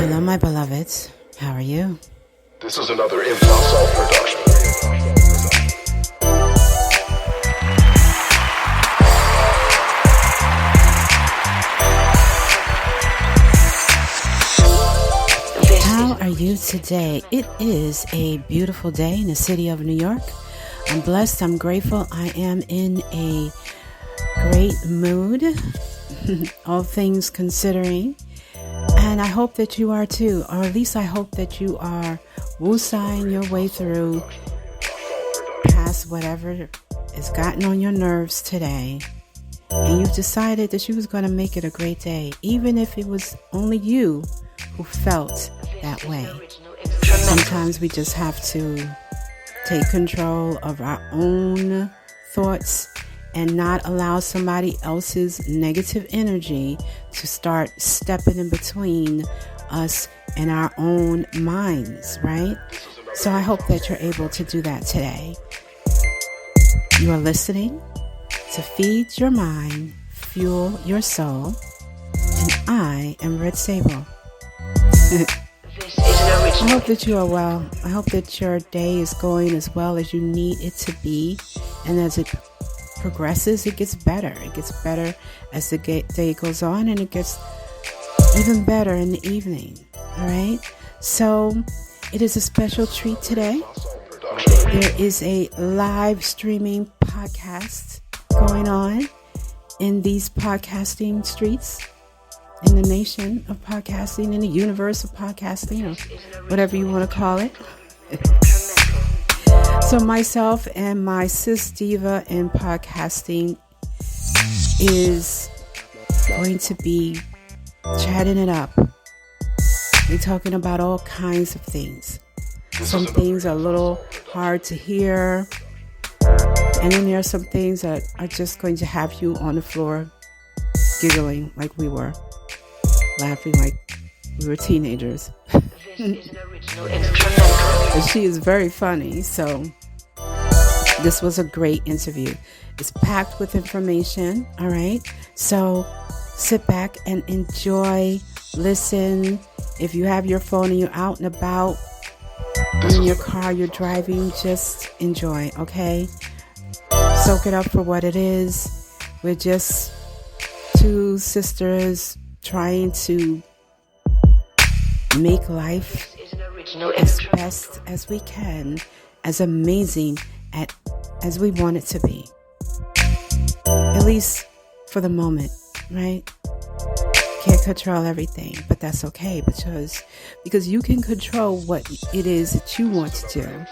Hello, my beloveds. How are you? This is another Impossible production. How are you today? It is a beautiful day in the city of New York. I'm blessed. I'm grateful. I am in a great mood, all things considering. And I hope that you are too, or at least I hope that you are woosahing your way through past whatever has gotten on your nerves today. And you've decided that you was going to make it a great day, even if it was only you who felt that way. Sometimes we just have to take control of our own thoughts and not allow somebody else's negative energy to start stepping in between us and our own minds, right? So I hope that you're able to do that today. You are listening to Feed Your Mind, Fuel Your Soul, and I am REDSABLE. I hope that you are well. I hope that your day is going as well as you need it to be, and as it progresses, it gets better. It gets better as the day goes on, and it gets even better in the evening. All right. So it is a special treat today. There is a live streaming podcast going on in these podcasting streets, in the nation of podcasting, in the universe of podcasting, or whatever you want to call it. So myself and my sis diva in podcasting is going to be chatting it up. We're talking about all kinds of things. Some things are a little hard to hear, and then there are some things that are just going to have you on the floor giggling like we were, laughing like we were teenagers. And she is very funny, so this was a great interview. It's packed with information, all right? So sit back and enjoy, listen. If you have your phone and you're out and about, in your car, you're driving, just enjoy, okay? Soak it up for what it is. We're just two sisters trying to make life as best as we can, as amazing as we want it to be. At least for the moment, right? Can't control everything, but that's okay, because you can control what it is that you want to do.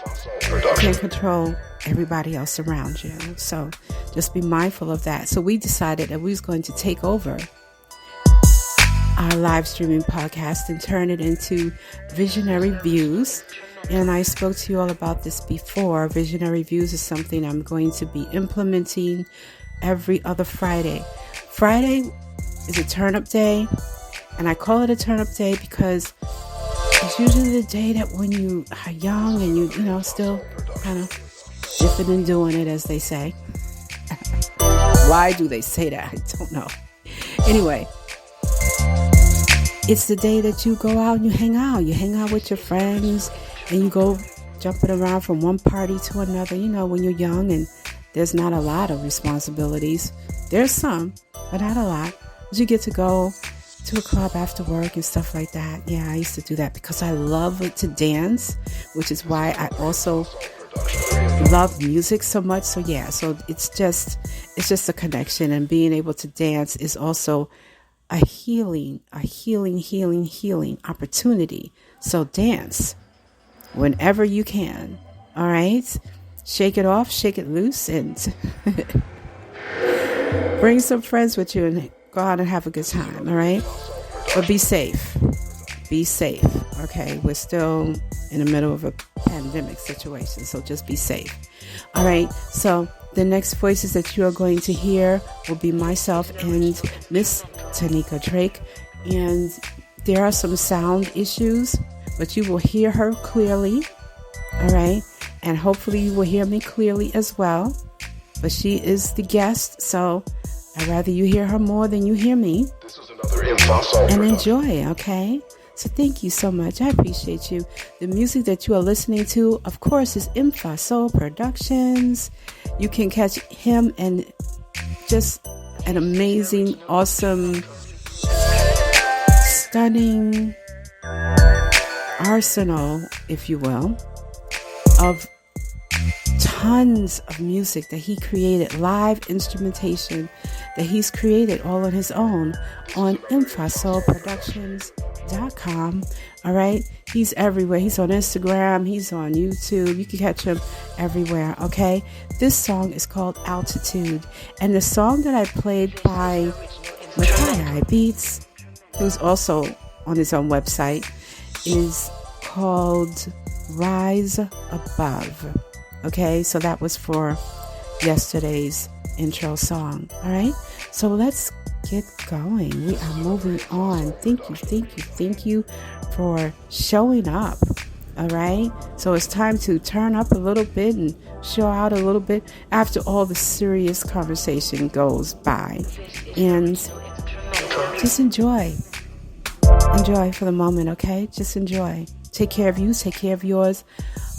You can't control everybody else around you. So just be mindful of that. So we decided that we was going to take over our live streaming podcast and turn it into Visionary Views. And I spoke to you all about this before. Visionary Views is something I'm going to be implementing every other Friday. Friday is a turn-up day, and I call it a turn-up day because it's usually the day that when you are young and you know, still kind of dipping and doing it, as they say. Why do they say that? I don't know. Anyway, it's the day that you go out and you hang out. You hang out with your friends and you go jumping around from one party to another. You know, when you're young and there's not a lot of responsibilities. There's some, but not a lot. But you get to go to a club after work and stuff like that. Yeah, I used to do that because I love to dance, which is why I also love music so much. So yeah, so it's just a connection, and being able to dance is also a healing opportunity. So dance whenever you can. All right, shake it off, shake it loose, and bring some friends with you and go out and have a good time. All right, but be safe. Be safe. Okay, we're still in the middle of a pandemic situation, so just be safe. All right, so the next voices that you are going to hear will be myself and Miss T.Drake, and there are some sound issues, but you will hear her clearly. All right, and hopefully you will hear me clearly as well. But she is the guest, so I'd rather you hear her more than you hear me. This is another Impossible and enjoy, okay? So thank you so much. I appreciate you. The music that you are listening to, of course, is INSPIRATIONal Productions. You can catch him and just an amazing, awesome, stunning arsenal, if you will, of tons of music that he created, live instrumentation that he's created all on his own on INSPIRATIONalproductions.com. All right. He's everywhere. He's on Instagram. He's on YouTube. You can catch him everywhere. Okay. This song is called Altitude. And the song that I played by Makai Beats, who's also on his own website, is called Rise Above. Okay, so that was for yesterday's intro song. All right, so let's get going. We are moving on. Thank you for showing up. All right, so it's time to turn up a little bit and show out a little bit after all the serious conversation goes by. And just enjoy for the moment, okay? Just enjoy. Take care of you, take care of yours.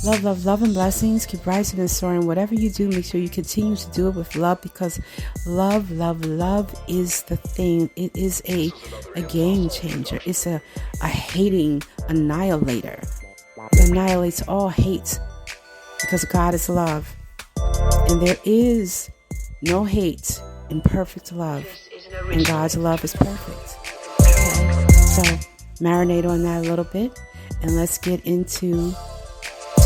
Love, and blessings. Keep rising and soaring. Whatever you do, make sure you continue to do it with love, because love is the thing. It is a game changer. It's a hating annihilator. It annihilates all hate, because God is love. And there is no hate in perfect love. And God's love is perfect. Okay? So marinate on that a little bit, and let's get into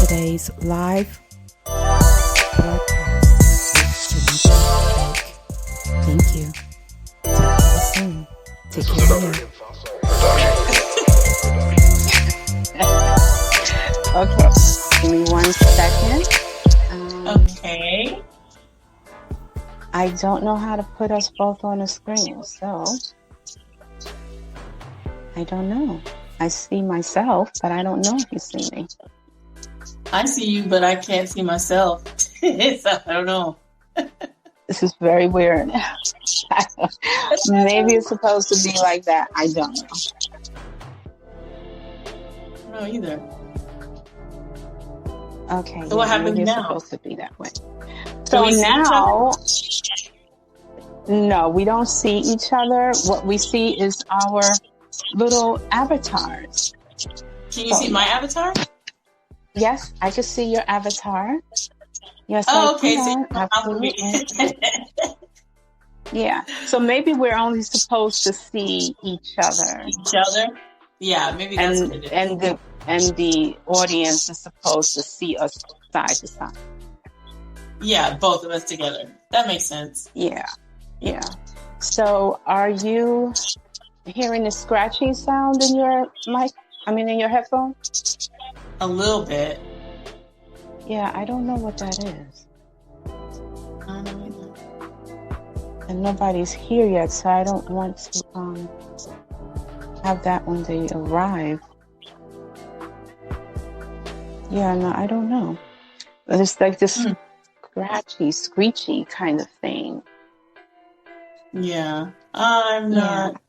today's live broadcast with T.Drake. Thank you. Talk to you soon. Take care of you. Okay, give me 1 second. Okay. I don't know how to put us both on the screen, so I don't know. I see myself, but I don't know if you see me. I see you, but I can't see myself. So I don't know. This is very weird. Maybe it's supposed to be like that. I don't know. I don't know either. Okay. So what happens now? It's supposed to be that way. So now, no, we don't see each other. What we see is our little avatars. Can you see my avatar? Yes, I can see your avatar. Yes. Oh, okay. So absolutely. Yeah. So maybe we're only supposed to see each other. Each other? Yeah, maybe that's what it is. And the audience is supposed to see us side to side. Yeah, both of us together. That makes sense. Yeah. So are you hearing the scratchy sound in your mic? In your headphone? A little bit. Yeah, I don't know what that is. And nobody's here yet, so I don't want to have that when they arrive. Yeah, no, I don't know. But it's like this scratchy, screechy kind of thing. Yeah, I'm not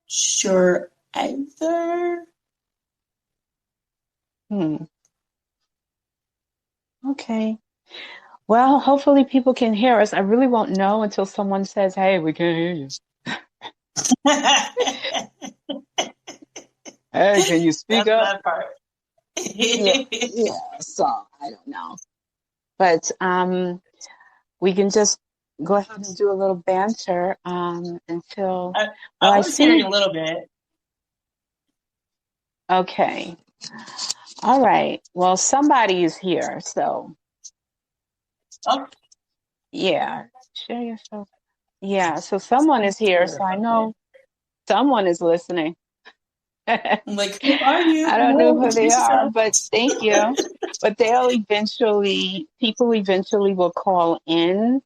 sure either. Okay. Well, hopefully people can hear us. I really won't know until someone says, "Hey, we can't hear you." Hey, can you speak up? That part. Yeah. So I don't know, but we can just go ahead and do a little banter until I was hearing a little bit. Okay. All right. Well, somebody is here, so. Oh. Yeah. Share yourself. Yeah. So someone is here, so I know someone is listening. I'm like, who are you? I don't know who they are, but thank you. But people eventually will call in.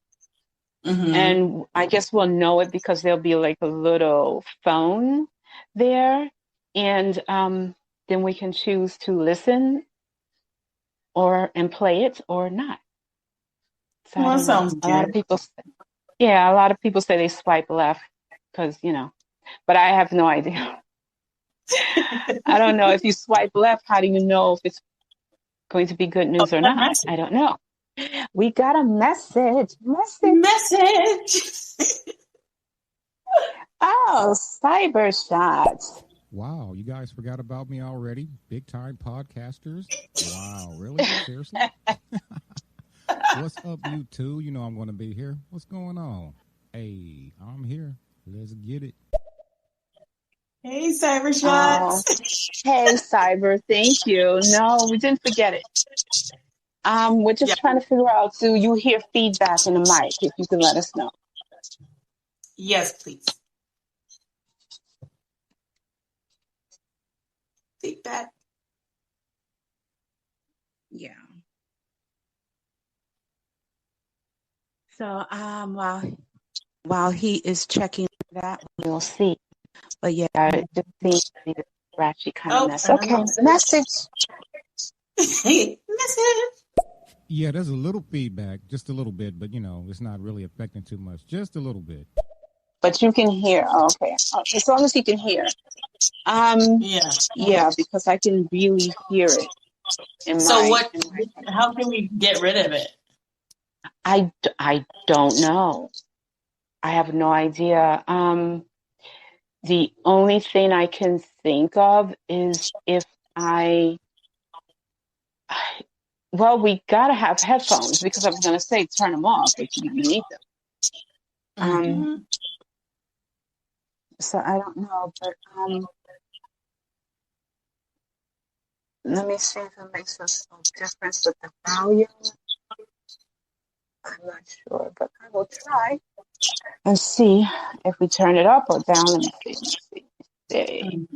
Mm-hmm. And I guess we'll know it because there'll be like a little phone there. And then we can choose to listen and play it or not. So well, that sounds good. A lot of people say they swipe left because, but I have no idea. I don't know if you swipe left, how do you know if it's going to be good news or not? I don't know. We got a message. Oh, cyber shots. Wow, you guys forgot about me already? Big time podcasters? Wow, really? Seriously? What's up, you two? You know I'm going to be here. What's going on? Hey, I'm here. Let's get it. Hey, Cyber Shots. Hey, Cyber. Thank you. No, we didn't forget it. We're just trying to figure out, do you hear feedback in the mic? If you can let us know. Yes, please. Feedback. Yeah. So while he is checking that, we'll see. But yeah, it just seems to be the scratchy kind of mess. Okay, message. Yeah, there's a little feedback, just a little bit, but you know, it's not really affecting too much. Just a little bit. But you can hear. Okay. As long as you can hear. Yeah, because I can really hear it. How can we get rid of it? I don't know. I have no idea. The only thing I can think of is if well, we gotta have headphones because I was gonna say turn them off, but you need them. So I don't know, but let me see if it makes a difference with the volume. I'm not sure, but I will try and see if we turn it up or down. Let me see.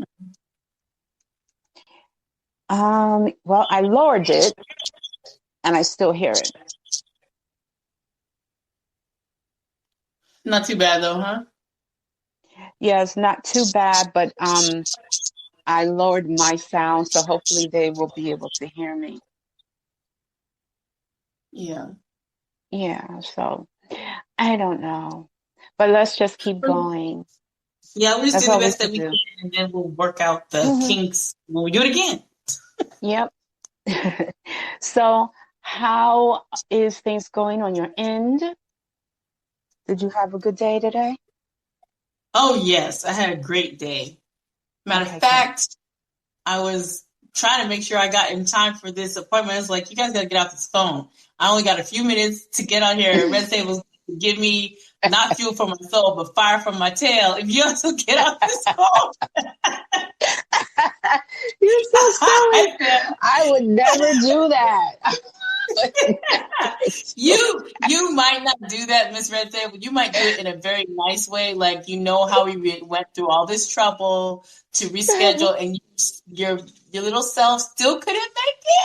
Well, I lowered it, and I still hear it. Not too bad, though, huh? Yeah, it's not too bad, but I lowered my sound, so hopefully they will be able to hear me. Yeah. Yeah, so I don't know. But let's just keep going. Yeah, we'll just do the best that we can, and then we'll work out the kinks when we do it again. Yep. So how is things going on your end? Did you have a good day today? Oh, yes. I had a great day. Matter of fact, I was trying to make sure I got in time for this appointment. I was like, you guys got to get off this phone. I only got a few minutes to get on here. REDSABLE give me not fuel for my soul, but fire from my tail. If you also get off this phone. You're so silly. I would never do that. You might not do that, Miss REDSABLE. You might do it in a very nice way, like you know how we went through all this trouble to reschedule, and your little self still couldn't make it.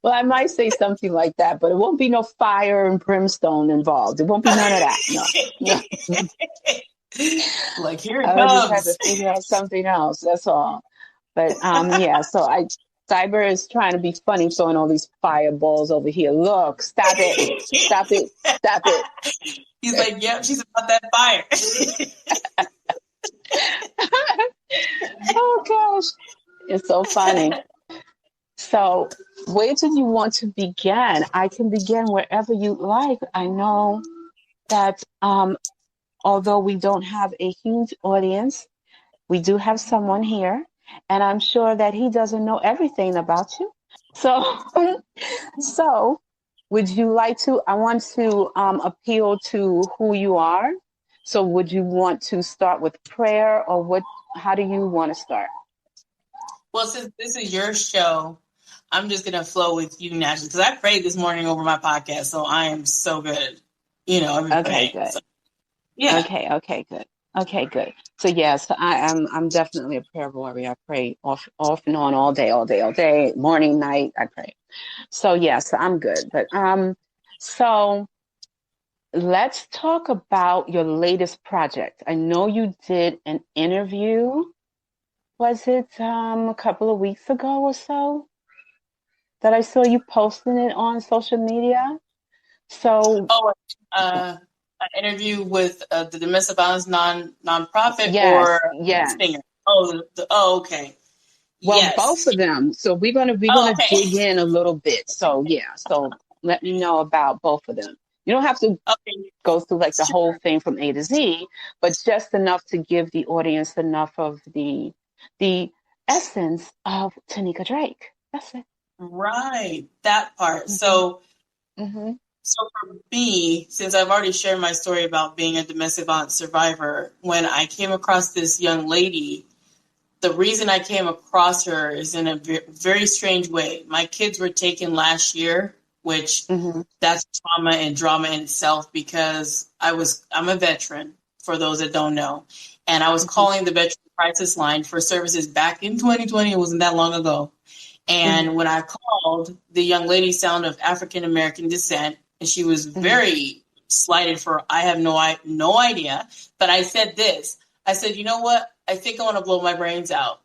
Well, I might say something like that, but it won't be no fire and brimstone involved. It won't be none of that. No. Like here it I comes. just had to figure out something else. That's all. But yeah. So Cyber is trying to be funny, throwing all these fireballs over here. Look, stop it, stop it, stop it. He's like, yep, she's about that fire. Oh gosh, it's so funny. So where did you want to begin? I can begin wherever you like. I know that although we don't have a huge audience, we do have someone here, and I'm sure that he doesn't know everything about you. So would you like to, I want to appeal to who you are. So would you want to start with prayer, or how do you want to start? Well, since this is your show, I'm just going to flow with you naturally, because I prayed this morning over my podcast, so I am so good. Okay, good. So, yeah. Okay, good. Okay, good. So yes, I'm definitely a prayer warrior. I pray off and on all day, morning, night, I pray. So yes, I'm good. But so let's talk about your latest project. I know you did an interview. Was it a couple of weeks ago or so that I saw you posting it on social media? So a An interview with the domestic violence nonprofit Yes, or yes. Stinger? Okay. Well, Yes. both of them. So we're gonna Okay. dig in a little bit. So yeah. So let me know about both of them. You don't have to Okay. go through like the whole Sure. thing from A to Z, but just enough to give the audience enough of the essence of Tanika Drake. That's it. Right. That part. Mm-hmm. So for me, since I've already shared my story about being a domestic violence survivor, when I came across this young lady, the reason I came across her is in a very strange way. My kids were taken last year, which that's trauma and drama in itself because I'm a veteran, for those that don't know. And I was calling the Veteran Crisis Line for services back in 2020. It wasn't that long ago. And when I called, the young lady sounded of African American descent, and she was very slighted for I have no idea. But I said this. I said, you know what? I think I want to blow my brains out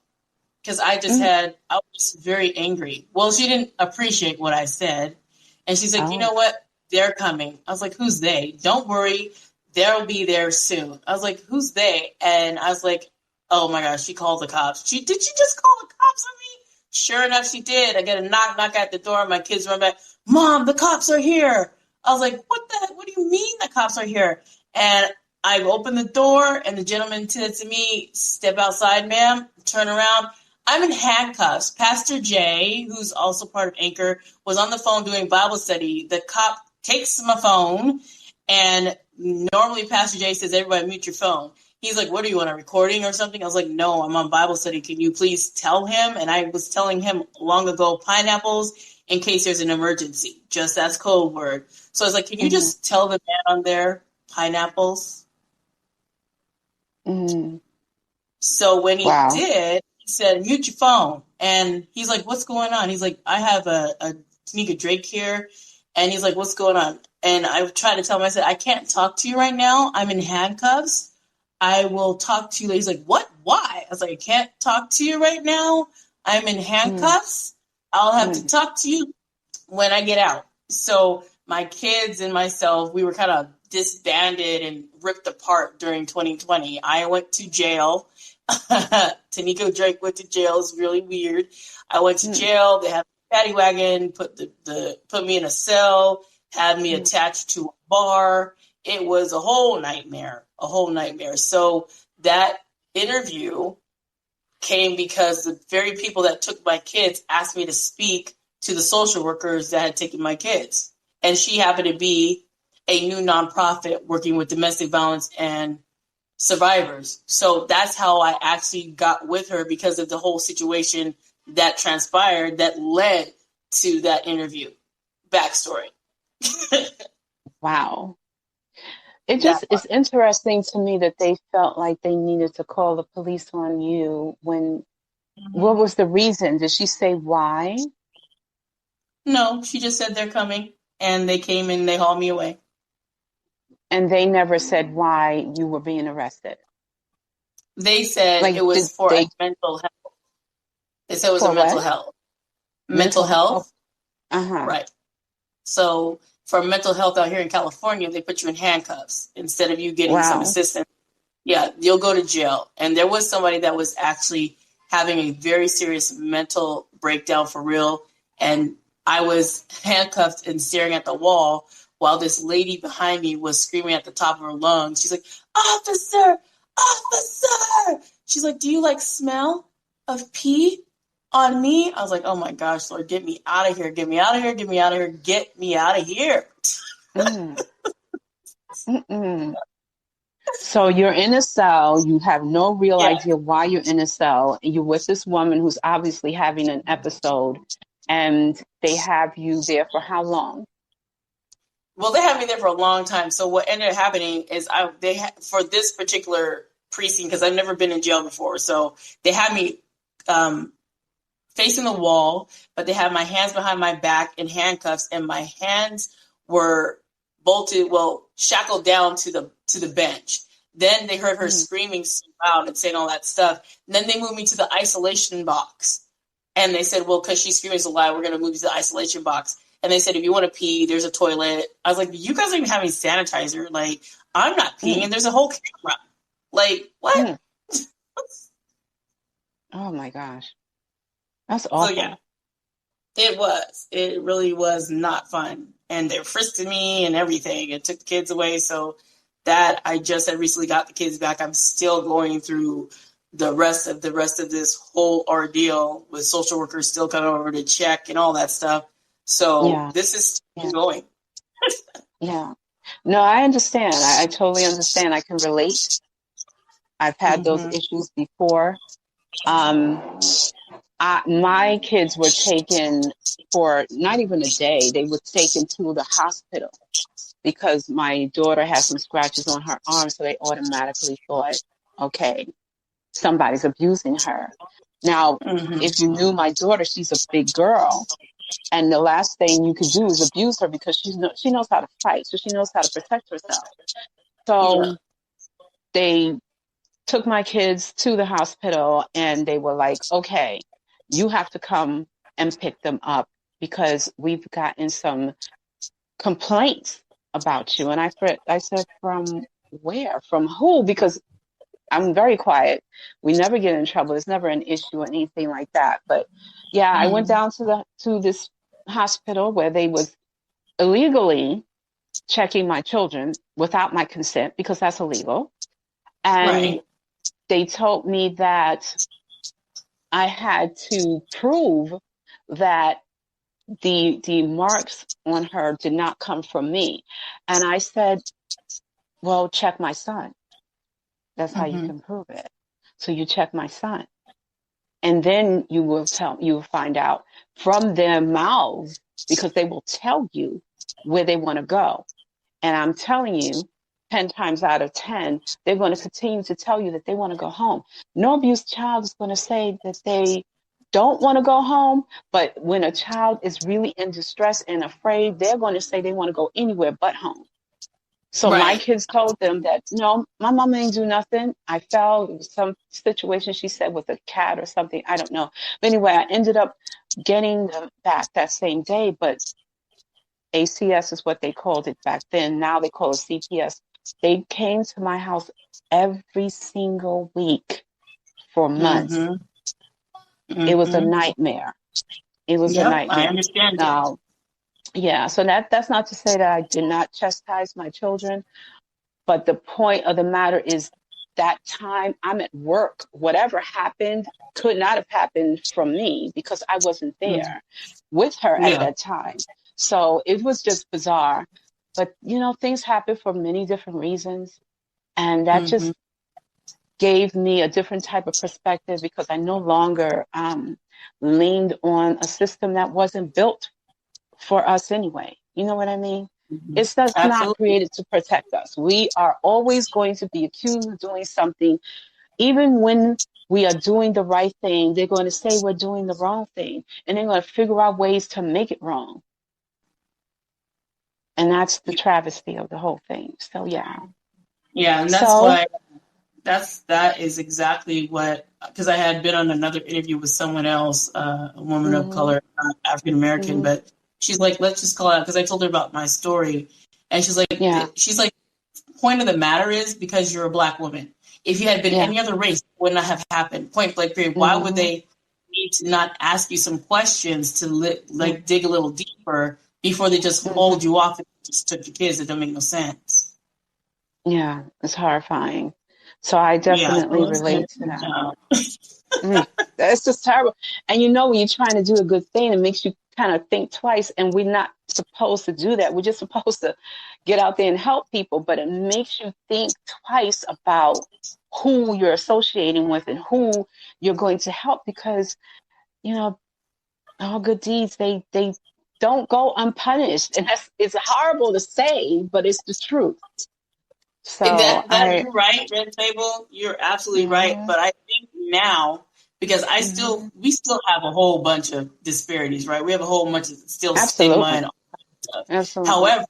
because I was very angry. Well, she didn't appreciate what I said. And she's like, you know what? They're coming. I was like, who's they? Don't worry. They'll be there soon. I was like, who's they? And I was like, oh my gosh, she called the cops. Did she just call the cops on me? Sure enough, she did. I get a knock at the door. My kids run back. Mom, the cops are here. I was like, what do you mean the cops are here? And I opened the door, and the gentleman said to me, step outside, ma'am, turn around. I'm in handcuffs. Pastor Jay, who's also part of Anchor, was on the phone doing Bible study. The cop takes my phone, and normally Pastor Jay says, everybody mute your phone. He's like, what are you on, a recording or something? I was like, no, I'm on Bible study. Can you please tell him? And I was telling him long ago, pineapples in case there's an emergency. Just that's code word. So I was like, can you just tell the man on there, pineapples? So when he did, he said, mute your phone. And he's like, what's going on? He's like, I have a Tanika Drake here. And he's like, what's going on? And I tried to tell him, I said, I can't talk to you right now. I'm in handcuffs. I will talk to you. He's like, what? Why? I was like, I can't talk to you right now. I'm in handcuffs. I'll have to talk to you when I get out. So my kids and myself, we were kind of disbanded and ripped apart during 2020. I went to jail. Tanika Drake went to jail. It's really weird. I went to jail. They had a paddy wagon, put me in a cell, had me attached to a bar. It was a whole nightmare. So that interview came because the very people that took my kids asked me to speak to the social workers that had taken my kids. And she happened to be a new nonprofit working with domestic violence and survivors. So that's how I actually got with her, because of the whole situation that transpired that led to that interview. Backstory. Wow. It's interesting to me that they felt like they needed to call the police on you when, what was the reason? Did she say why? No, she just said they're coming, and they came and they hauled me away. And they never said why you were being arrested? They said it was for mental health. They said it was a mental health. Mental health? Right. So for mental health out here in California, they put you in handcuffs instead of you getting some assistance. Yeah, you'll go to jail. And there was somebody that was actually having a very serious mental breakdown for real. And I was handcuffed and staring at the wall while this lady behind me was screaming at the top of her lungs. She's like, officer, officer. She's like, do you like smell of pee on me? I was like, oh my gosh, Lord, get me out of here. Get me out of here. Get me out of here. Get me out of here. So you're in a cell. You have no real idea why you're in a cell. You're with this woman who's obviously having an episode, and they have you there for how long? Well, they had me there for a long time. So what ended up happening is for this particular precinct, because I've never been in jail before, so they had me facing the wall, but they had my hands behind my back in handcuffs, and my hands were shackled down to the bench. Then they heard her screaming so loud and saying all that stuff. And then they moved me to the isolation box. And they said, well, because she's screaming so loud, we're going to move you to the isolation box. and they said, if you want to pee, there's a toilet. I was like, you guys aren't even having sanitizer. Like, I'm not peeing, and there's a whole camera. Like, what? Oh my gosh. That's awful. So yeah, it was. It really was not fun. And they're frisking me and everything. It took the kids away. So that I just had recently got the kids back. I'm still going through the rest of this whole ordeal with social workers still coming over to check and all that stuff. So this is still going. Yeah. No, I understand. I totally understand. I can relate. I've had those issues before. My kids were taken for not even a day. They were taken to the hospital because my daughter had some scratches on her arm, so they automatically thought, okay, somebody's abusing her. Now, if you knew my daughter, she's a big girl, and the last thing you could do is abuse her because she knows how to fight, so she knows how to protect herself. So they took my kids to the hospital, and they were like, okay, you have to come and pick them up because we've gotten some complaints about you. And I said, from where? From who? Because I'm very quiet. We never get in trouble. There's never an issue or anything like that. But yeah, I went down to this hospital where they was illegally checking my children without my consent because that's illegal. And they told me that I had to prove that the marks on her did not come from me. And I said, well, check my son. That's how you can prove it. So you check my son. And then you will find out from their mouths, because they will tell you where they want to go. And I'm telling you, 10 times out of 10, they're going to continue to tell you that they want to go home. No abused child is going to say that they don't want to go home, but when a child is really in distress and afraid, they're going to say they want to go anywhere but home. So my kids told them that, no, my mom ain't do nothing. I fell. It was some situation, she said, with a cat or something. I don't know. But anyway, I ended up getting them back that same day, but ACS is what they called it back then. Now they call it CPS. They came to my house every single week for months. It was a nightmare. It was a nightmare. I understand. Now, yeah, so that's not to say that I did not chastise my children, but the point of the matter is that time I'm at work. Whatever happened could not have happened from me because I wasn't there with her at that time. So it was just bizarre. But, you know, things happen for many different reasons. And that just gave me a different type of perspective because I no longer leaned on a system that wasn't built for us anyway. You know what I mean? It's just not created to protect us. We are always going to be accused of doing something. Even when we are doing the right thing, they're going to say we're doing the wrong thing. And they're going to figure out ways to make it wrong. And that's the travesty of the whole thing. So, yeah. Yeah, and that's why that is exactly what, because I had been on another interview with someone else, a woman of color, African American, but she's like, let's just call it out, because I told her about my story. And she's like, point of the matter is because you're a Black woman. If you had been any other race, it would not have happened. Point blank period. Why would they need to not ask you some questions to dig a little deeper before they just hold you off and just took your kids? It don't make no sense. Yeah, it's horrifying. So I definitely relate to that. It's just terrible. And you know, when you're trying to do a good thing, it makes you kind of think twice. And we're not supposed to do that. We're just supposed to get out there and help people. But it makes you think twice about who you're associating with and who you're going to help, because, you know, all good deeds, they don't go unpunished. And it's horrible to say, but it's the truth. So you're right, REDSABLE. You're absolutely right. But I think now, because we still have a whole bunch of disparities, right? We have a whole bunch of still stigma and all that stuff. However,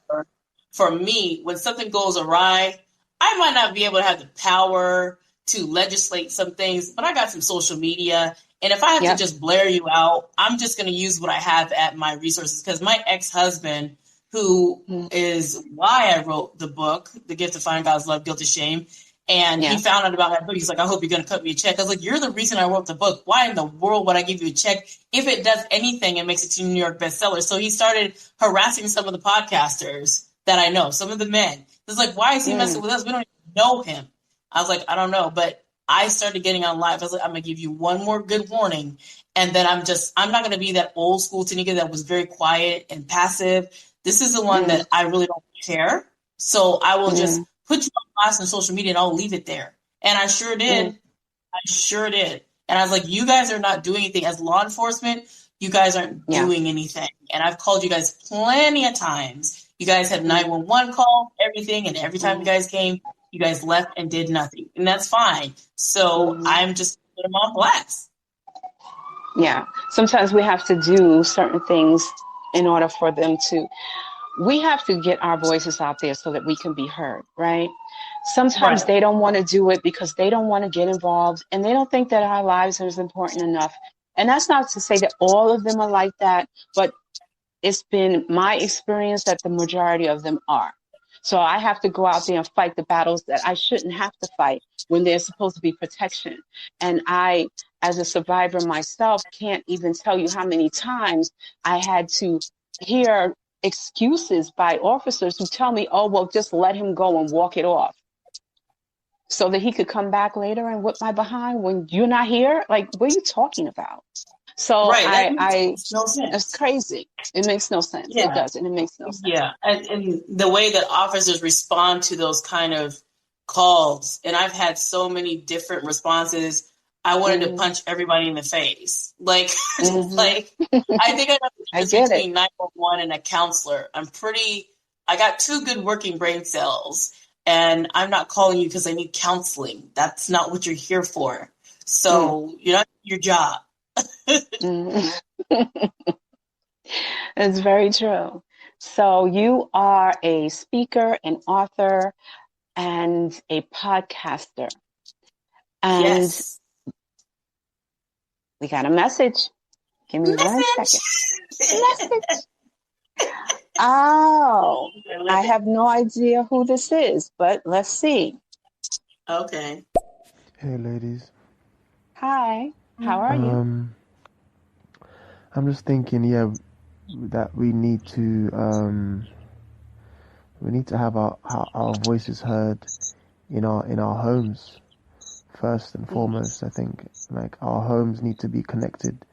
for me, when something goes awry, I might not be able to have the power to legislate some things, but I got some social media. And if I have to just blare you out, I'm just going to use what I have at my resources. Because my ex-husband, who is why I wrote the book, The Gift of Finding God's Love, Guilt and Shame, and he found out about my book. He's like, I hope you're going to cut me a check. I was like, you're the reason I wrote the book. Why in the world would I give you a check if it does anything and makes it to New York bestseller? So he started harassing some of the podcasters that I know, some of the men. It's like, why is he messing with us? We don't even know him. I was like, I don't know. But I started getting on live. I was like, I'm going to give you one more good warning. And then I'm not going to be that old school Tanika that was very quiet and passive. This is the one that I really don't care. So I will just put you on blast on social media and I'll leave it there. And I sure did. I sure did. And I was like, you guys are not doing anything. As law enforcement, you guys aren't doing anything. And I've called you guys plenty of times. You guys had 911 call, everything. And every time you guys came, you guys left and did nothing. And that's fine. So I'm just putting them on blast. Yeah. Sometimes we have to do certain things in order for them to, we have to get our voices out there so that we can be heard, right? Sometimes they don't want to do it because they don't want to get involved and they don't think that our lives are as important enough. And that's not to say that all of them are like that, but it's been my experience that the majority of them are. So I have to go out there and fight the battles that I shouldn't have to fight when there's supposed to be protection. And I, as a survivor myself, can't even tell you how many times I had to hear excuses by officers who tell me, oh, well, just let him go and walk it off so that he could come back later and whip my behind when you're not here. Like, what are you talking about? So makes no sense. It's crazy. It makes no sense. Yeah. It does. And it makes no sense. Yeah. And the way that officers respond to those kind of calls, and I've had so many different responses. I wanted to punch everybody in the face. Like, like I think I know the difference between 911 and a counselor. I got 2 good working brain cells, and I'm not calling you because I need counseling. That's not what you're here for. So you're not doing your job. It's very true. So you are a speaker, an author, and a podcaster. And we got a message. Give me 1 second. Message. Oh, I have no idea who this is, but let's see. Okay. Hey, ladies. Hi. How are you? I'm just thinking, that we need to have our voices heard in our homes first and foremost. I think like our homes need to be connected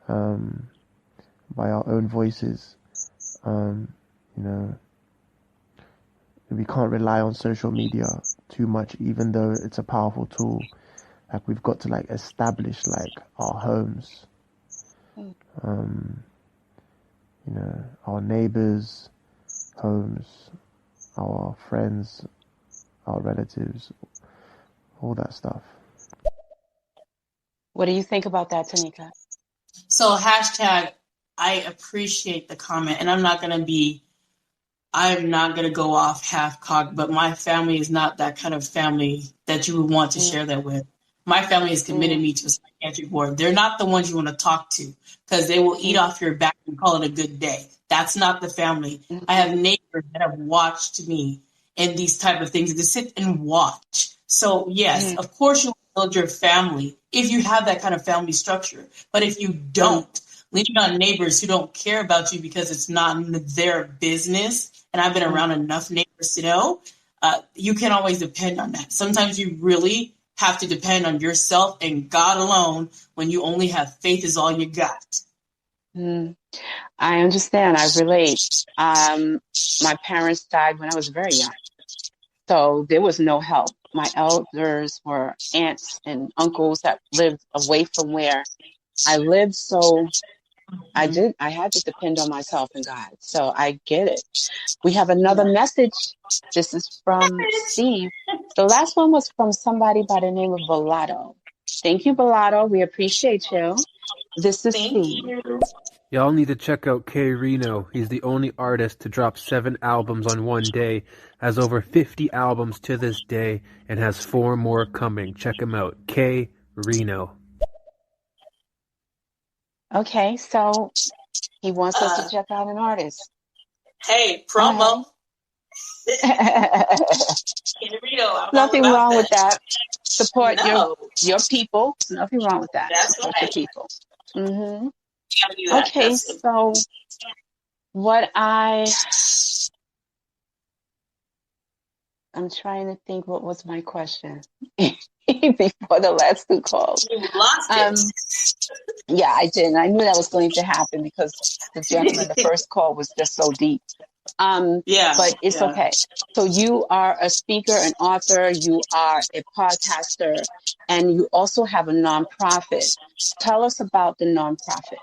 by our own voices. We can't rely on social media too much, even though it's a powerful tool. Like we've got to like establish like our homes, our neighbors' homes, our friends, our relatives, all that stuff. What do you think about that, Tanika? So hashtag, I appreciate the comment, and I'm not going to go off half-cocked, but my family is not that kind of family that you would want to share that with. My family has committed me to a psychiatric ward. They're not the ones you want to talk to because they will eat off your back and call it a good day. That's not the family. I have neighbors that have watched me in these type of things to sit and watch. So yes, of course you build your family if you have that kind of family structure. But if you don't, leaning on neighbors who don't care about you because it's not their business, and I've been around enough neighbors to know, you can always depend on that. Sometimes you really have to depend on yourself and God alone when you only have faith is all you got. I understand. I relate. My parents died when I was very young, so there was no help. My elders were aunts and uncles that lived away from where I lived, so I had to depend on myself and God. So I get it. We have another message. This is from Steve. The last one was from somebody by the name of Volato. Thank you, Volato. We appreciate you. This is Steve. You. Y'all need to check out K Reno. He's the only artist to drop 7 albums on one day, has over 50 albums to this day, and has 4 more coming. Check him out. K Reno. Okay, so he wants us to check out an artist. Hey, promo. Nothing wrong with that. Support No. your people. Nothing wrong with that. That's Support right. your people. Mm-hmm. Okay, so what I'm trying to think, what was my question before the last 2 calls? You lost it. Yeah, I did. I knew that was going to happen because the gentleman, the first call was just so deep. But it's okay. So you are a speaker, an author, you are a podcaster, and you also have a nonprofit. Tell us about the nonprofit.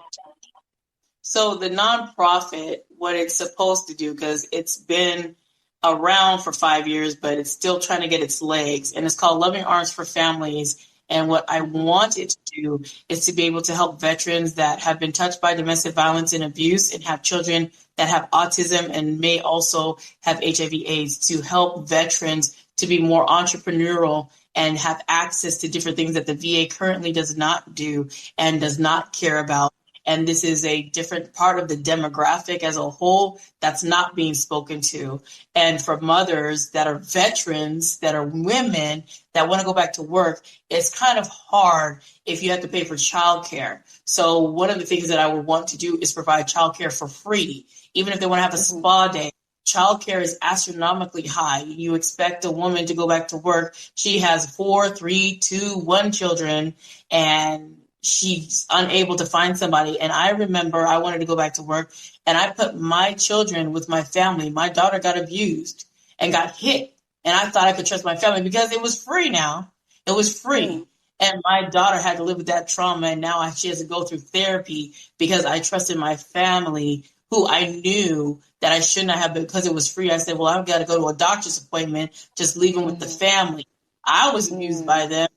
So the nonprofit, what it's supposed to do, because it's been around for 5 years, but it's still trying to get its legs, and it's called Loving Arms for Families. And what I want it to do is to be able to help veterans that have been touched by domestic violence and abuse and have children that have autism and may also have HIV/AIDS, to help veterans to be more entrepreneurial and have access to different things that the VA currently does not do and does not care about. And this is a different part of the demographic as a whole that's not being spoken to. And for mothers that are veterans, that are women that want to go back to work, it's kind of hard if you have to pay for childcare. So one of the things that I would want to do is provide childcare for free. Even if they want to have a spa day, childcare is astronomically high. You expect a woman to go back to work. She has 4, 3, 2, 1 children, and she's unable to find somebody. And I remember I wanted to go back to work, and I put my children with my family. My daughter got abused and got hit, and I thought I could trust my family because it was free now. It was free. And my daughter had to live with that trauma, and now she has to go through therapy because I trusted my family, who I knew that I shouldn't have, because it was free. I said, well, I've got to go to a doctor's appointment, just leave them with the family. I was abused by them,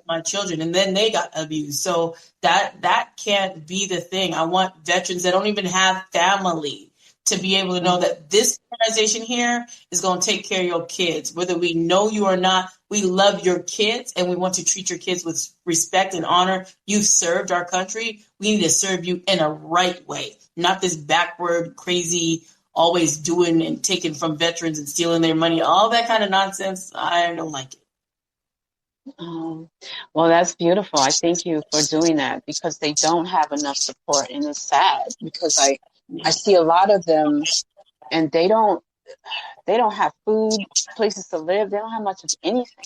my children, and then they got abused. So that can't be the thing. I want veterans that don't even have family to be able to know that this organization here is going to take care of your kids. Whether we know you or not, we love your kids, and we want to treat your kids with respect and honor. You've served our country. We need to serve you in a right way, not this backward, crazy, always doing and taking from veterans and stealing their money, all that kind of nonsense. I don't like it. Well, that's beautiful. I thank you for doing that, because they don't have enough support, and it's sad because I see a lot of them, and they don't have food, places to live. They don't have much of anything.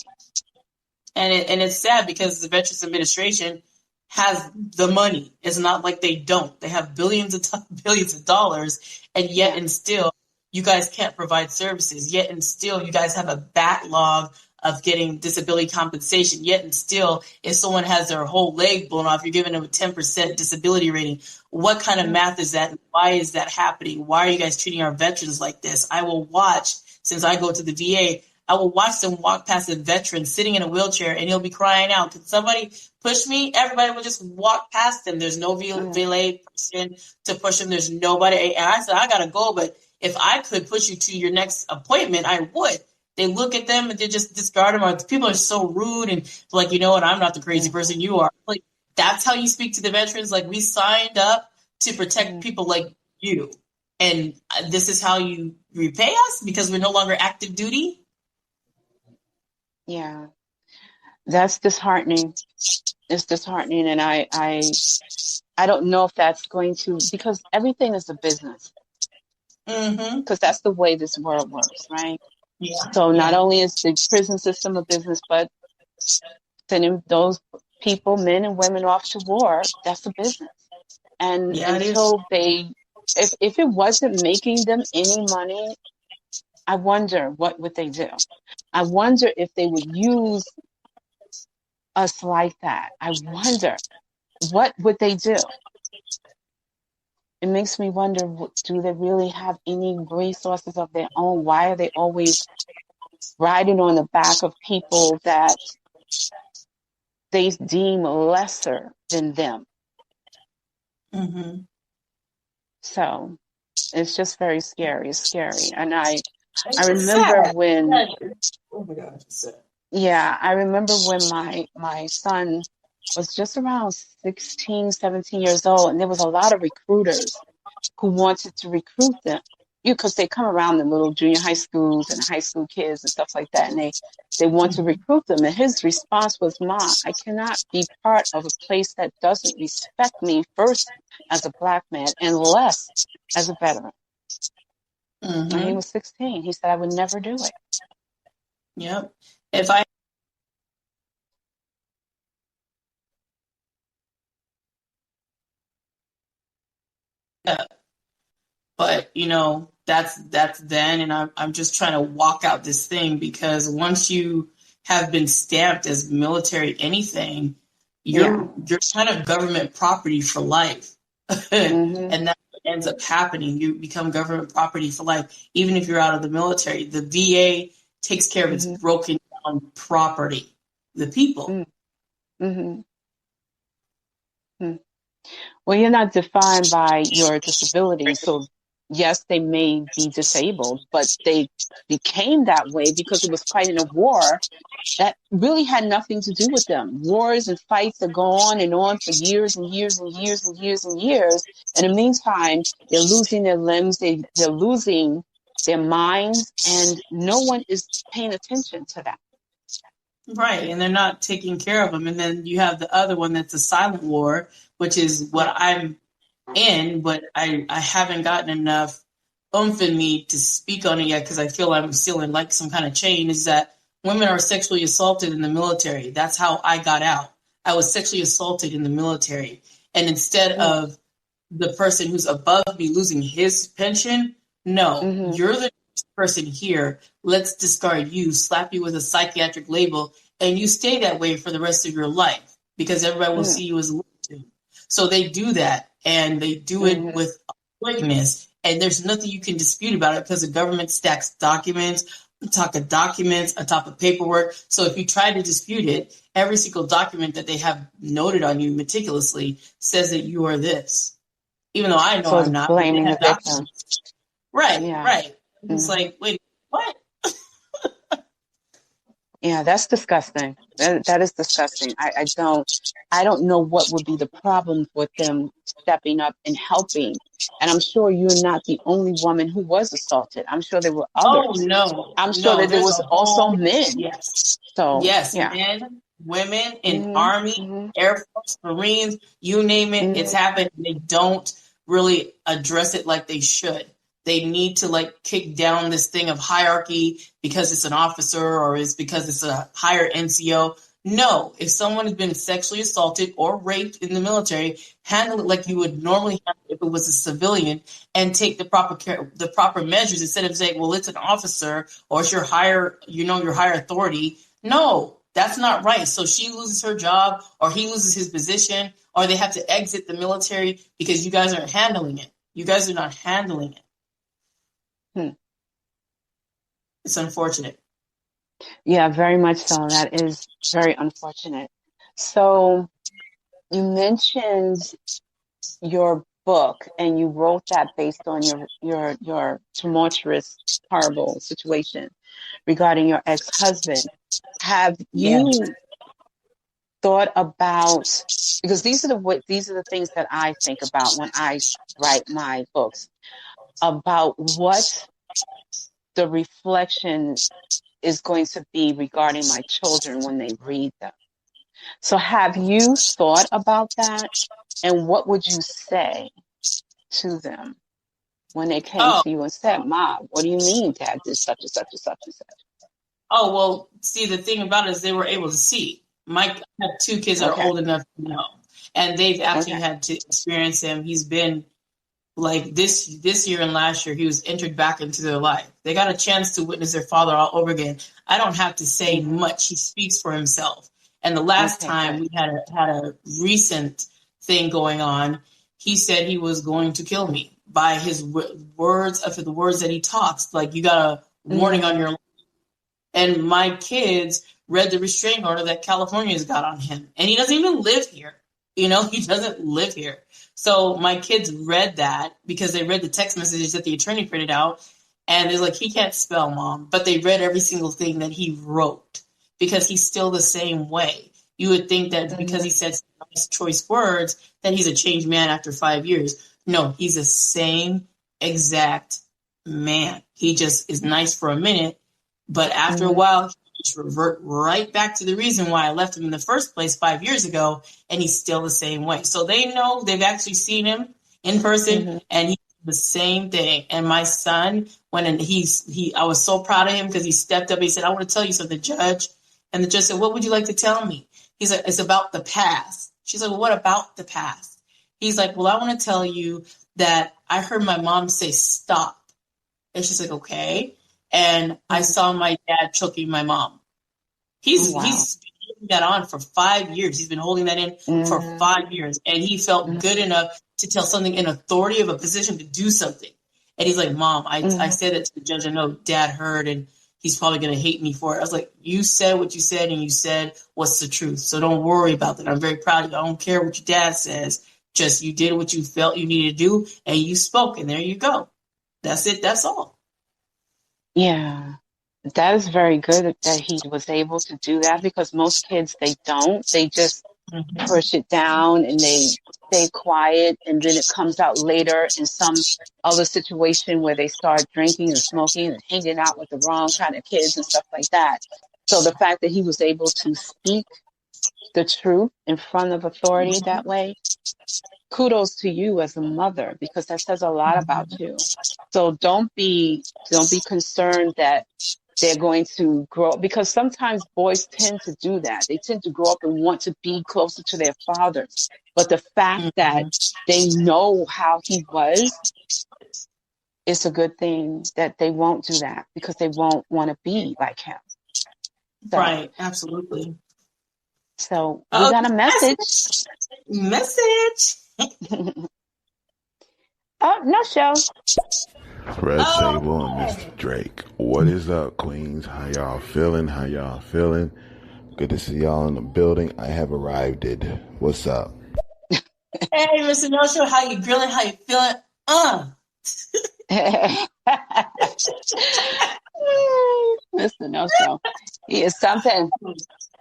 And it's sad because the Veterans Administration has the money. It's not like they don't. They have billions of dollars, and yet and still you guys can't provide services. Yet and still you guys have a backlog of getting disability compensation. Yet and still, if someone has their whole leg blown off, you're giving them a 10% disability rating. What kind of math is that? Why is that happening? Why are you guys treating our veterans like this? I will watch, since I go to the VA, I will watch them walk past a veteran sitting in a wheelchair, and he'll be crying out, "Can somebody push me?" Everybody will just walk past him. There's no VA person to push him. There's nobody. And I said, I got to go, but if I could push you to your next appointment, I would. They look at them and they just discard them. Or people are so rude and like, you know what, I'm not the crazy person you are. Like, that's how you speak to the veterans. Like, we signed up to protect people like you, and this is how you repay us because we're no longer active duty. Yeah, that's disheartening. It's disheartening, and I don't know if that's going to, because everything is a business. Because that's the way this world works, right? Yeah. So not only is the prison system a business, but sending those people, men and women, off to war, that's a business. And until if it wasn't making them any money, I wonder what would they do. I wonder if they would use us like that. I wonder, what would they do? It makes me wonder, do they really have any resources of their own? Why are they always riding on the back of people that they deem lesser than them? So it's just very scary. It's scary. And I It's just remember sad. when, Oh my gosh, it's sad. yeah, I remember when my son was just around 16, 17 years old, and there was a lot of recruiters who wanted to recruit them, because they come around the little junior high schools and high school kids and stuff like that, and they want to recruit them. And his response was, "Ma, I cannot be part of a place that doesn't respect me, first as a Black man and less as a veteran." And he was 16. He said, "I would never do it." Yep. If I But that's then, and I'm just trying to walk out this thing, because once you have been stamped as military anything, you're kind of government property for life. And that's what ends up happening. You become government property for life, even if you're out of the military. The VA takes care of its broken down property, the people. Well, you're not defined by your disability. So yes, they may be disabled, but they became that way because it was fighting a war that really had nothing to do with them. Wars and fights that go on for years and years and years and years and years. And in the meantime, they're losing their limbs, they're losing their minds, and no one is paying attention to that. Right, and they're not taking care of them. And then you have the other one that's a silent war, which is what I'm in, but I haven't gotten enough oomph in me to speak on it yet, because I feel I'm still in like some kind of chain, is that women are sexually assaulted in the military. That's how I got out. I was sexually assaulted in the military. And instead of the person who's above me losing his pension, no, you're the person here. Let's discard you, slap you with a psychiatric label, and you stay that way for the rest of your life, because everybody will see you as a lunatic. So they do that, and they do it with quickness, and there's nothing you can dispute about it, because the government stacks documents on top of paperwork. So if you try to dispute it, every single document that they have noted on you meticulously says that you are this, even though I know So I'm not. blaming the victim. Right. It's like, wait, what? Yeah, that's disgusting. That is disgusting. I don't know what would be the problem with them stepping up and helping. And I'm sure you're not the only woman who was assaulted. I'm sure there were others. Oh, no. I'm sure that there was also men. Yes. So yes, yeah. Men, women in Army, Air Force, Marines, you name it, it's happened. They don't really address it like they should. They need to kick down this thing of hierarchy because it's an officer or it's because it's a higher NCO. No, if someone has been sexually assaulted or raped in the military, handle it like you would normally handle it if it was a civilian, and take the proper care, the proper measures, instead of saying, well, it's an officer or it's your higher authority. No, that's not right. So she loses her job, or he loses his position, or they have to exit the military because you guys aren't handling it. You guys are not handling it. It's unfortunate. Yeah, very much so. That is very unfortunate. So you mentioned your book, and you wrote that based on your tumultuous, horrible situation regarding your ex-husband. Have you thought about, because these are the things that I think about when I write my books, about what the reflection is going to be regarding my children when they read them. So have you thought about that? And what would you say to them when they came to you and said, Mom, what do you mean Dad did such and such and such and such? Oh, well, see, the thing about it is they were able to see. I have two kids that are old enough to know, and they've actually had to experience him. He's been this year and last year, he was entered back into their life. They got a chance to witness their father all over again. I don't have to say much. He speaks for himself. And the last time we had a recent thing going on, he said he was going to kill me by his words, after the words that he talks. Like, you got a warning on your life. And my kids read the restraining order that California's got on him. And he doesn't even live here. You know, he doesn't live here. So my kids read that because they read the text messages that the attorney printed out. And they're like, he can't spell, Mom. But they read every single thing that he wrote because he's still the same way. You would think that because he said nice choice words that he's a changed man after 5 years. No, he's the same exact man. He just is nice for a minute. But after a while, he just revert right back to the reason why I left him in the first place 5 years ago. And he's still the same way. So they know, they've actually seen him in person and he's the same thing. And my son, I was so proud of him because he stepped up. He said, I want to tell you something, Judge. And the judge said, what would you like to tell me? He's like, it's about the past. She's like, well, what about the past? He's like, well, I want to tell you that I heard my mom say stop. And she's like, okay. And I saw my dad choking my mom. He's been holding that on for 5 years. He's been holding that in for 5 years. And he felt good enough to tell something in authority of a position to do something. And he's like, Mom, I said it to the judge. I know Dad heard, and he's probably going to hate me for it. I was like, you said what you said, and you said what's the truth. So don't worry about that. I'm very proud of you. I don't care what your dad says. Just you did what you felt you needed to do, and you spoke, and there you go. That's it. That's all. Yeah. That is very good that he was able to do that, because most kids, they don't. They just push it down and they stay quiet, and then it comes out later in some other situation where they start drinking and smoking and hanging out with the wrong kind of kids and stuff like that. So the fact that he was able to speak the truth in front of authority that way, kudos to you as a mother, because that says a lot about you. So don't be concerned that they're going to grow up, because sometimes boys tend to do that. They tend to grow up and want to be closer to their fathers. But the fact that they know how he was, it's a good thing that they won't do that, because they won't want to be like him. So, right, absolutely. So we got a message. Oh, no show. REDSABLE and Mr. Drake. What is up, Queens? How y'all feeling? Good to see y'all in the building. I have arrived. What's up? Hey, Mr. No Show, how you grilling? How you feeling? Mr. No Show. He is something.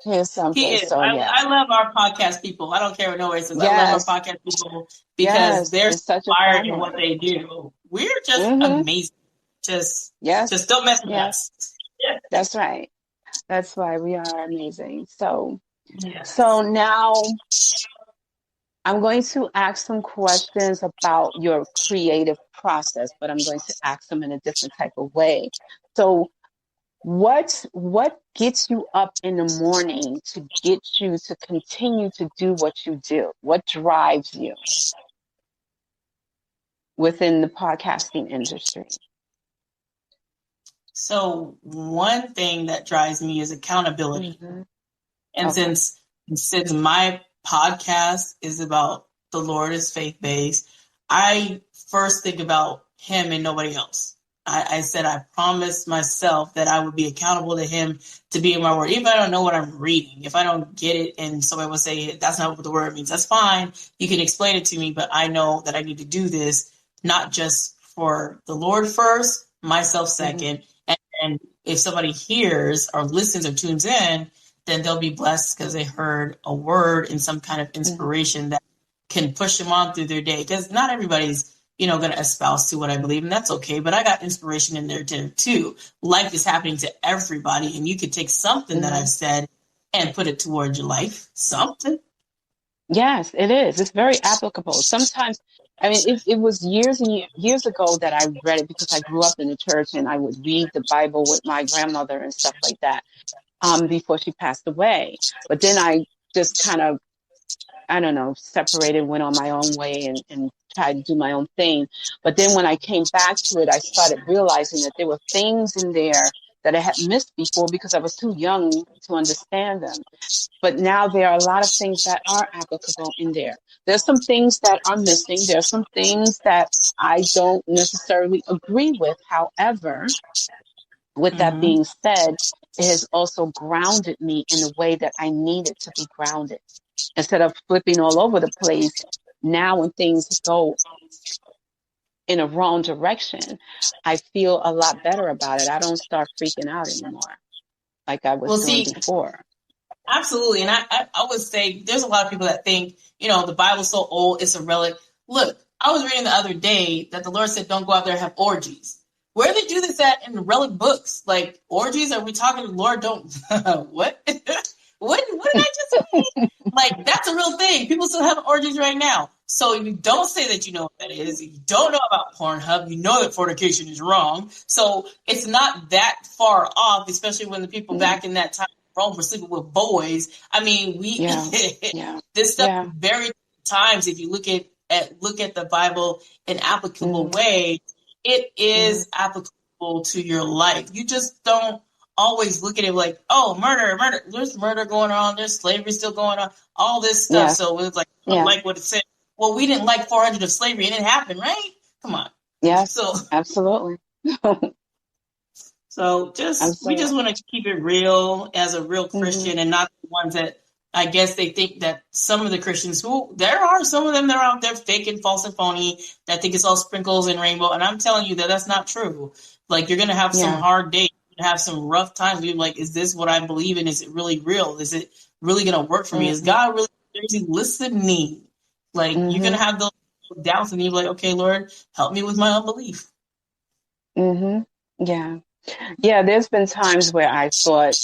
He is. So, yeah. I love our podcast people. I don't care what nobody says. I love our podcast people because they're inspired in what they do. We're just amazing. Just don't mess with us. That's right. That's why we are amazing. So now I'm going to ask some questions about your creative process, but I'm going to ask them in a different type of way. So what gets you up in the morning to get you to continue to do what you do? What drives you within the podcasting industry? So one thing that drives me is accountability. And since my podcast is about the Lord, is faith-based, I first think about him and nobody else. I said I promised myself that I would be accountable to him to be in my word. Even if I don't know what I'm reading, if I don't get it and somebody will say, that's not what the word means, that's fine. You can explain it to me, but I know that I need to do this, not just for the Lord first, myself second. And if somebody hears or listens or tunes in, then they'll be blessed because they heard a word and some kind of inspiration that can push them on through their day. Because not everybody's going to espouse to what I believe, and that's okay. But I got inspiration in there too. Life is happening to everybody, and you could take something that I've said and put it towards your life. Something. Yes, it is. It's very applicable. Sometimes, I mean, it was years and years ago that I read it, because I grew up in the church and I would read the Bible with my grandmother and stuff like that before she passed away. But then I just kind of, separated, went on my own way and tried to do my own thing. But then when I came back to it, I started realizing that there were things in there that I had missed before because I was too young to understand them. But now there are a lot of things that are applicable in there. There's some things that are missing. There's some things that I don't necessarily agree with. However, with that being said, it has also grounded me in the way that I needed to be grounded. Instead of flipping all over the place, now when things go in a wrong direction, I feel a lot better about it. I don't start freaking out anymore like I was doing before. Absolutely. And I would say there's a lot of people that think, the Bible's so old, it's a relic. Look, I was reading the other day that the Lord said, don't go out there and have orgies. Where do they do this at in the relic books? Like, orgies? Are we talking to the Lord? Don't, what? what did I just say? Like, that's a real thing. People still have orgies right now. So you don't say that you know what that is. You don't know about Pornhub. You know that fornication is wrong. So it's not that far off, especially when the people back in that time Rome were sleeping with boys. I mean, this stuff very times. If you look at the Bible in applicable way, it is applicable to your life. You just don't always look at it like, oh, murder. There's murder going on. There's slavery still going on. All this stuff. So it's like, like what it said. Well, we didn't like 400 of slavery. It didn't happen, right? Come on. Yes. So absolutely. So we just want to keep it real as a real Christian and not the ones that I guess they think that some of the Christians there are some of them that are out there fake and false and phony that think it's all sprinkles and rainbow. And I'm telling you that that's not true. Like, you're going to have some hard days, you're going to have some rough times. You're like, is this what I believe in? Is it really real? Is it really going to work for me? Is God really seriously listening? Like, you're going to have those doubts and you're like, okay, Lord, help me with my unbelief. Yeah. Yeah, there's been times where I thought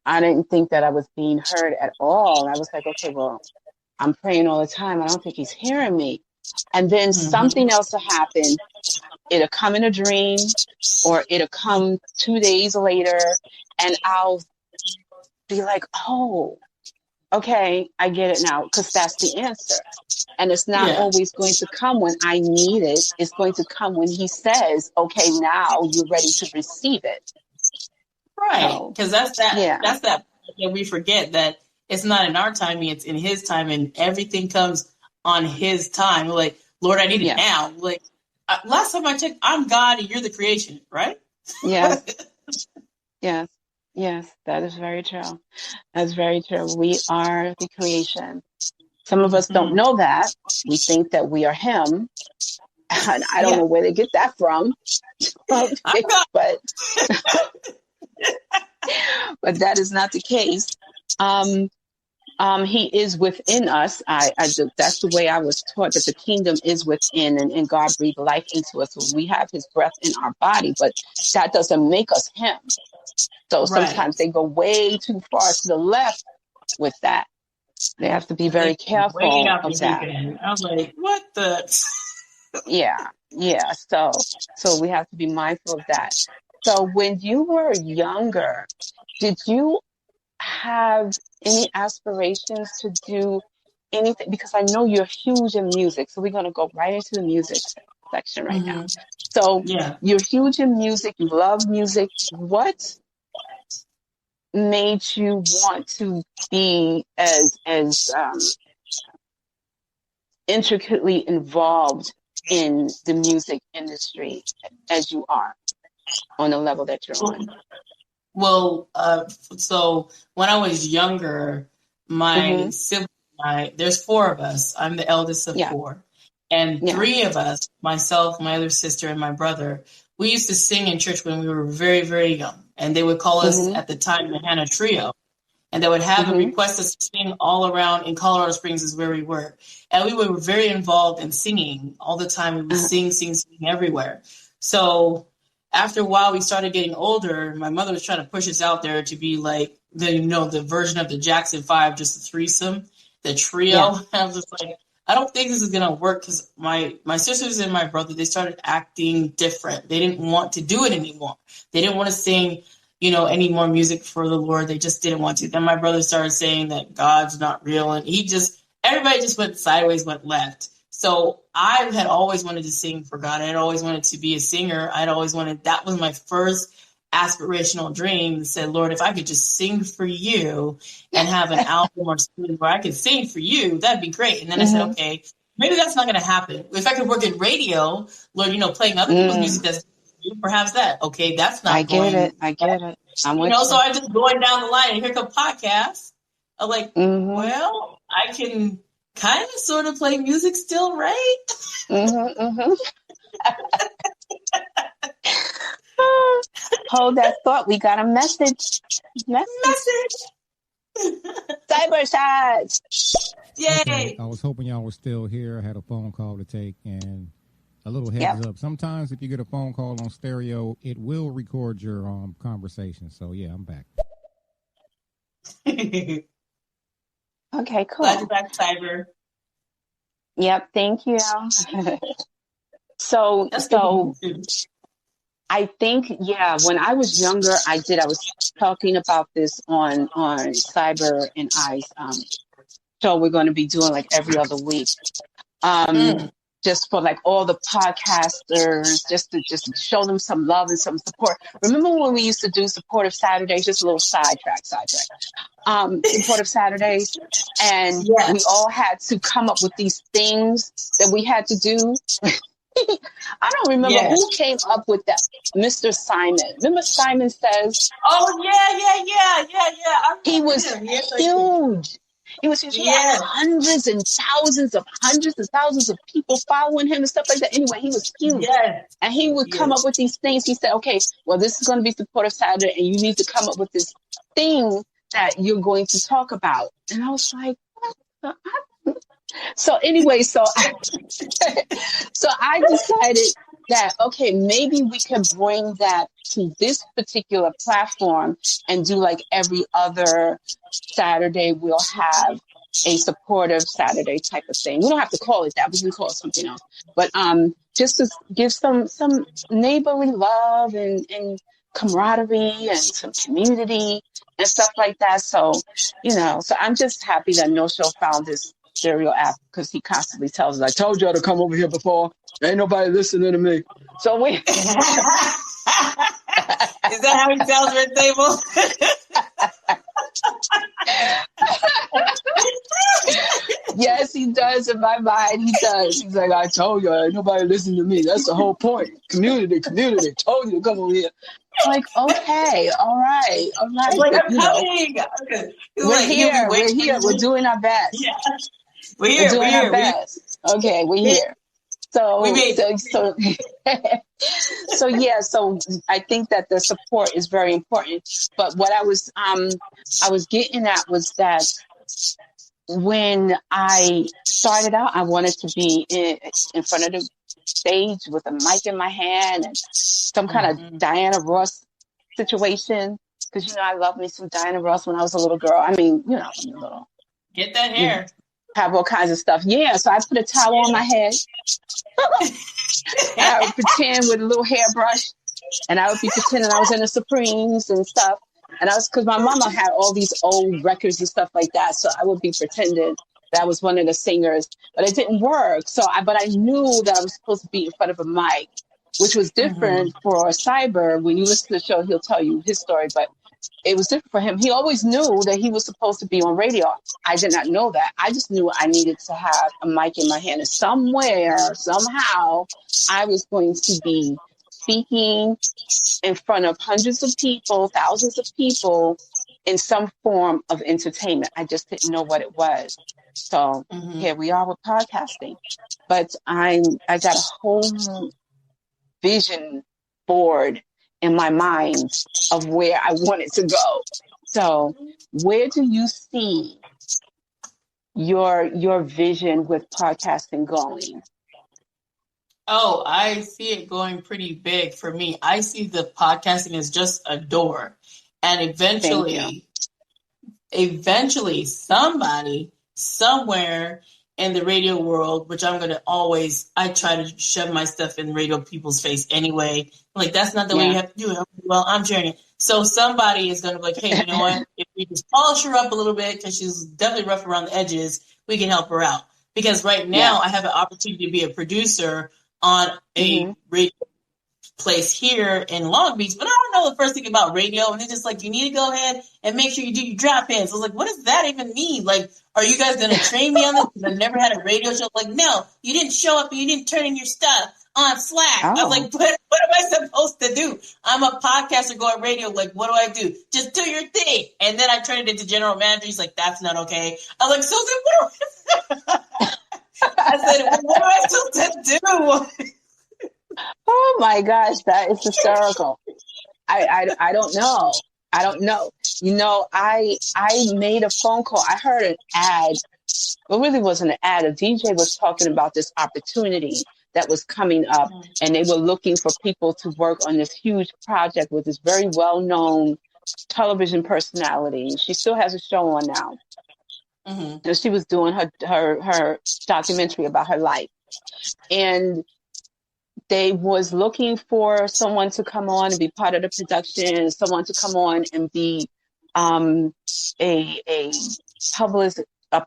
I didn't think that I was being heard at all. I was like, okay, well, I'm praying all the time. I don't think he's hearing me. And then something else will happen. It'll come in a dream or it'll come 2 days later and I'll be like, oh, okay, I get it now, because that's the answer. And it's not always going to come when I need it. It's going to come when he says, okay, now you're ready to receive it. Right. Because that's that we forget that it's not in our timing, it's in his time, and everything comes on his time. We're like, Lord, I need it now. Like, last time I checked, I'm God and you're the creation, right? Yes. Yes, that is very true. That's very true. We are the creation. Some of us don't know that. We think that we are him. And I don't know where they get that from. but that is not the case. He is within us. That's the way I was taught, that the kingdom is within, and God breathed life into us. So we have his breath in our body, but that doesn't make us him. So sometimes they go way too far to the left with that. They have to be very careful of that. I was like, what the? Yeah. So we have to be mindful of that. So when you were younger, did you have any aspirations to do anything? Because I know you're huge in music. So we're going to go right into the music section right now. So you're huge in music. You love music. What made you want to be as intricately involved in the music industry as you are on the level that you're on? Well, so when I was younger, my sibling, there's 4 of us. I'm the eldest of 4. And 3 of us, myself, my other sister, and my brother, we used to sing in church when we were very, very young. And they would call us at the time the Hannah Trio. And they would have a request us to sing all around in Colorado Springs is where we were. And we were very involved in singing all the time. We would sing everywhere. So after a while, we started getting older. My mother was trying to push us out there to be like the version of the Jackson 5, just a threesome, the trio. Yeah. I was just like, I don't think this is going to work, because my sisters and my brother, they started acting different. They didn't want to do it anymore. They didn't want to sing, any more music for the Lord. They just didn't want to. Then my brother started saying that God's not real. And everybody just went sideways, went left. So I had always wanted to sing for God. I had always wanted to be a singer. That was my first aspirational dream, that said, Lord, if I could just sing for you and have an album or something where I could sing for you, that'd be great. And then I said, okay, maybe that's not going to happen. If I could work in radio, Lord, playing other people's music, that's perhaps that. Okay, that's not I get going. it. I get it. I'm with So I'm just going down the line, and here come podcasts. I'm like, you. well, I can kind of sort of play music still, right? Hold that thought. We got a message. Cyber shots. Yay! Okay, I was hoping y'all were still here. I had a phone call to take, and a little heads up. Sometimes if you get a phone call on stereo, it will record your conversation. So yeah, I'm back. Okay, cool. Glad you're back, Cyber. Yep, thank you. So I think, when I was younger, I was talking about this on Cyber and I's show we're going to be doing like every other week. Just for like all the podcasters, just to show them some love and some support. Remember when we used to do Supportive Saturdays? Just a little sidetrack. Supportive Saturdays, and we all had to come up with these things that we had to do. I don't remember who came up with that. Mr. Simon. Remember Simon Says? Oh yeah. He was huge. He had hundreds and thousands of people following him and stuff like that. Anyway, he was huge. And he would come up with these things. He said, okay, well, this is going to be Supportive Saturday, and you need to come up with this thing that you're going to talk about. And I was like, what? So anyway, so I decided that, okay, maybe we can bring that to this particular platform and do like every other Saturday, we'll have a Supportive Saturday type of thing. We don't have to call it that. We can call it something else. But just to give some neighborly love and camaraderie and some community and stuff like that. So, so I'm just happy that No Show found this stereo app, because he constantly tells us, I told y'all to come over here before. Ain't nobody listening to me. So we... Is that how he tells REDSABLE? Yes, he does. In my mind, he does. He's like, I told you, ain't nobody listening to me. That's the whole point. Community. Told you to come over here. I'm like, okay, all right. Like, I'm coming. We're here. We're doing our best. Yeah. We're doing our best. Okay, we're here. So I think that the support is very important. But what I was getting at was that when I started out, I wanted to be in front of the stage with a mic in my hand and some kind of Diana Ross situation. Because, I love me some Diana Ross when I was a little girl. I mean, little. Get that hair. Have all kinds of stuff. Yeah, so I put a towel on my head. I would pretend with a little hairbrush, and I would be pretending I was in the Supremes and stuff. And because my mama had all these old records and stuff like that, so I would be pretending that I was one of the singers, but it didn't work. But I knew that I was supposed to be in front of a mic, which was different for Cyber. When you listen to the show, he'll tell you his story, but it was different for him. He always knew that he was supposed to be on radio. I did not know that. I just knew I needed to have a mic in my hand. And somewhere, somehow, I was going to be speaking in front of hundreds of people, thousands of people, in some form of entertainment. I just didn't know what it was. So here we are with podcasting. But I got a whole vision board in my mind of where I wanted to go. So where do you see your vision with podcasting going? Oh, I see it going pretty big for me. I see the podcasting as just a door. And eventually somebody somewhere in the radio world, which I try to shove my stuff in radio people's face anyway. Like, that's not the way you have to do it. Well, I'm sharing it. So somebody is going to be like, hey, you know what? If we just polish her up a little bit, because she's definitely rough around the edges, we can help her out. Because right now I have an opportunity to be a producer on a radio place here in Long Beach, but I don't know the first thing about radio. And they're just like, you need to go ahead and make sure you do your drop ins. I was like, what does that even mean? Like, are you guys going to train me on this? Because I've never had a radio show. Like, no, you didn't show up and you didn't turn in your stuff. on Slack. Oh. I was like, what am I supposed to do? I'm a podcaster going radio. Like, what do I do? Just do your thing. And then I turned it into general manager. He's like, that's not okay. I was like, Susan, what I said, what am I supposed to do? Oh my gosh, that is hysterical. I don't know. I don't know. You know, I made a phone call. I heard an ad. Well, it really wasn't an ad. A DJ was talking about this opportunity that was coming up, and they were looking for people to work on this huge project with this very well-known television personality. She still has a show on now. Mm-hmm. So she was doing her documentary about her life. And they was looking for someone to come on and be part of the production, someone to come on and be a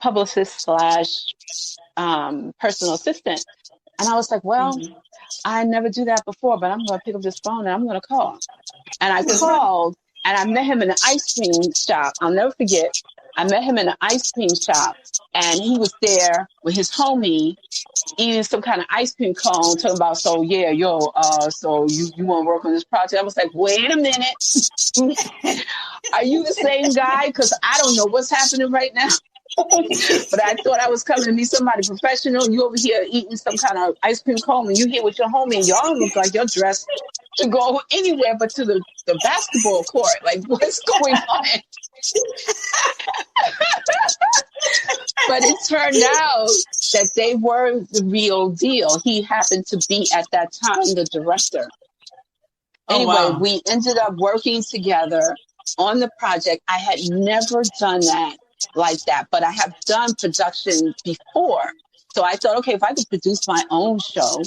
publicist slash personal assistant. And I was like, well, I never do that before, but I'm going to pick up this phone and I'm going to call. And I called and I met him in an ice cream shop. I'll never forget. I met him in an ice cream shop and he was there with his homie eating some kind of ice cream cone, talking about, so you want to work on this project? I was like, wait a minute. Are you the same guy? Because I don't know what's happening right now. But I thought I was coming to meet somebody professional. You over here eating some kind of ice cream cone, and you here with your homie, and y'all look like you're dressed to go anywhere but to the basketball court. Like, what's going on? But it turned out that they were the real deal. He happened to be at that time the director. Anyway, we ended up working together on the project. I had never done that like that, but I have done production before. So I thought, okay, if I could produce my own show,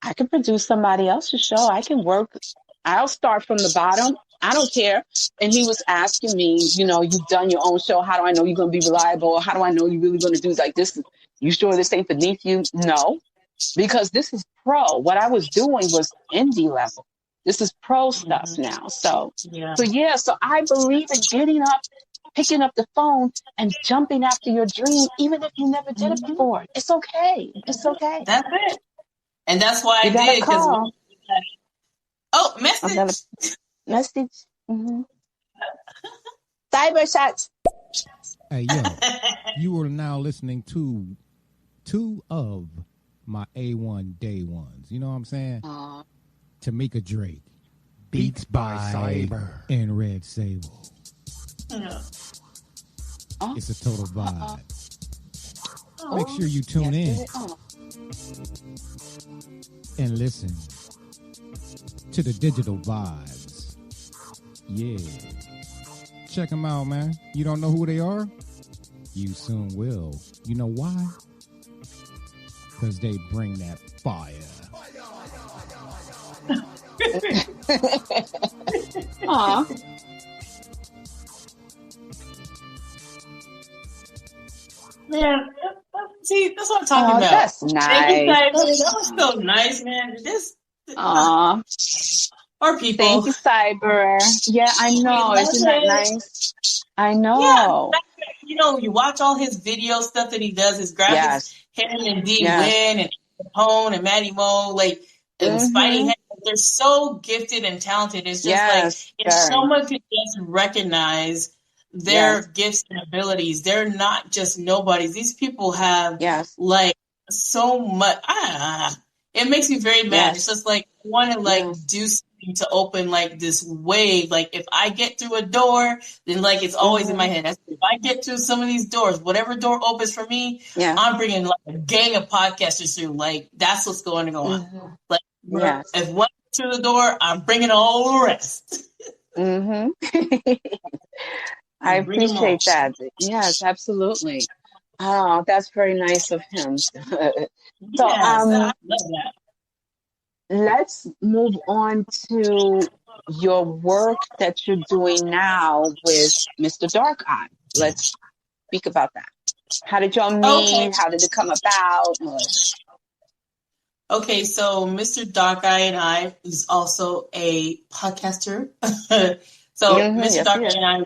I can produce somebody else's show. I can work. I'll start from the bottom. I don't care. And he was asking me, you know, you've done your own show. How do I know you're going to be reliable? How do I know you're really going to do like this? You sure this ain't beneath you? No, because this is pro. What I was doing was indie level. This is pro stuff now. So I believe in getting up, picking up the phone and jumping after your dream, even if you never did it before. It's okay. It's okay. That's it. And that's why I did. Because message. Cyber shots. Hey, yo, you are now listening to two of my A1 day ones. You know what I'm saying? Tamika Drake, Beats by Cyber, and REDSABLE. It's a total vibe. Make sure you tune in and listen to the digital vibes. Yeah. Check them out, man. You don't know who they are? You soon will. You know why? Because they bring that fire. Aw. Man, see, that's what I'm talking about. That's nice. That was so nice, man. Or people. Thank you, Cyber. Yeah, I know. Isn't that nice? I know. Yeah, you know, you watch all his video stuff that he does, his graphics, him and D Win and Capone and Maddie Mo, like, and Spidey, they're so gifted and talented. It's just if someone could just recognize their gifts and abilities, they're not just nobodies. These people have like so much. It makes me very mad. It's just like I want to do something to open like this wave. Like if I get through a door, then like it's always in my head. If I get through some of these doors, whatever door opens for me, I'm bringing like a gang of podcasters through. Like that's what's going to go on. Like if one through the door, I'm bringing all the rest. I appreciate that. Yes, absolutely. Oh, that's very nice of him. So, I love that. Let's move on to your work that you're doing now with Mr. Dark Eye. Let's speak about that. How did y'all meet? Okay. How did it come about? Okay, so Mr. Dark Eye and I is also a podcaster. So Mr. Dark Eye and I,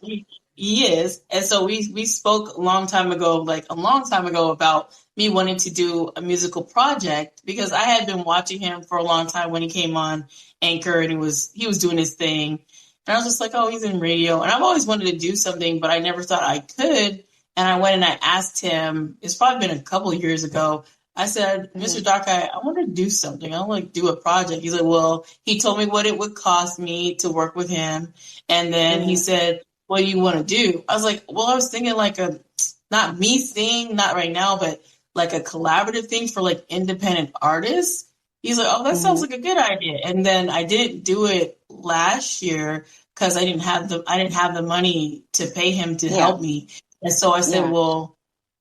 He is. And so we spoke a long time ago about me wanting to do a musical project because I had been watching him for a long time when he came on Anchor and he was doing his thing. And I was just like, oh, he's in radio. And I've always wanted to do something, but I never thought I could. And I went and I asked him, it's probably been a couple of years ago. I said, Mr. Dark, I want to do something. I want to do a project. He's like, well, he told me what it would cost me to work with him. And then he said, what do you want to do? I was like, well, I was thinking like not me sing, not right now, but like a collaborative thing for like independent artists. He's like, oh, that sounds like a good idea. And then I didn't do it last year because I didn't have the money to pay him to help me. And so I said, well,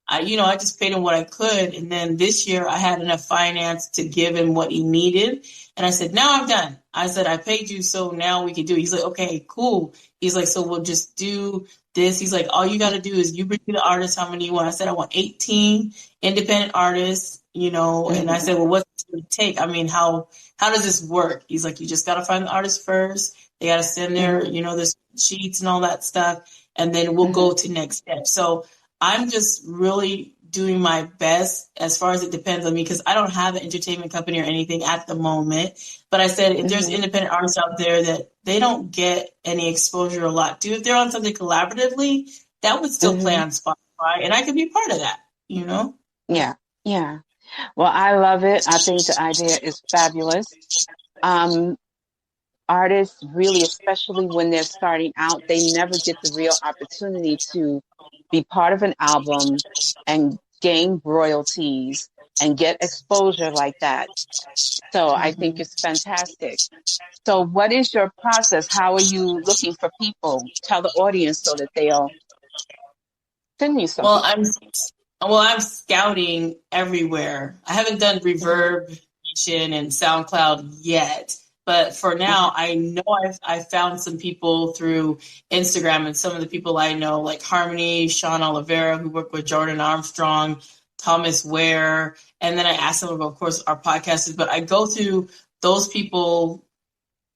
I just paid him what I could. And then this year I had enough finance to give him what he needed. And I said, now I'm done. I said, I paid you, so now we can do it. He's like, okay, cool. He's like, so we'll just do this. He's like, all you got to do is you bring me the artists, how many you want. I said, I want 18 independent artists, and I said, well, what's it going to take? I mean, how does this work? He's like, you just got to find the artist first. They got to send their, their sheets and all that stuff. And then we'll go to next steps. So I'm just really doing my best as far as it depends on me because I don't have an entertainment company or anything at the moment. But I said if there's independent artists out there that they don't get any exposure a lot, if they're on something collaboratively, that would still play on Spotify, and I could be part of that, Yeah, yeah. Well, I love it. I think the idea is fabulous. Artists really, especially when they're starting out, they never get the real opportunity to be part of an album and gain royalties and get exposure like that. So I think it's fantastic. So what is your process? How are you looking for people? Tell the audience so that they'll send you something. Well, I'm scouting everywhere. I haven't done Reverb and SoundCloud yet. But for now, I know I've found some people through Instagram, and some of the people I know, like Harmony, Sean Oliveira, who worked with Jordan Armstrong, Thomas Ware, and then I asked them about, of course, our podcasters. But I go through those people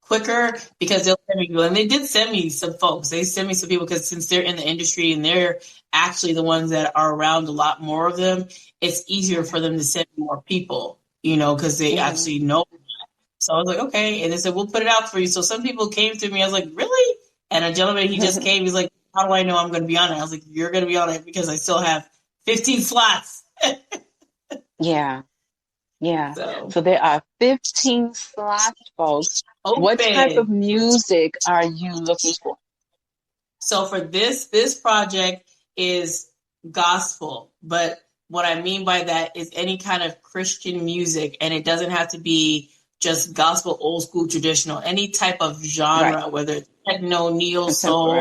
quicker because they'll send me people. And they did send me some folks. They sent me some people because since they're in the industry and they're actually the ones that are around a lot more of them, it's easier for them to send more people, because they actually know. So I was like, okay. And they said, we'll put it out for you. So some people came to me. I was like, really? And a gentleman, he just came. He's like, how do I know I'm going to be on it? I was like, you're going to be on it because I still have 15 slots. Yeah. So there are 15 slots, folks. Open. What type of music are you looking for? So for this project is gospel. But what I mean by that is any kind of Christian music. And it doesn't have to be just gospel, old school, traditional, any type of genre, whether it's techno, neo soul,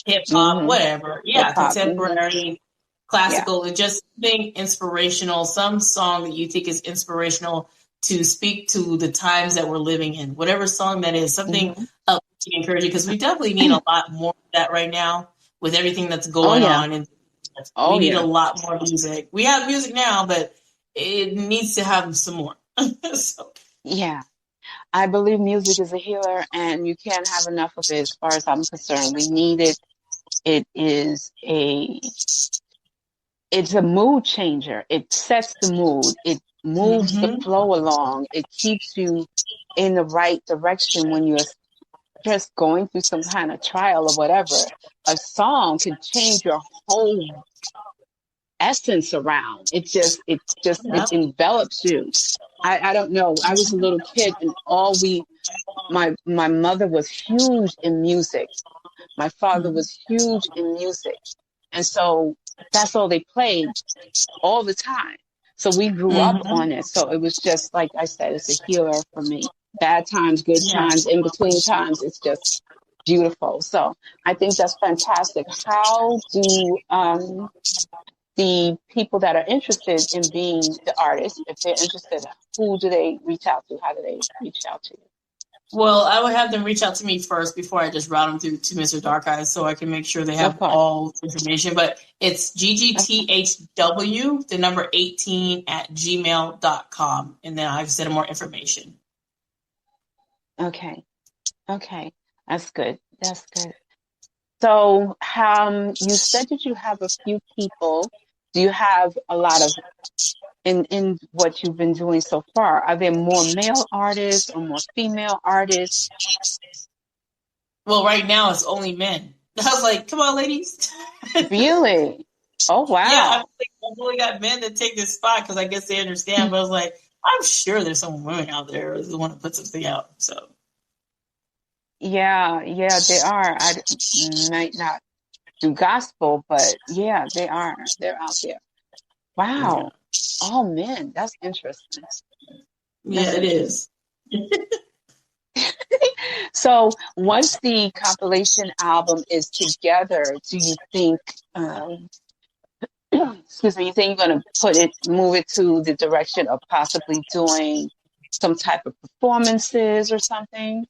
hip hop, whatever. Yeah, hip-hop, contemporary, classical, and just something inspirational, some song that you think is inspirational to speak to the times that we're living in. Whatever song that is, something uplifting, encouraging, because we definitely need a lot more of that right now with everything that's going on. And we need a lot more music. We have music now, but it needs to have some more. Yeah, I believe music is a healer, and you can't have enough of it as far as I'm concerned. We need it. It's a mood changer. It sets the mood. It moves the flow along. It keeps you in the right direction when you're just going through some kind of trial or whatever. A song can change your whole essence around. It envelops you. I don't know. I was a little kid, and my mother was huge in music. My father was huge in music. And so that's all they played all the time. So we grew up on it. So it was just, like I said, it's a healer for me. Bad times, good times, in between times. It's just beautiful. So I think that's fantastic. How do the people that are interested in being the artist, if they're interested, who do they reach out to? How do they reach out to you? Well, I would have them reach out to me first before I just route them through to Mr. Dark Eyes so I can make sure they have all information. But it's GGTHW, the number 18 at gmail.com. And then I've sent them more information. Okay. That's good. So, you said that you have a few people. Do you have a lot of in what you've been doing so far? Are there more male artists or more female artists? Well, right now it's only men. I was like, come on, ladies. Really? Oh, wow. Yeah, I've only got men that take this spot because I guess they understand. But I was like, I'm sure there's some women out there who want to put something out. So. Yeah, they are. I might not do gospel, but yeah, they are. They're out there. Wow. Yeah. Oh, man, that's interesting. Yeah, it is. So once the compilation album is together, do you think, excuse me, you think you're going to move it to the direction of possibly doing some type of performances or something?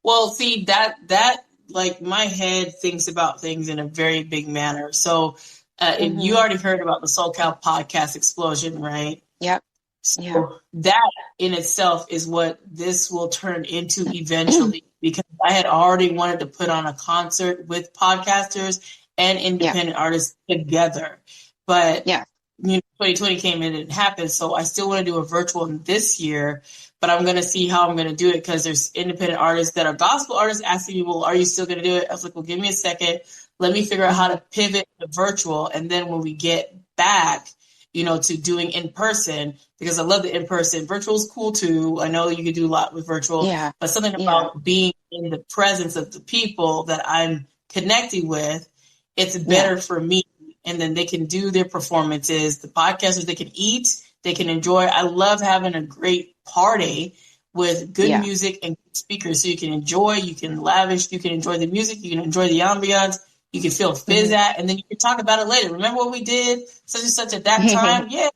Well, see, that like my head thinks about things in a very big manner. So and you already heard about the SoCal podcast explosion, right? Yep. So that in itself is what this will turn into eventually, because I had already wanted to put on a concert with podcasters and independent artists together. But 2020 came in and it happened. So I still want to do a virtual this year, but I'm going to see how I'm going to do it, because there's independent artists that are gospel artists asking me, well, are you still going to do it? I was like, well, give me a second. Let me figure out how to pivot to virtual. And then when we get back, to doing in person, because I love the in person. Virtual is cool too. I know you can do a lot with virtual, but something about being in the presence of the people that I'm connecting with, it's better for me. And then they can do their performances. The podcasters, they can eat, they can enjoy. I love having a great party with good music and good speakers. So you can enjoy, you can lavish, you can enjoy the music, you can enjoy the ambiance. You can feel fizz at, and then you can talk about it later. Remember what we did such and such at that time? Yeah,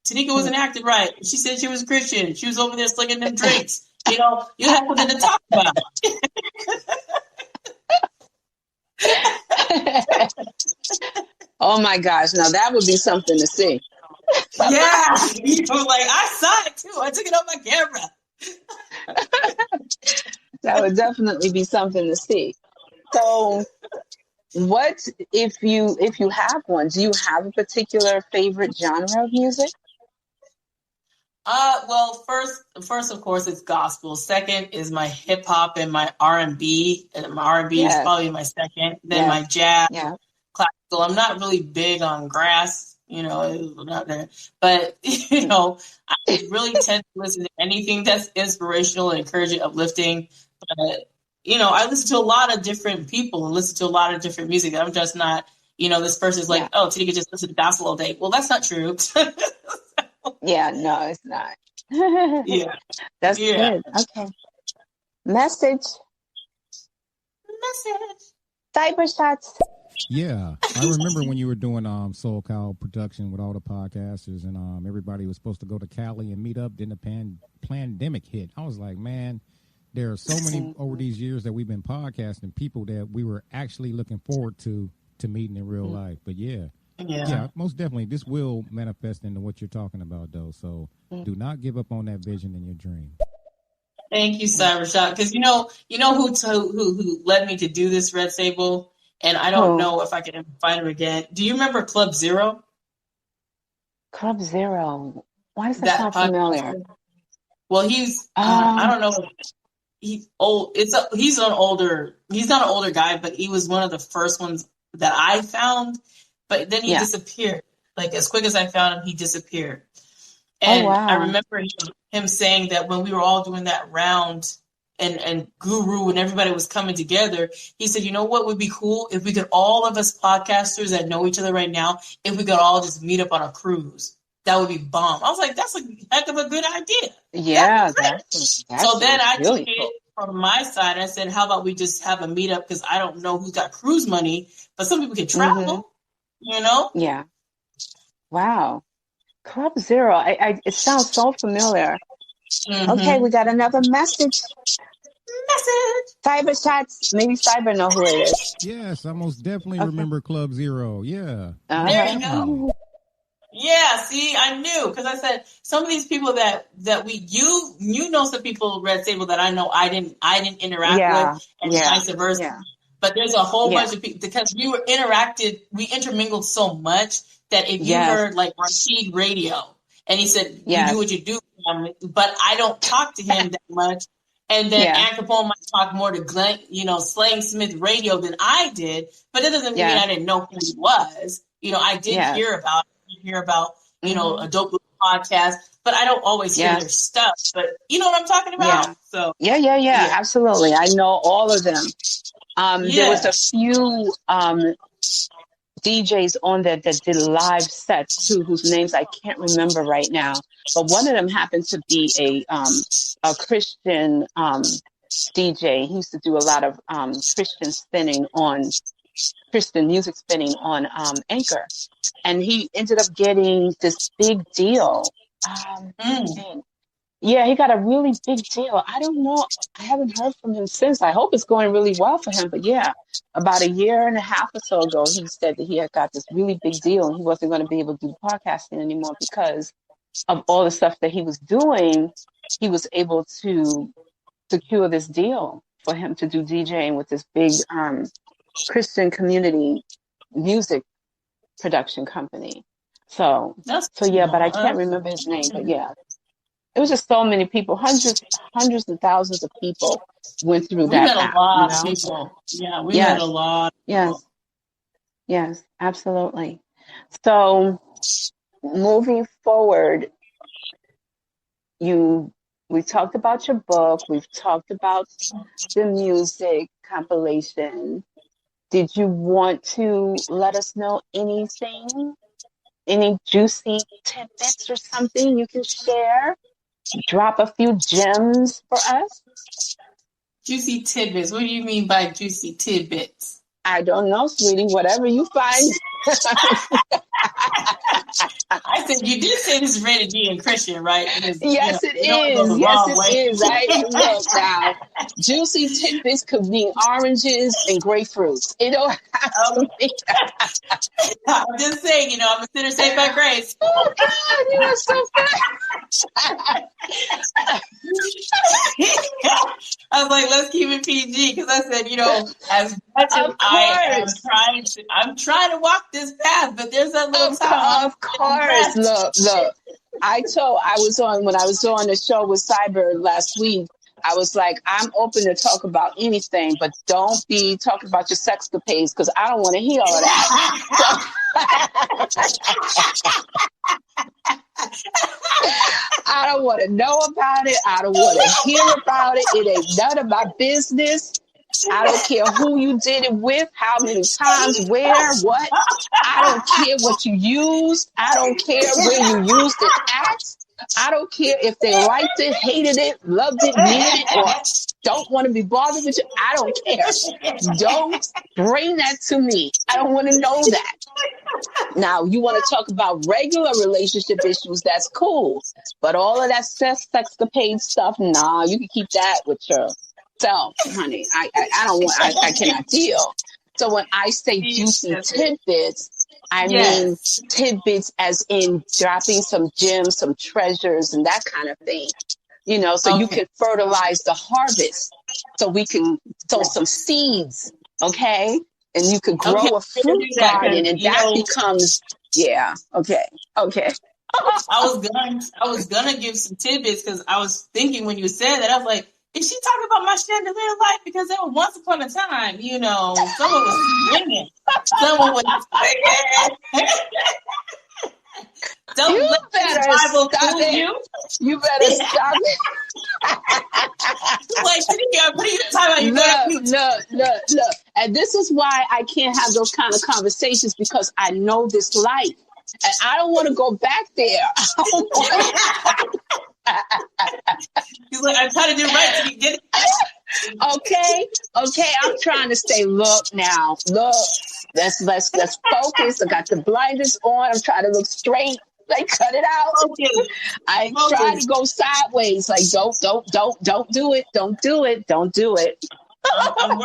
Tanika wasn't acting right. She said she was Christian. She was over there slinging them drinks. You have something to talk about. Oh my gosh! Now that would be something to see. Yeah, I saw it too. I took it on my camera. That would definitely be something to see. So, what if you have one? Do you have a particular favorite genre of music? Well, first of course it's gospel. Second is my hip hop and my R&B. And my R&B is probably my second. Then my jazz, classical. I'm not really big on grass, not there. But I really tend to listen to anything that's inspirational and encouraging, uplifting. But I listen to a lot of different people and listen to a lot of different music. I'm just not, this person's like, oh, Tanika just listen to gospel all day. Well, that's not true. Yeah, no, it's not. Yeah. That's good. Okay. Message. Cyber shots. Yeah. I remember when you were doing SoCal production with all the podcasters, and everybody was supposed to go to Cali and meet up. Then the pandemic hit. I was like, man, there are so many over these years that we've been podcasting, people that we were actually looking forward to meeting in real life. But yeah, most definitely this will manifest into what you're talking about, though. So do not give up on that vision and your dream. Thank you, Cybershot. Because you know who led me to do this, REDSABLE, and I don't know if I can ever find him again. Do you remember Club Zero? Club Zero. Why does that sound familiar? Well, he's I don't know. He's old. He's not an older guy, but he was one of the first ones that I found. But then he disappeared. Like as quick as I found him, he disappeared. And I remember him saying that when we were all doing that round and Guru and everybody was coming together, he said, you know what would be cool if we could, all of us podcasters that know each other right now, if we could all just meet up on a cruise. That would be bomb. I was like, that's a heck of a good idea. Yeah. That's so then I took it from my side. I said, how about we just have a meetup? Because I don't know who's got cruise money, but some people can travel, Yeah. Wow. Club Zero. It sounds so familiar. Okay, we got another message. Cyber shots. Maybe Cyber know who it is. Yes, I most definitely remember Club Zero. Yeah. There you go. Yeah, see, I knew, because I said some of these people that you know some people REDSABLE that I know I didn't interact with, and vice versa. Yeah. But there's a whole Yeah. bunch of people because we intermingled so much that if you Yes. heard like Rashid Radio and he said, you Yes. do what you do, but I don't talk to him that much. And then Yeah. Ann Capone might talk more to Glenn, Slang Smith Radio than I did, but it doesn't mean I didn't know who he was. I did hear about a dope little podcast, but I don't always hear their stuff. But you know what I'm talking about? Yeah. So Yeah. Absolutely. I know all of them. There was a few DJs on there that did live sets too, whose names I can't remember right now. But one of them happened to be a Christian DJ. He used to do a lot of Christian music spinning on Anchor, and he ended up getting this big deal. Yeah, he got a really big deal. I don't know. I haven't heard from him since. I hope it's going really well for him. But yeah, about a year and a half or so ago, he said that he had got this really big deal and he wasn't going to be able to do podcasting anymore because of all the stuff that he was doing. He was able to secure this deal for him to do DJing with this big Christian community music production company. So yeah, but I can't remember his name. But yeah. It was just so many people, hundreds and thousands of people went through that. We met a lot of people. Yeah, we met a lot of people. Yes, absolutely. So moving forward, we talked about your book. We've talked about the music compilation. Did you want to let us know anything? Any juicy tidbits or something you can share? Drop a few gems for us. Juicy tidbits. What do you mean by juicy tidbits? I don't know, sweetie. Whatever you find. I said you did say this is rated G and Christian, right? Yes, it is. Yes, it is. Look now, juicy tidbits could mean oranges and grapefruits. It don't have to be. I'm just saying, I'm a sinner saved by grace. Oh God, you are so bad. I was like, let's keep it PG because I said, as much as I'm trying to walk this path, but there's that little time. Of course. Look. When I was on the show with Cyber last week, I was like, I'm open to talk about anything, but don't be talking about your sexcapades because I don't want to hear all that. I don't want to know about it. I don't want to hear about it. It ain't none of my business. I don't care who you did it with, how many times, where, what. I don't care what you used. I don't care where you used it at. I don't care if they liked it, hated it, loved it, needed it, or don't want to be bothered with you. I don't care. Don't bring that to me. I don't want to know that. Now, you want to talk about regular relationship issues, that's cool. But all of that sexcapade stuff, nah, you can keep that with yourself, honey. I don't want, I cannot deal. So when I say juicy tidbits, I mean tidbits as in dropping some gems, some treasures, and that kind of thing. So you can fertilize the harvest. So we can sow some seeds, okay? And you could grow a fruit garden, and that becomes, okay. I was gonna give some tidbits because I was thinking when you said that, I was like, is she talking about my chandelier life? Because there was once upon a time, someone was singing. Someone was singing. Don't you let better the Bible stop fool it. You better stop it. Like, what are you talking about? Look. And this is why I can't have those kind of conversations because I know this life. And I don't want to go back there. He's like, I'm trying to do right till you get it. Okay. I'm trying to say, look, let's focus. I got the blinders on. I'm trying to look straight. Like, cut it out. I ain't trying to go sideways. Like, don't do it. Don't do it. I'm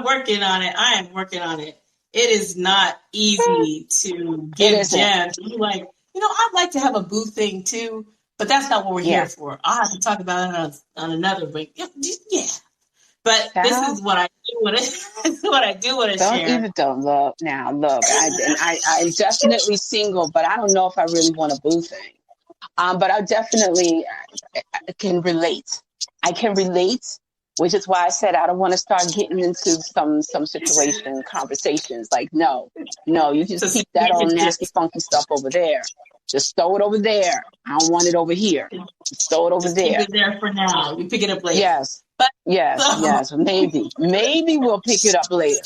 working on it. I am working on it. It is not easy to give gems. You're like, I'd like to have a boo thing too, but that's not what we're here for. I'll have to talk about it on another week. Yeah. But this Child, is what I do want to. This is what I do want to share. don't look now. Look, I'm definitely single, but I don't know if I really want a boo thing. But I definitely can relate. I can relate, which is why I said I don't want to start getting into some situation conversations. Like, no, you just So keep that here's old the nasty, gist. funky stuff over there. Just throw it over there. I don't want it over here. Just throw it over Just keep there. it there for now. You pick it up later. Yes. But Yes. Maybe we'll pick it up later.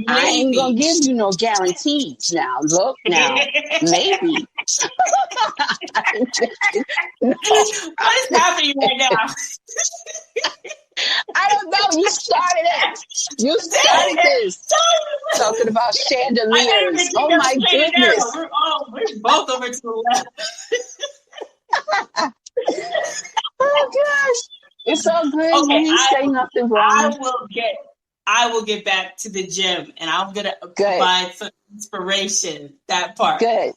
I ain't gonna give you no guarantees now. Look now. Maybe. No. What is happening right now? I don't know. You started it. You started this. Talking about chandeliers. Oh my goodness. We're both over to the left. Oh gosh. It's all good. Okay, You didn't say nothing wrong. I will get back to the gym, and I'm gonna provide some inspiration. That part. Good.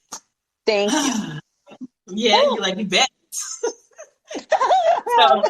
Thank you. Yeah, you're like, you bet. So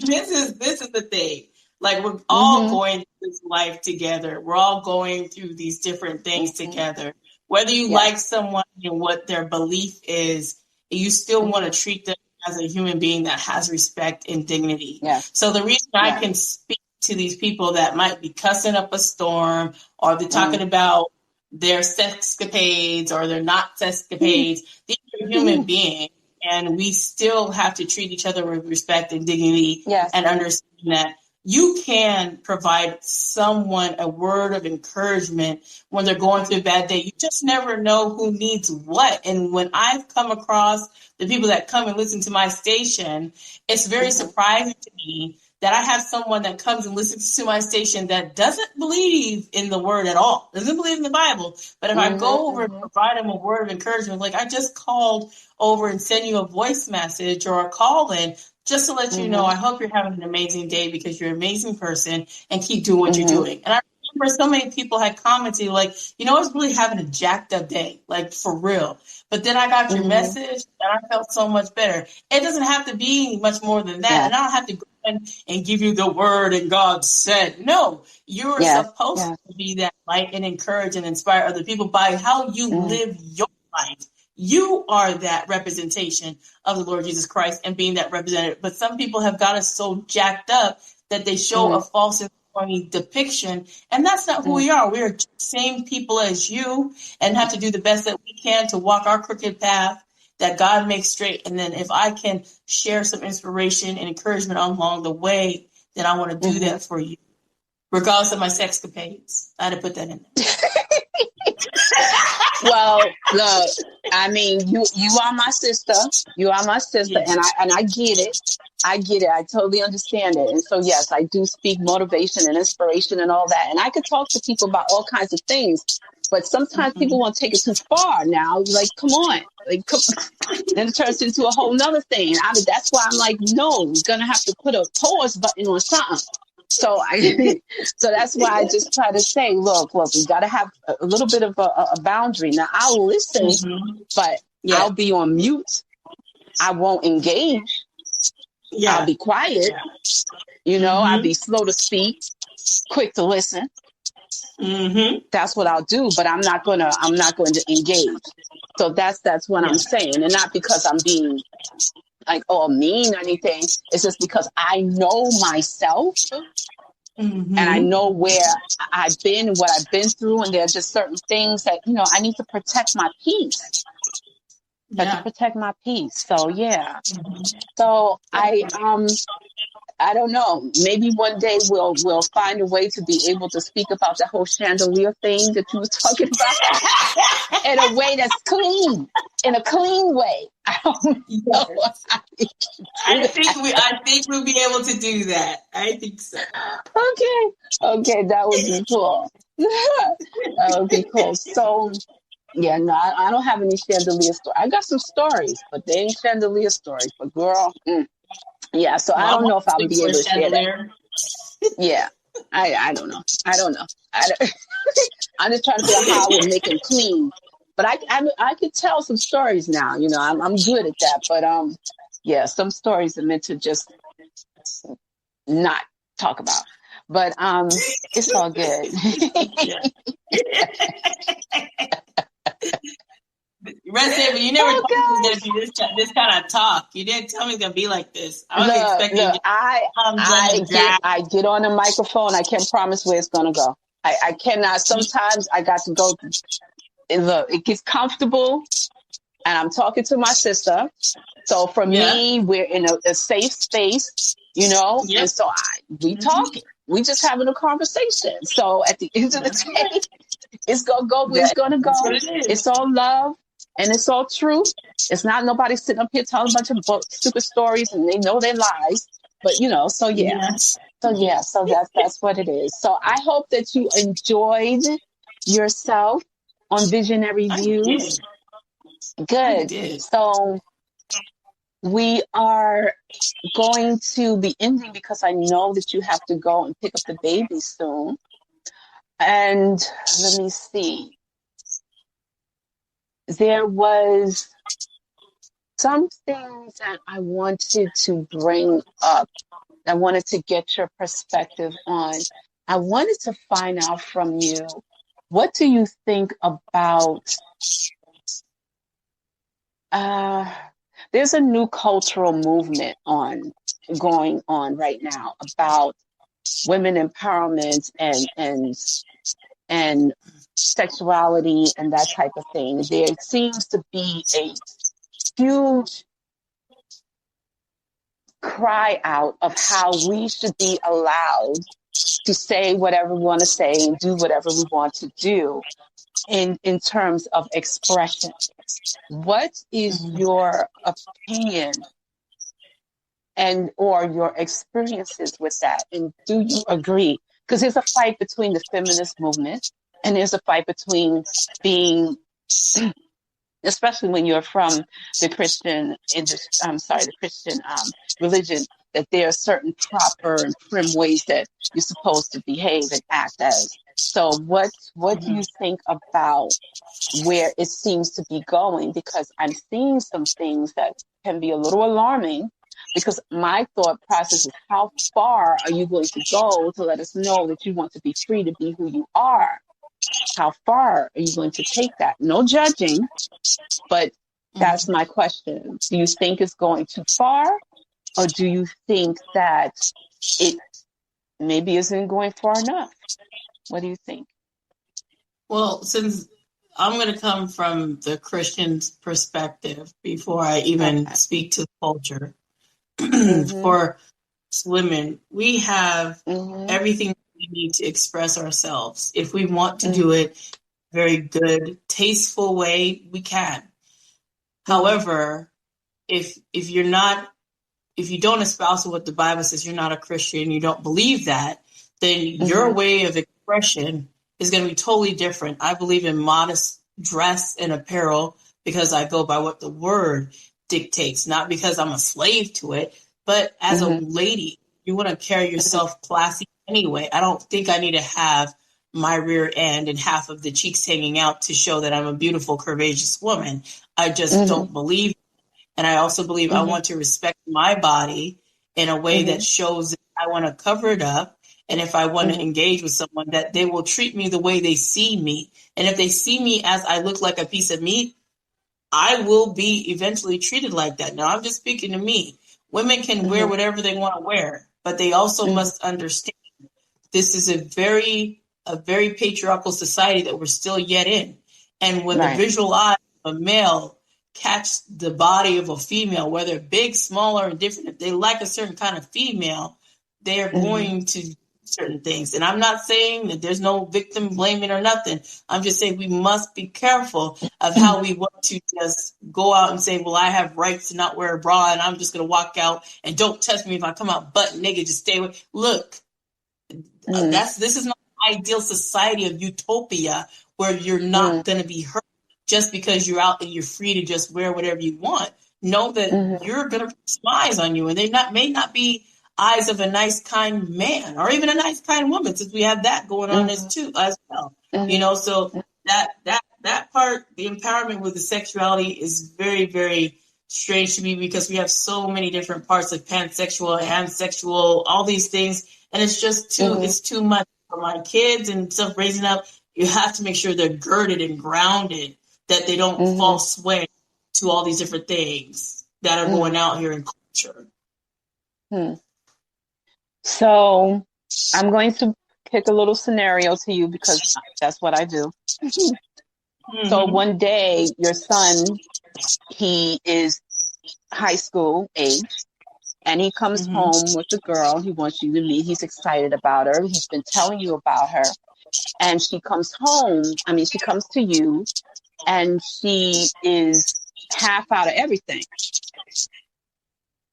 this is the thing. Like, we're all going through this life together. We're all going through these different things together. Whether you like someone and what their belief is, you still want to treat them as a human being that has respect and dignity. Yeah. So the reason I can speak to these people that might be cussing up a storm, or they're talking about their sexcapades or they're not sexcapades, these are human beings. And we still have to treat each other with respect and dignity, and understand that you can provide someone a word of encouragement when they're going through a bad day. You just never know who needs what. And when I've come across the people that come and listen to my station, it's very surprising to me that I have someone that comes and listens to my station that doesn't believe in the word at all, doesn't believe in the Bible. But if I go over and provide them a word of encouragement, like, I just called over and send you a voice message or a call in just to let you know, I hope you're having an amazing day because you're an amazing person, and keep doing what you're doing. And I remember so many people had commented like, I was really having a jacked up day, like, for real. But then I got your message and I felt so much better. It doesn't have to be much more than that. And I don't have to go in and give you the word and God said. No, you're supposed to be that light and encourage and inspire other people by how you live your life. You are that representation of the Lord Jesus Christ and being that representative. But some people have got us so jacked up that they show a false and phony depiction. And that's not who we are. We are the same people as you, and have to do the best that we can to walk our crooked path that God makes straight. And then if I can share some inspiration and encouragement along the way, then I want to do that for you, regardless of my sexcapades. I had to put that in there. Well, look, I mean, you are my sister. You are my sister, and I get it. I get it. I totally understand it. And so, yes, I do speak motivation and inspiration and all that. And I could talk to people about all kinds of things, but sometimes people want to take it too far now. Like, come on. Like, then it turns into a whole nother thing. That's why I'm like, no, we're going to have to put a pause button on something. So that's why I just try to say, look, we got to have a little bit of a boundary. Now, I'll listen, but I'll be on mute. I won't engage. I'll be quiet. I'll be slow to speak, quick to listen. That's what I'll do, but I'm not going to engage. So that's what I'm saying. And not because I'm being like, mean or anything. It's just because I know myself. And I know where I've been, what I've been through, and there's just certain things that, I need to protect my peace. To protect my peace. So, So I don't know. Maybe one day we'll find a way to be able to speak about the whole chandelier thing that you was talking about in a way that's clean, in a clean way. I don't know. I think we'll be able to do that. I think so. Okay, that would be cool. That would be cool. So, no, I don't have any chandelier stories. I got some stories, but they ain't chandelier stories. But girl, so I don't know if I'll be able to share that. Yeah, I don't know. I'm just trying to figure out how I would make them clean. But I could tell some stories now. I'm good at that. But some stories are meant to just not talk about. But it's all good. REDSABLE, you never told me it was going to be this kind of talk. You didn't tell me it's going to be like this. I was expecting I get on the microphone. I can't promise where it's going to go. I cannot. Sometimes I got to go. Look, it gets comfortable, and I'm talking to my sister. So for me, we're in a safe space, you know, and so we talking. We just having a conversation. So at the end of the day, it's going to go where it's going to go. It's all love. And it's all true. It's not nobody sitting up here telling a bunch of stupid stories and they know their lies. But, you know, so that's what it is. So I hope that you enjoyed yourself on Visionary Views. Good. So we are going to be ending because I know that you have to go and pick up the baby soon. And let me see. There was some things that I wanted to bring up. I wanted to get your perspective on. I wanted to find out from you, what do you think about, there's a new cultural movement going on right now about women empowerment and sexuality and that type of thing. There seems to be a huge cry out of how we should be allowed to say whatever we want to say and do whatever we want to do in terms of expression. What is your opinion and or your experiences with that? And do you agree? Because there's a fight between the feminist movement and there's a fight between being, especially when you're from the Christian religion, that there are certain proper and prim ways that you're supposed to behave and act as. So what do you think about where it seems to be going? Because I'm seeing some things that can be a little alarming, because my thought process is, how far are you going to go to let us know that you want to be free to be who you are? How far are you going to take that? No judging, but that's my question. Do you think it's going too far, or do you think that it maybe isn't going far enough? What do you think? Well, since I'm going to come from the Christian perspective before I even speak to the culture, for women, we have everything we need to express ourselves. If we want to do it very good, tasteful way, we can. However, if you don't espouse what the Bible says, you're not a Christian, you don't believe that, then your way of expression is going to be totally different. I believe in modest dress and apparel because I go by what the word dictates, not because I'm a slave to it, but as a lady, you want to carry yourself classy anyway. I don't think I need to have my rear end and half of the cheeks hanging out to show that I'm a beautiful, curvaceous woman. I just don't believe. And I also believe I want to respect my body in a way that shows that I want to cover it up. And if I want to engage with someone, that they will treat me the way they see me. And if they see me as I look like a piece of meat, I will be eventually treated like that. Now, I'm just speaking to me. Women can wear whatever they want to wear, but they also must understand this is a very patriarchal society that we're still yet in. And when the visual eye of a male catch the body of a female, whether big, small, or indifferent, if they like a certain kind of female, they are going to do certain things. And I'm not saying that there's no victim blaming or nothing. I'm just saying we must be careful of how we want to just go out and say, well, I have rights to not wear a bra and I'm just going to walk out and don't touch me if I come out butt naked, just stay away. Look, this is not an ideal society of utopia where you're not going to be hurt just because you're out and you're free to just wear whatever you want. Know that you're going to put some eyes on you, and they may not be eyes of a nice, kind man or even a nice, kind woman, since we have that going on as well. You know, so that part, the empowerment with the sexuality is very, very strange to me because we have so many different parts of pansexual, amsexual, all these things, and it's just it's too much for my kids and stuff raising up. You have to make sure they're girded and grounded, that they don't fall sway to all these different things that are going out here in culture. So I'm going to pick a little scenario to you because that's what I do. So one day, your son, he is high school age, and he comes home with a girl he wants you to meet. He's excited about her. He's been telling you about her. And she comes she comes to you, and she is half out of everything.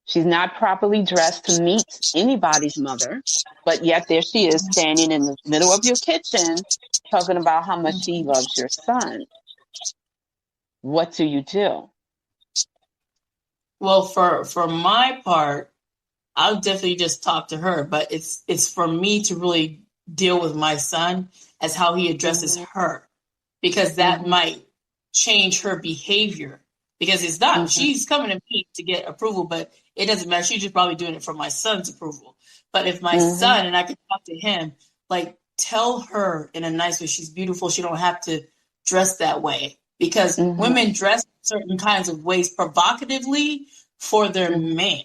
She's not properly dressed to meet anybody's mother, but yet there she is standing in the middle of your kitchen talking about how much she loves your son. What do you do? Well, for my part, I'll definitely just talk to her, but it's for me to really deal with my son as how he addresses her, because that might change her behavior. Because it's not, she's coming to me to get approval, but it doesn't matter. She's just probably doing it for my son's approval. But if my son, and I can talk to him, like, tell her in a nice way, she's beautiful. She don't have to dress that way. Because women dress certain kinds of ways provocatively for their man.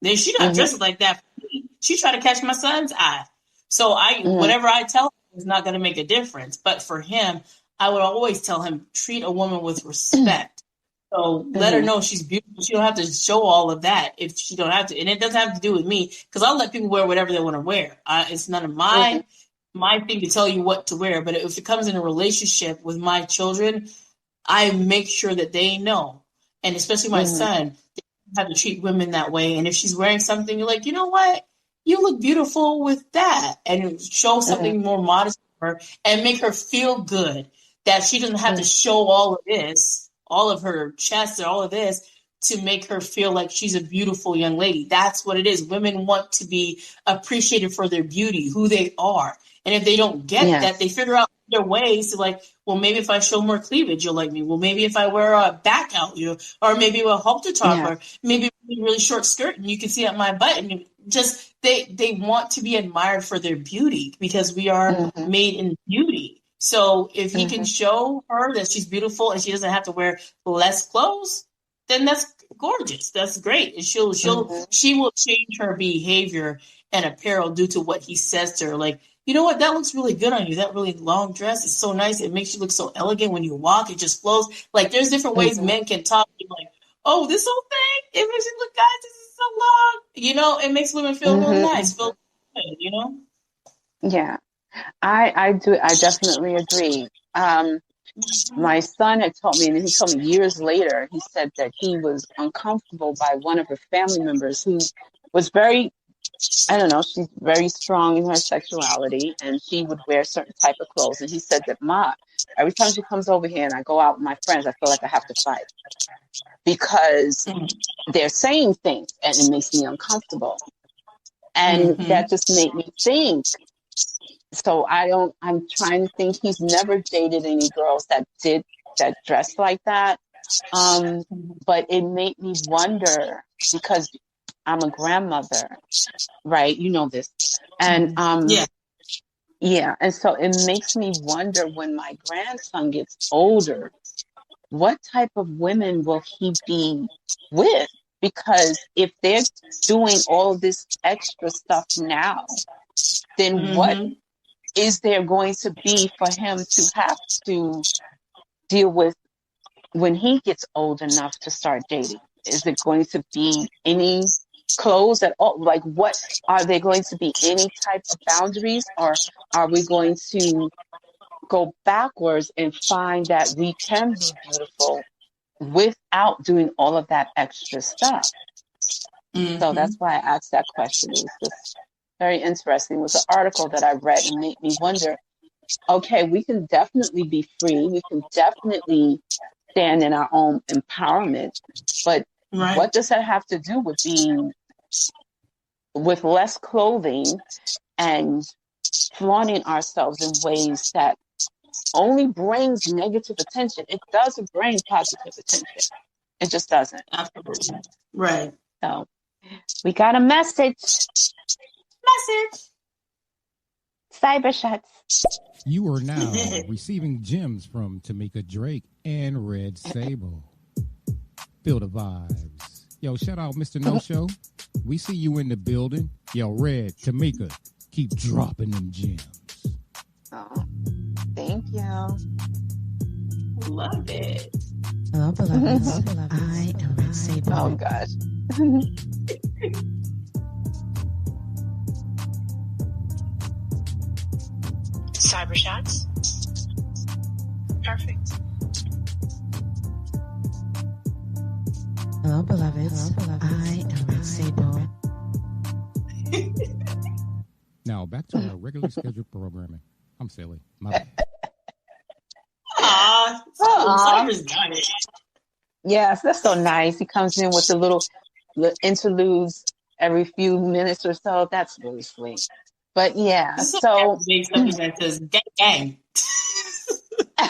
Then she not dressing like that for me. She try to catch my son's eye. So whatever I tell her is not going to make a difference. But for him, I would always tell him, treat a woman with respect. So let her know she's beautiful. She don't have to show all of that if she don't have to. And it doesn't have to do with me, because I'll let people wear whatever they want to wear. It's none of my thing to tell you what to wear. But if it comes in a relationship with my children, I make sure that they know. And especially my son, they have to treat women that way. And if she's wearing something, you're like, you know what? You look beautiful with that. And show something more modest for her and make her feel good, that she doesn't have to show all of this, all of her chest and all of this, to make her feel like she's a beautiful young lady. That's what it is. Women want to be appreciated for their beauty, who they are. And if they don't get that, they figure out their ways to, like, well, maybe if I show more cleavage, you'll like me. Well, maybe if I wear a back out, or maybe a halter top, or maybe a really short skirt and you can see at my butt. And just, they want to be admired for their beauty, because we are made in beauty. So if he can show her that she's beautiful and she doesn't have to wear less clothes, then that's gorgeous. That's great. And she will change her behavior and apparel due to what he says to her. Like, you know what? That looks really good on you. That really long dress is so nice. It makes you look so elegant when you walk. It just flows. Like, there's different ways men can talk to you, like, oh, this whole thing, it makes you look, guys, this is so long. You know, it makes women feel real nice, feel good, you know? Yeah. I definitely agree. My son had told me, and he told me years later, he said that he was uncomfortable by one of her family members who was very, I don't know, she's very strong in her sexuality, and she would wear certain type of clothes. And he said that, Ma, every time she comes over here and I go out with my friends, I feel like I have to fight, because they're saying things and it makes me uncomfortable. And that just made me think. So I'm trying to think, he's never dated any girls that dressed like that. But it made me wonder, because I'm a grandmother, right? You know this. And and so it makes me wonder, when my grandson gets older, what type of women will he be with? Because if they're doing all of this extra stuff now, then what is there going to be for him to have to deal with when he gets old enough to start dating? Is it going to be any clothes at all? Like, what are there going to be any type of boundaries, or are we going to go backwards and find that we can be beautiful without doing all of that extra stuff? So that's why I asked that question. It was just very interesting. It was an article that I read and made me wonder, okay, we can definitely be free. We can definitely stand in our own empowerment. But what does that have to do with being with less clothing and flaunting ourselves in ways that only brings negative attention? It doesn't bring positive attention. It just doesn't. Absolutely. Right. So we got a message. Cyber shots. You are now receiving gems from Tamika Drake and REDSABLE. Feel the vibes. Yo, shout out Mr. No Show. We see you in the building. Yo, Red, Tamika, keep dropping them gems. Oh, thank you. Love it. Hello, beloveds. I am REDSABLE. Oh, gosh. Cyber shots. Perfect. Hello, beloveds. I am REDSABLE. Now, back to our regularly scheduled programming. I'm silly. My bad. Cyber's got it. Yes, that's so nice. He comes in with the little interludes every few minutes or so. That's really sweet. But yeah, so big something that says gang gang. I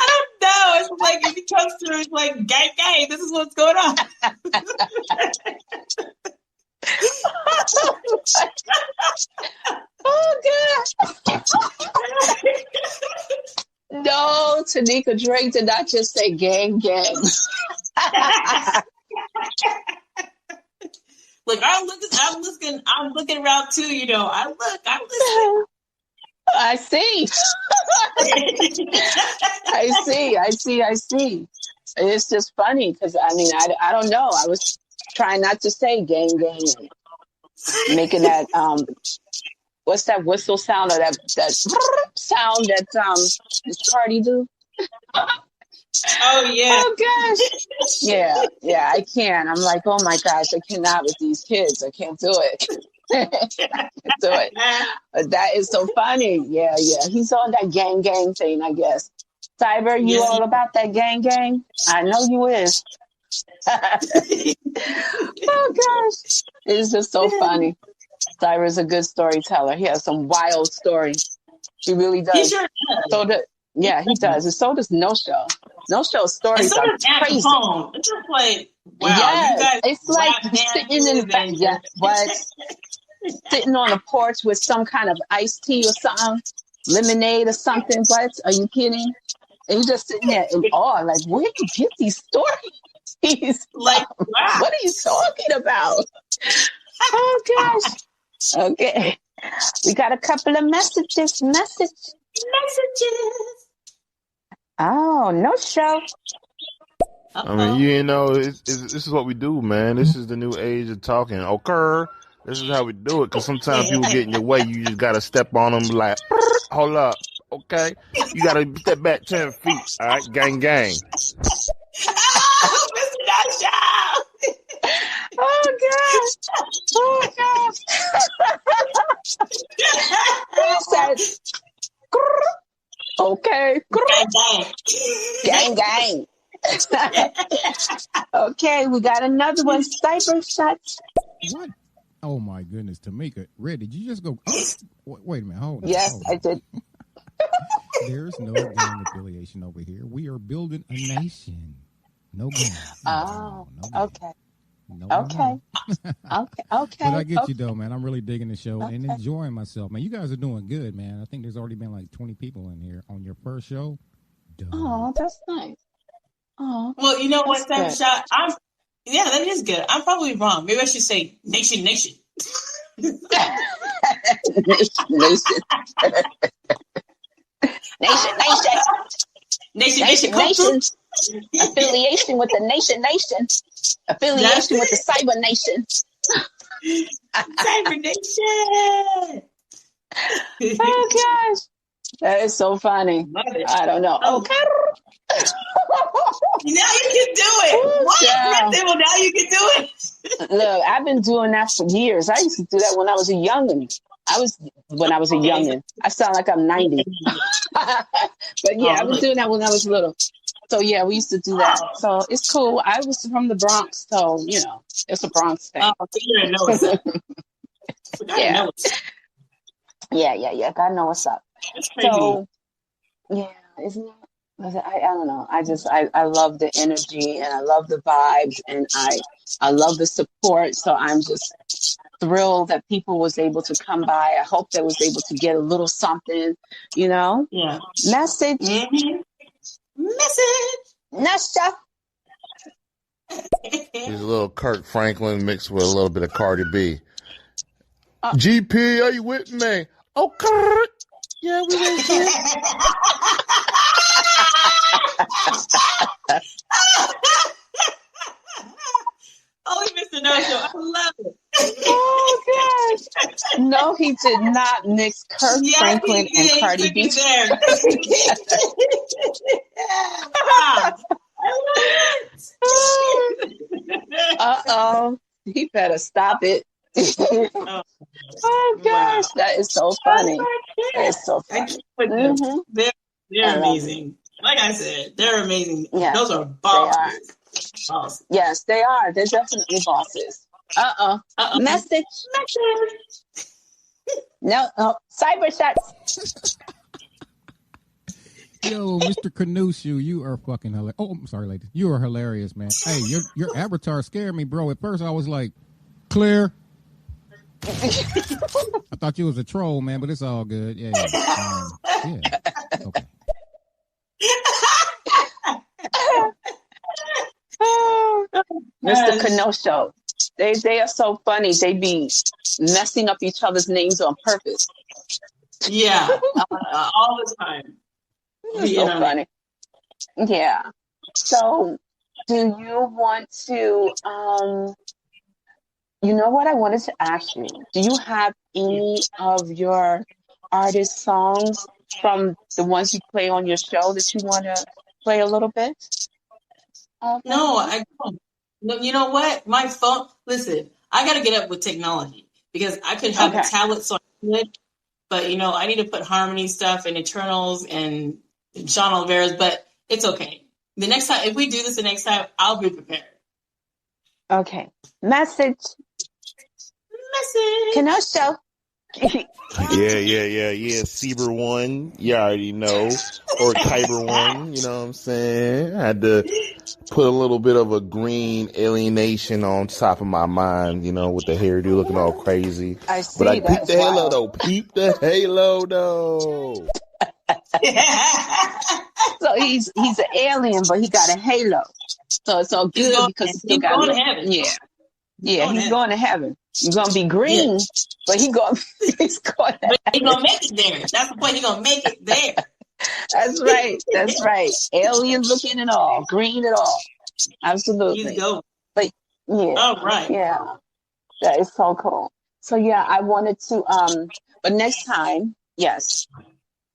don't know. It's like if he comes through, it's like gang gang. This is what's going on. Oh god. No, Tanika Drake did not just say gang gang. Look, I'm looking around too, you know. I'm listening. I see. I see. It's just funny because I don't know. I was trying not to say gang gang and making that what's that whistle sound or that sound that this Cardi do? Oh yeah. Oh gosh. Yeah, I can. I'm like, oh my gosh, I cannot with these kids. I can't do it. I can't do it. But that is so funny. Yeah. He's on that gang gang thing, I guess. Cyber, you all about that gang gang? I know you is. Oh gosh. It's just so funny. Cyber is a good storyteller. He has some wild stories. He really does. He sure does. He does. And so does No Show. No Show stories so are crazy. It's just like, wow. Yes, You guys it's like sitting in the back. Yeah, what? Sitting on a porch with some kind of iced tea or something, lemonade or something. What? Are you kidding? And you're just sitting there in awe, like, where do you get these stories? Like, wow. What are you talking about? Oh gosh. Okay. We got a couple of messages. Oh, No Show. I mean, you know, this is what we do, man. This is the new age of talking. Okay, this is how we do it. Because sometimes people get in your way. You just got to step on them like, hold up. Okay? You got to step back 10 feet. All right? Gang, gang. Oh, Mr. Dasha. Oh, gosh. He said, okay. Gang, gang. Okay, we got another one. Cyber shots. What? Oh my goodness, Tamika. Red, did you just go? Oh, wait a minute. Hold on. Yes, I did. There's no gang affiliation over here. We are building a nation. No gang. Oh, no gang. okay. No, Okay. Okay. But I get you though, man. I'm really digging the show and enjoying myself, man. You guys are doing good, man. I think there's already been like 20 people in here on your first show. Oh, that's nice. Oh, well, you know what, Cyber Shot? Yeah, that is good. I'm probably wrong. Maybe I should say nation. Nation. Nation. Affiliation with the nation. Affiliation with the Cyber Nation. Cyber Nation. Oh gosh, that is so funny. I don't know. Okay. Now you can do it. What? Yeah. Well, now you can do it. Look, I've been doing that for years. I used to do that when I was a youngin'. I sound like I'm 90. But yeah, I was doing that when I was little. So yeah, we used to do that. So it's cool. I was from the Bronx, so you know, it's a Bronx thing. Oh, you didn't know it. Yeah. Yeah. God know what's up. It's crazy. So, yeah, isn't it? I don't know. I love the energy and I love the vibes and I love the support. So I'm just thrilled that people was able to come by. I hope they was able to get a little something, Yeah. Message. Mm-hmm. Message. Nasha. He's a little Kirk Franklin mixed with a little bit of Cardi B. GP, are you with me? Oh, Kurt. Yeah, we with you. Oh, Mr. No Show. I love it. Oh, gosh. No, he did not mix Kirk Franklin and Cardi B. Uh-oh. He better stop it. Oh, gosh. Wow. That is so funny. That is so funny. Mm-hmm. They're amazing. Like I said, they're amazing. Yeah, those are bosses. Bosses. Yes, they are. They're definitely bosses. Message. No. Cyber shots. Yo, Mr. Canushu, you are fucking hilarious. Oh, I'm sorry, ladies. You are hilarious, man. Hey, your avatar scared me, bro. At first, I was like, clear. I thought you was a troll, man, but it's all good. Yeah. Okay. Mr. Kenosho. They are so funny. They be messing up each other's names on purpose. Yeah, all the time. So funny. Yeah. So, do you want to? You know what I wanted to ask you? Do you have any of your artist songs from the ones you play on your show that you want to play a little bit? No, I don't. No, you know what? My phone. Listen, I got to get up with technology because I could have a tablet, so I could. But I need to put harmony stuff and Eternals and Sean Oliveira's. But it's okay. The next time, if we do this the next time, I'll be prepared. Okay. Message. Kenosha. Yeah. Sable one, you already know, or Kyber one. You know what I'm saying? I had to put a little bit of a green alienation on top of my mind, with the hairdo looking all crazy. I see. But I peeped the halo though. Peep the halo though. So he's an alien, but he got a halo. So it's all good because he still got to heaven. Yeah, he's going to heaven. He's gonna be green, but he's going to make it there. That's the point. He's gonna make it there. That's right. Alien looking and all, green and all. Absolutely. He's go. But yeah. Oh right. Yeah. That is so cool. So yeah, I wanted to but next time, yes,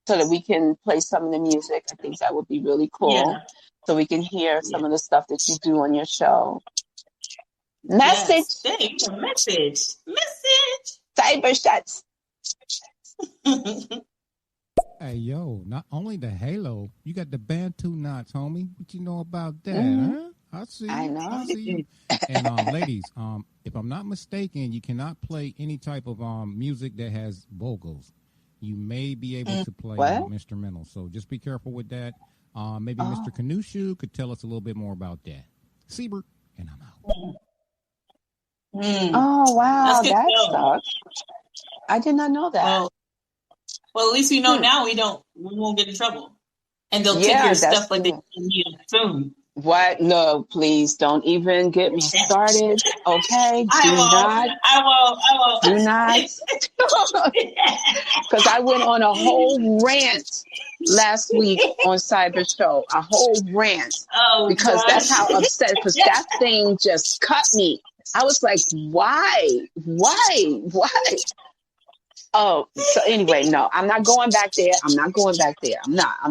so that we can play some of the music. I think that would be really cool. Yeah. So we can hear some of the stuff that you do on your show. Message. Yes, message. Cyber shots. Hey, yo, not only the halo, you got the Bantu knots, homie. What you know about that, huh? I see you. And ladies, if I'm not mistaken, you cannot play any type of music that has vocals. You may be able to play instrumental, so just be careful with that. Maybe Mr. Canushu could tell us a little bit more about that. Siebert, and I'm out. Oh wow, that sucks. I did not know that. Well, at least we know now we won't get in trouble. And they'll take your stuff like they need a phone. What? No, please don't even get me started. Okay? I won't. Do not. Because I went on a whole rant last week on Cyber Show. A whole rant. Because that's how upset, because that thing just cut me. I was like, why? Oh, so anyway, no, I'm not going back there. I'm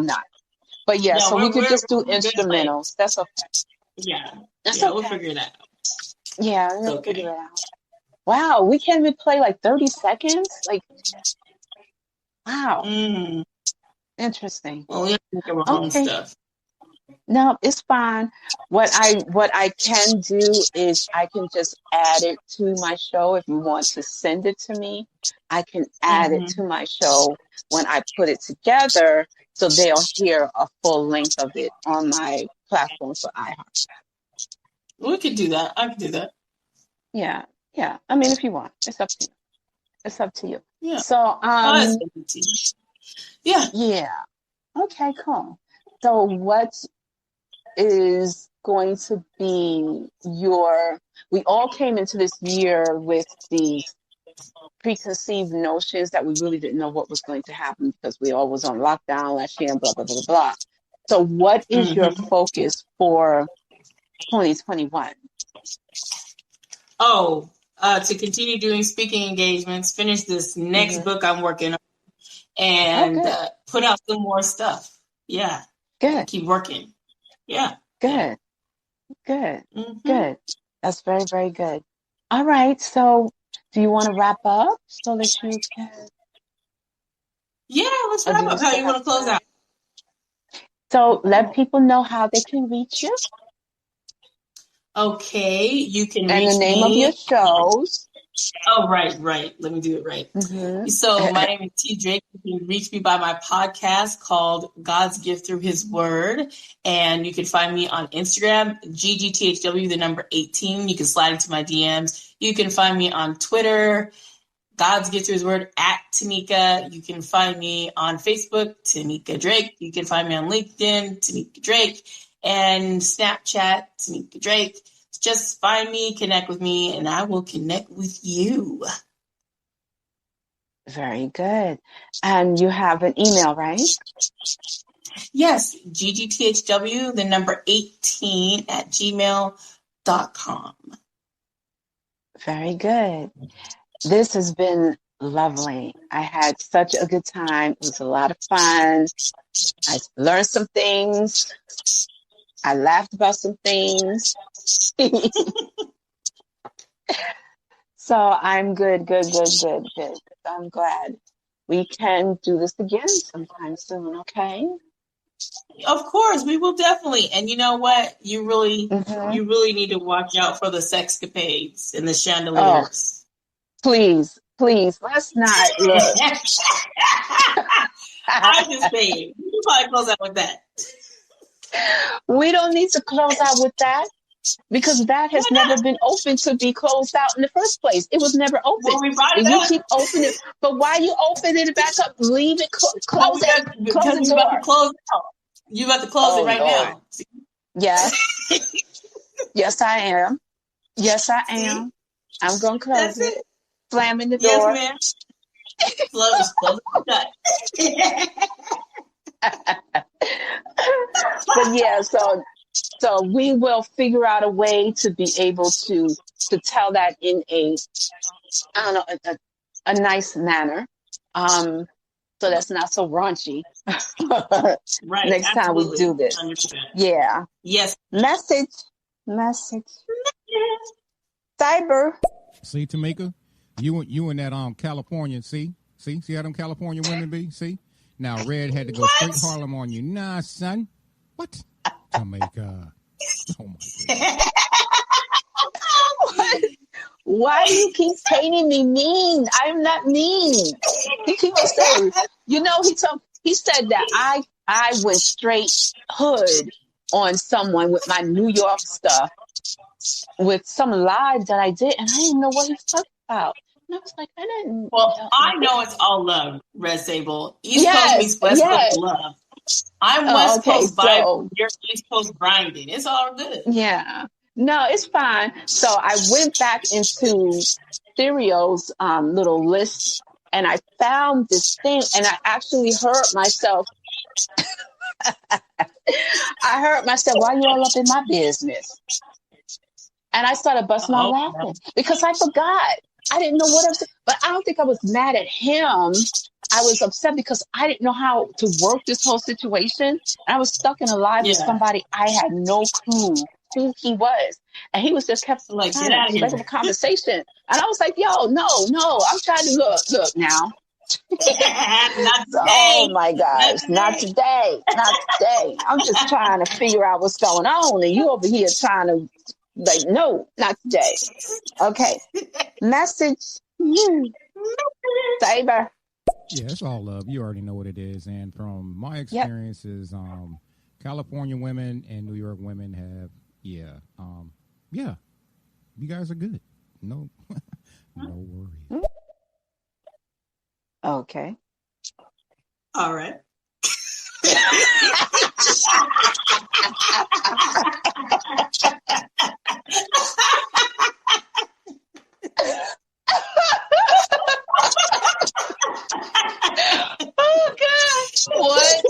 not. But yeah, so we could just do instrumentals. That's okay. Yeah. That's okay. We'll figure it out. Yeah, we'll figure it out. Wow, we can't even play like 30 seconds? Like, wow. Mm. Interesting. Well, we have to make our own stuff. No, it's fine. What I can do is I can just add it to my show. If you want to send it to me, I can add it to my show when I put it together, so they'll hear a full length of it on my platform for iHeart. We could do that. I could do that. Yeah. I mean, if you want, it's up to you. It's up to you. Yeah. So, yeah. Yeah. Okay, cool. So what is going to be we all came into this year with these preconceived notions that we really didn't know what was going to happen because we all was on lockdown last year and blah, blah, blah, blah. So what is your focus for 2021? To continue doing speaking engagements, finish this next book I'm working on, and put out some more stuff. Yeah. Good. Keep working. Yeah. Good. Good. That's very, very good. All right. So do you want to wrap up so that you can? Yeah, let's wrap up. How you want to close out? So let people know how they can reach you. Okay, you can reach me. And the name of your shows. Oh, right. Let me do it right. So my name is T.Drake. You can reach me by my podcast called God's Gift Through His Word. And you can find me on Instagram, GGTHW, the number 18. You can slide into my DMs. You can find me on Twitter, God's Gift Through His Word, @Tanika. You can find me on Facebook, Tanika Drake. You can find me on LinkedIn, Tanika Drake. And Snapchat, Tanika Drake. Just find me, connect with me, and I will connect with you. Very good. And you have an email, right? Yes, ggthw, the number 18 @gmail.com. Very good. This has been lovely. I had such a good time. It was a lot of fun. I learned some things. I laughed about some things. So I'm good. I'm glad. We can do this again sometime soon, okay? Of course, we will definitely. And you know what? You really need to watch out for the sexcapades and the chandeliers. Oh, please, let's not look. I'm just saying, we can probably close out with that. We don't need to close out with that because that has never been open to be closed out in the first place. It was never open. Well, we brought it and you up. keep opening it. But why you opening it back up? Leave it close it. Close the door. About to close it out. You about to close it right now. Yes. Yes, I am. I'm going to close it. Slamming the door. Yes, ma'am. Close it. But yeah, so we will figure out a way to be able to tell that in a nice manner. So that's not so raunchy. Right. Next time we do this. 100%. Yeah. Yes. Message. Cyber. See, Tamika, you in that California, see how them California women be? See? Now Red had to go straight Harlem on you. Nah, son. What? Tamika. Oh my God. Why do you keep painting me mean? I'm not mean. He keep on saying, he said that I went straight hood on someone with my New York stuff, with some live that I did, and I didn't know what he was talking about. And I was like, I didn't. Well, I know it's all love, REDSABLE. East Coast meets West Coast love. I'm West Coast vibing. You're East Coast grinding. It's all good. Yeah. No, it's fine. So I went back into Stereo's little list, and I found this thing, and I actually heard myself. I heard myself, why you all up in my business? And I started busting out laughing because I forgot. I didn't know what I was doing. But I don't think I was mad at him. I was upset because I didn't know how to work this whole situation. And I was stuck in a live with somebody I had no clue who he was. And he was just kept trying to regular conversation. And I was like, yo, no, I'm trying to look now. Not So, today. oh my gosh, not today. I'm just trying to figure out what's going on, and you over here trying to, like, no, not today. Okay, message. Saber. Yeah, it's all love. You already know what it is. And from my experiences, California women and New York women have, you guys are good. No, no worries. Okay. All right. Oh gosh, what?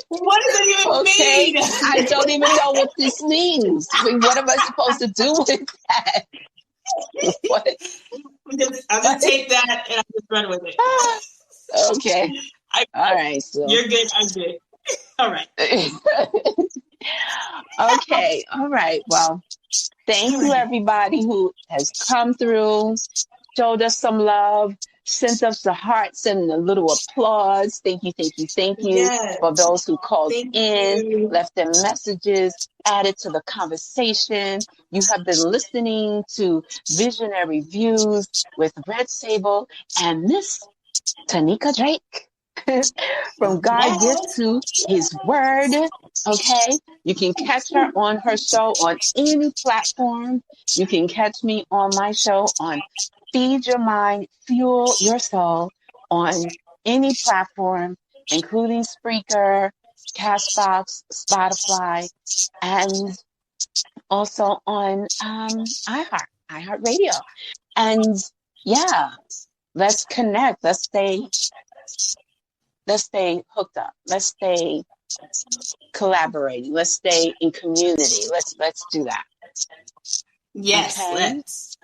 What does it even mean? I don't even know what this means. I mean, what am I supposed to do with that? What? I'll just take that and I'll just run with it. Okay. All right. So you're good. I'm good. All right. Okay. All right. Well, thank you, everybody who has come through, showed us some love, sent us the hearts and the little applause. Thank you Yes. for those who called Thank in, you. left their messages, added to the conversation. You have been listening to Visionary Views with REDSABLE and Miss Tanika Drake. From God Gift to His Word. Okay, you can catch her on her show on any platform. You can catch me on my show on Feed Your Mind, Fuel Your Soul on any platform, including Spreaker, Castbox, Spotify, and also on iHeartRadio. And yeah, let's connect. Let's stay hooked up. Let's stay collaborating. Let's stay in community. Let's do that. Yes, okay? Let's.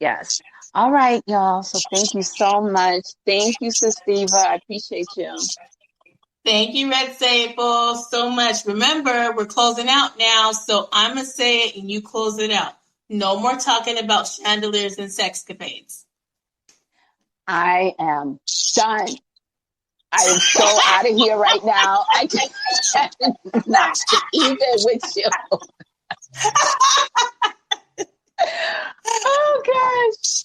Yes. All right, y'all. So thank you so much. Thank you, Sis Diva. I appreciate you. Thank you, REDSABLE, so much. Remember, we're closing out now, so I'm going to say it and you close it out. No more talking about chandeliers and sexcapades. I am done. I am so out of here right now. I cannot even with you. Oh gosh.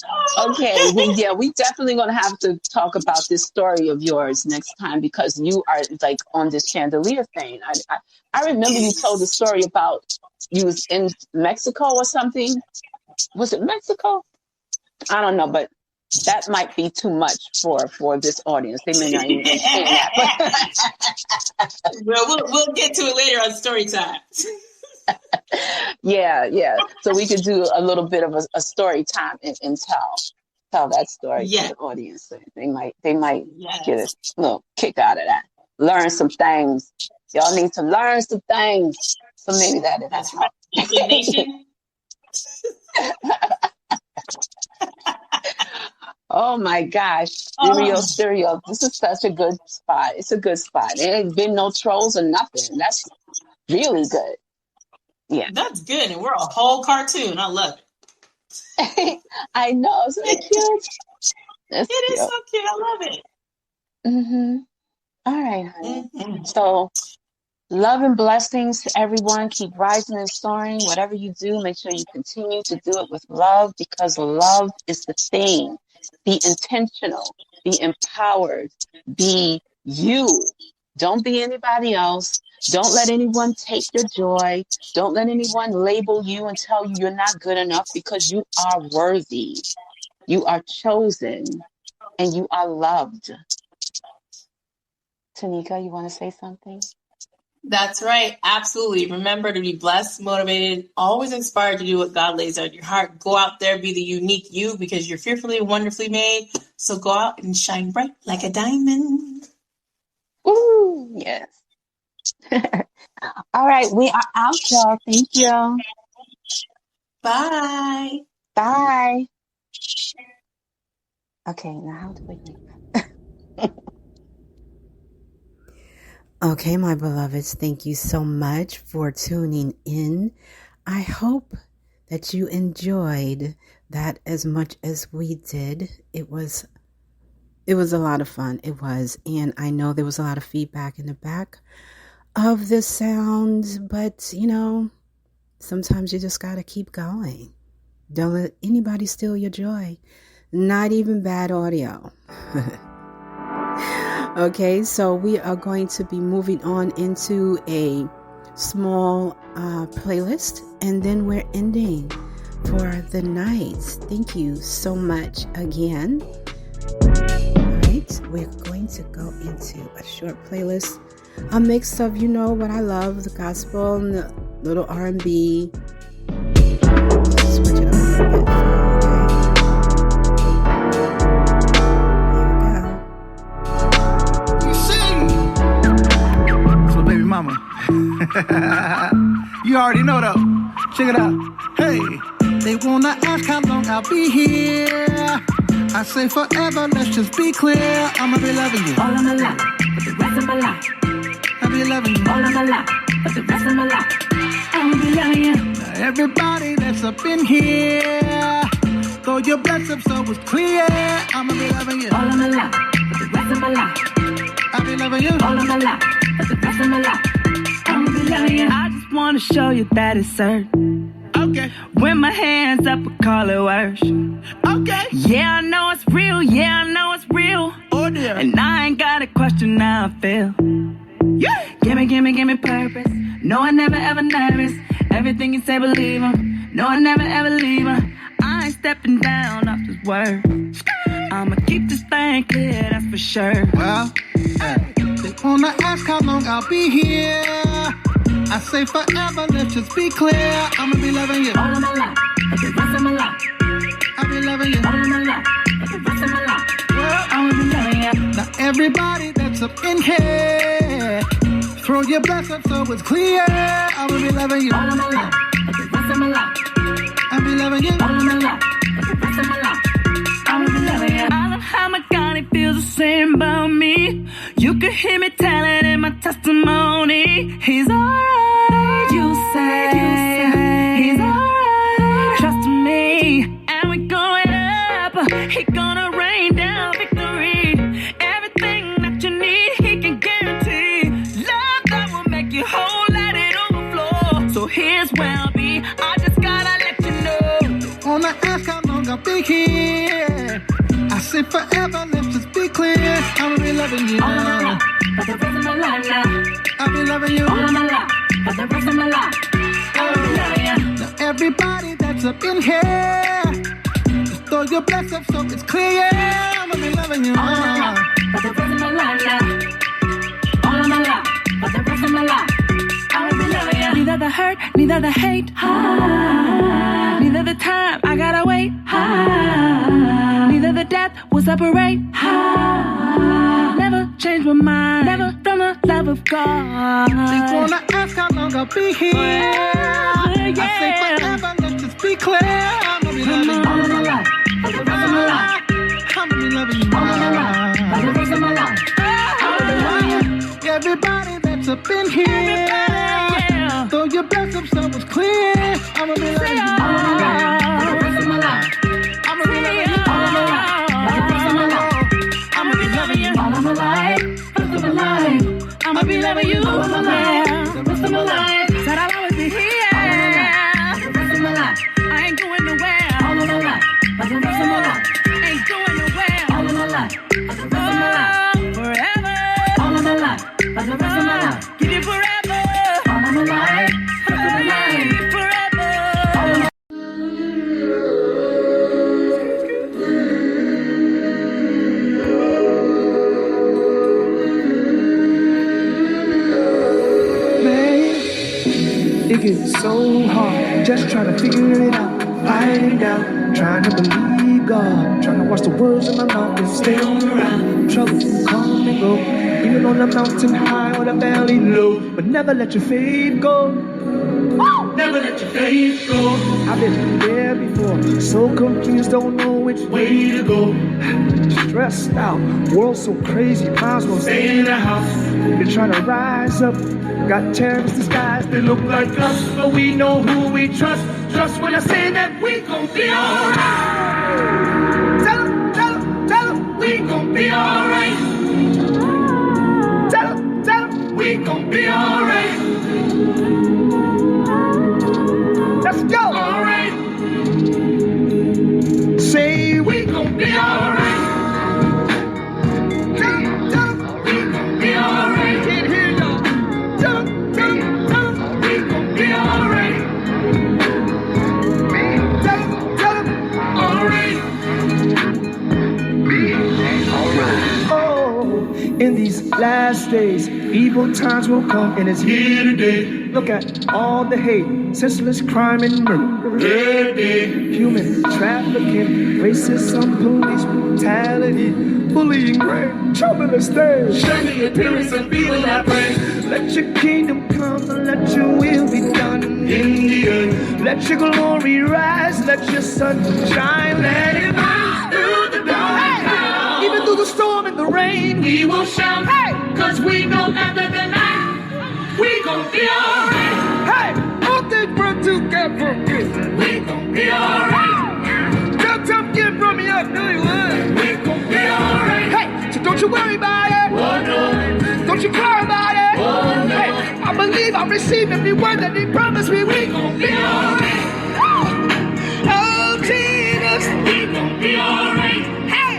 Okay. We definitely gonna have to talk about this story of yours next time, because you are like on this chandelier thing. I remember you told the story about you was in Mexico or something. Was it Mexico? I don't know, but that might be too much for this audience. They may not even understand that. Well, we'll get to it later on story time. Yeah. So we could do a little bit of a story time and tell that story to the audience. They might get a little kick out of that. Learn some things. Y'all need to learn some things. So maybe that's right. Nation. Oh my gosh. Stereo. This is such a good spot. It's a good spot. There ain't been no trolls or nothing. That's really good. Yeah. That's good. And we're a whole cartoon. I love it. I know. Isn't that cute? It is so cute. I love it. Mm-hmm. All right, honey. Mm-hmm. So love and blessings to everyone. Keep rising and soaring. Whatever you do, make sure you continue to do it with love, because love is the thing. Be intentional. Be empowered. Be you. Don't be anybody else. Don't let anyone take your joy. Don't let anyone label you and tell you you're not good enough, because you are worthy. You are chosen and you are loved. Tanika, you want to say something? That's right. Absolutely. Remember to be blessed, motivated, always inspired to do what God lays on your heart. Go out there, be the unique you, because you're fearfully and wonderfully made. So go out and shine bright like a diamond. Ooh, yes. All right, we are out, y'all. Thank you. Bye. Bye. Okay, now how do we leave? Okay, my beloveds, thank you so much for tuning in. I hope that you enjoyed that as much as we did. It was It was a lot of fun. It was. And I know there was a lot of feedback in the back of the sound, but you know, sometimes you just got to keep going. Don't let anybody steal your joy. Not even bad audio. Okay, so we are going to be moving on into a small playlist, and then we're ending for the night. Thank you so much again. All right, we're going to go into a short playlist, a mix of, you know what I love, the gospel and the little R&B. Switch it up a little bit. Mama. You already know though. Check it out. Hey, they wanna ask how long I'll be here. I say forever, let's just be clear. I'ma be loving you all of my life, for the rest of my life. I'll be loving you all of my life, for the rest of my life. I'ma be loving you. Now everybody that's up in here, throw your breath up so it's clear. I'ma be loving you all of my life, for the rest of my life. I'll be loving you all of my life, for the rest of my life. I'ma be loving you. I just wanna show you that it's certain. Okay. When my hands up, I call it worship. Okay. Yeah, I know it's real. Yeah, I know it's real. Oh dear. And I ain't got a question how I feel. Yeah. Give me purpose. No, I never ever nervous. Everything you say, believe 'em. No, I never ever leave 'em. I ain't stepping down off this word. I'ma keep this thing clear, that's for sure. Well, they wanna ask how long I'll be here. I say forever, let's just be clear. I'ma be loving you all of my life, for the rest of my life. I'll be loving you all of my life, for the rest of my life. Well, I'ma be loving you. Now everybody that's up in here, throw your breath up so it's clear. I'ma be loving you all of my life, for the rest of my life. I'll be loving you all of my life, for the rest of my life. I'ma be loving you. I love how my God, he feels the same about me. You can hear me telling in my testimony. He's alright, you say. He's alright, trust me. And we're going up. He gonna rain down victory. Everything that you need, he can guarantee. Love that will make you whole, let it overflow. So here's where I'll be. I just gotta let you know. Wanna ask how long I'll be here. I say forever, let's just be clear. I'ma be loving you all of my life, for the rest of my life now. I'll be loving you all of my life, for the rest of my life. I'll be loving you. Now everybody that's up in here, just throw your breath up so it's clear. I'ma be loving you all of my life, for the rest of my life now. All of my life, for the rest of my life. I'ma be loving you. Neither the hurt, neither the hate. Neither the time I gotta wait. Neither the death will separate. Never change my mind. Never from the love of God. They wanna ask how long I'll be here. I say forever, let's just be clear. I'ma be loving you all of my life, for the rest of my life. I'ma be loving you all of my life, for the rest of my life. I'ma be loving you. Everybody that's up in here, throw your breath up so it's clear. I'ma be loving you all of my life, for the rest of my life. I'ma be loving you all of my life, for the rest of my life. I'ma be loving you all of my life, for the rest of my life. I'ma be loving you all of my life, for the rest of my life. Said I'll always be here, all of my life, for the rest of my life. I ain't going nowhere, all of my life, for the rest of my life. Ain't going nowhere, all of my life, for the rest of my life. Forever, all of my life, for the rest of my life. Give you forever, all of my life, for the rest of my life. Forever, all of my It gets so hard, just trying to figure it out, fighting down, trying to believe God, trying to watch the words in my mouth and stay on the route. Trouble come and go, even on the mountain high or the valley low, but never let your faith go. Never let your faith go. I've been there before, so confused, don't know which way to go. Stressed out, world so crazy, might as well stay in the house. Been trying to rise up, got terrorists disguised, they look like us, but we know who we trust. Trust when I say that we gon' be alright. Tell 'em, we we gon' be alright. Tell 'em, we gon' be alright. Let's go. Alright. Say we gon' be alright. Tell 'em, we gon' be alright. Can't hear y'all. Tell 'em, we gon' be alright. Tell 'em, alright. Oh, in these last days, evil times will come, and it's here today. Look at all the hate, senseless crime and murder. Human trafficking, racism, police brutality, bullying, rape, trouble and stain. Show me the appearance of evil, I pray. Let your kingdom come and let your will be done in the earth. Let your glory rise, let your sun shine, let it rise through the dark. Hey! Even through the storm and the rain, we will shout, hey! 'Cause we know after the night, we gon' be alright. Hey! All things brought together for good. We gon' be alright. Tell tough get from me up, do you would? We gon' be alright. Hey! So don't you worry about it. Oh no. Don't you cry about it. Oh no. Hey! I believe I receive every word that he promised me. We gon' be alright. Oh Jesus. We gon' be alright. Hey!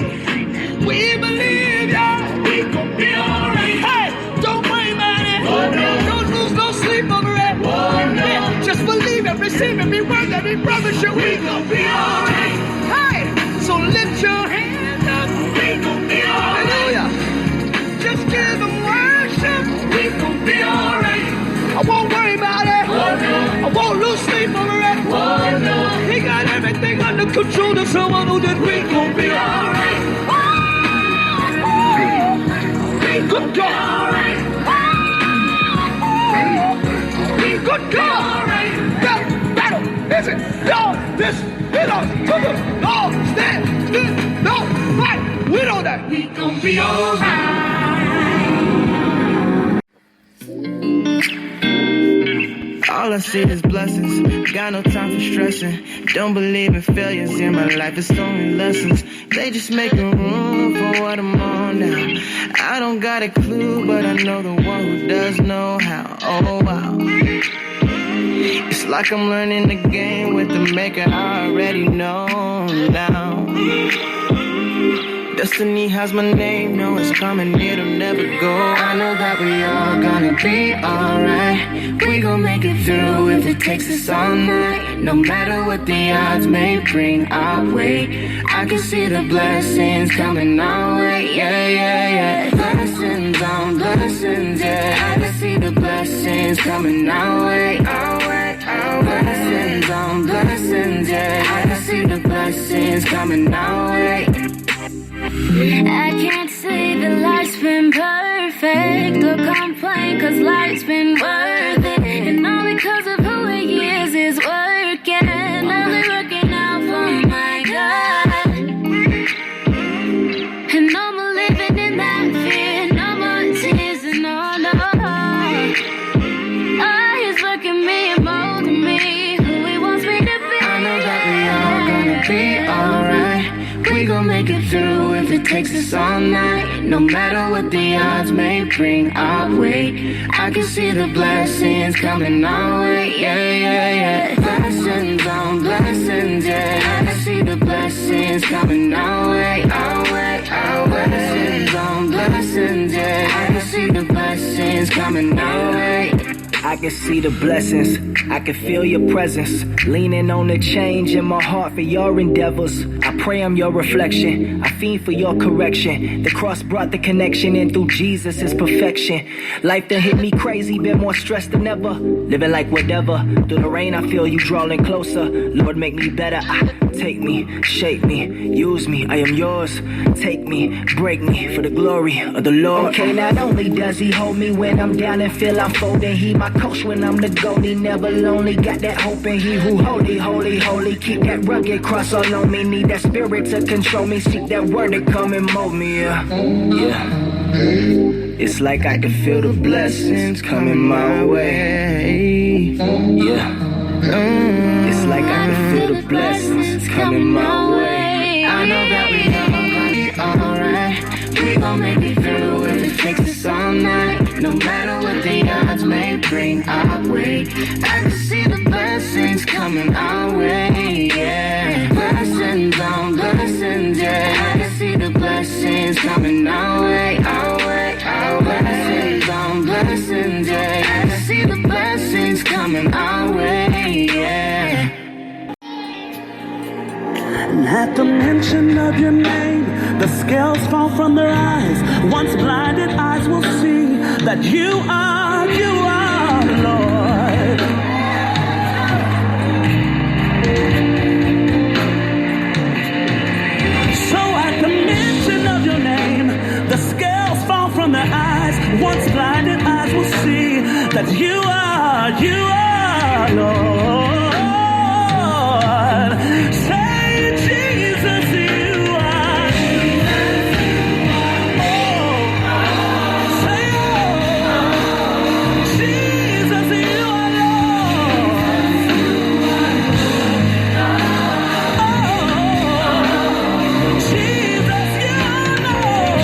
We believe ya. We gon' be alright. Hey! Don't worry about it. Oh no. Don't lose no sleep over it. Oh no. Yeah, just believe and receive every word that he promised you. We gon' be alright. Hey! So lift your hand up. We gon' be alright. Hallelujah. Just give him worship. We gon' be alright. I won't worry about it. Oh no. I won't lose sleep over it. Oh no. He got everything under control. There's someone who did. We gon' be alright. Good God. Good God. That battle isn't yours. This belongs to the Lord. Stand still. Don't fight. We know that. We gon' be alright. All I see is blessings, got no time for stressing. Don't believe in failures in my life, it's only lessons. They just making room for what I'm on now. I don't got a clue, but I know the one who does know how. Oh wow. It's like I'm learning the game with the maker I already know now. Destiny has my name, know it's coming, it'll never go. I know that we all gonna be alright. We gon' make it through if it takes us all night. No matter what the odds may bring our way, I can see the blessings coming our way. Yeah, yeah, yeah. Blessings on blessings, yeah. I can see the blessings coming our way. Our way, our way. Blessings on blessings, yeah. I can see the blessings coming our way. I can't say that life's been perfect or complain, 'cause life's been worth it. And all because of who he is working, only working out for my God. And no more living in that fear, no more tears and no. Oh, he's working me and molding me who he wants me to be. I know that we all gonna be alright. We gon' make it through if it takes us all night. No matter what the odds may bring our way, I can see the blessings coming our way. Yeah, yeah, yeah. Blessings on blessings, yeah. I can see the blessings coming our way. Our way, our way. Blessings on blessings, yeah. I can see the blessings coming our way. I can see the blessings, I can feel your presence, leaning on the change in my heart for your endeavors. I pray I'm your reflection, I fiend for your correction. The cross brought the connection, and through Jesus is perfection. Life done hit me crazy, been more stressed than ever. Living like whatever, through the rain I feel you drawing closer. Lord, make me better, take me, shape me, use me, I am yours. Take me, break me for the glory of the Lord. Okay, not only does he hold me when I'm down and feel I'm folding, he my coach when I'm the goalie, never lonely. Got that hope in he who holy, holy, holy. Keep that rugged cross all on me, need that spirit to control me. Seek that word to come and mold me, yeah. It's like I can feel the blessings coming my way, yeah. It's like I can feel the blessings coming my way. I know that we all gonna be alright. gon' make it through if it takes us all night. No matter what the odds may bring our way, I can see the blessings coming our way, yeah. Blessings on blessings, yeah. I can see the blessings coming our way, our way, our way. Blessings on blessings, yeah. I can see the blessings coming our way, yeah. And at the mention of your name, the scales fall from their eyes. Once blinded eyes will see that you are Lord. So at the mention of your name, the scales fall from their eyes. Once blinded eyes will see that you are Lord. Say, Jesus, you are. Say, Jesus, you are Lord. Jesus, you are Lord.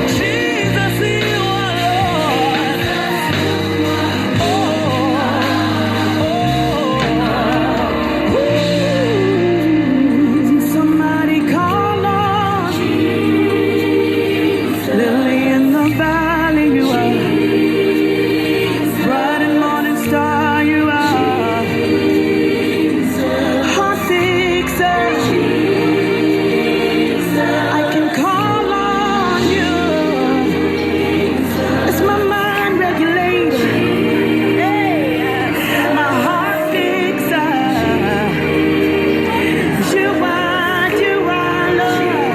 Jesus, you are Lord. Somebody call on Lily in the valley, you are. Bright and morning star, you are. Heart fixer, I can call on you. It's my mind regulator, hey, my heart fixer. You are Lord.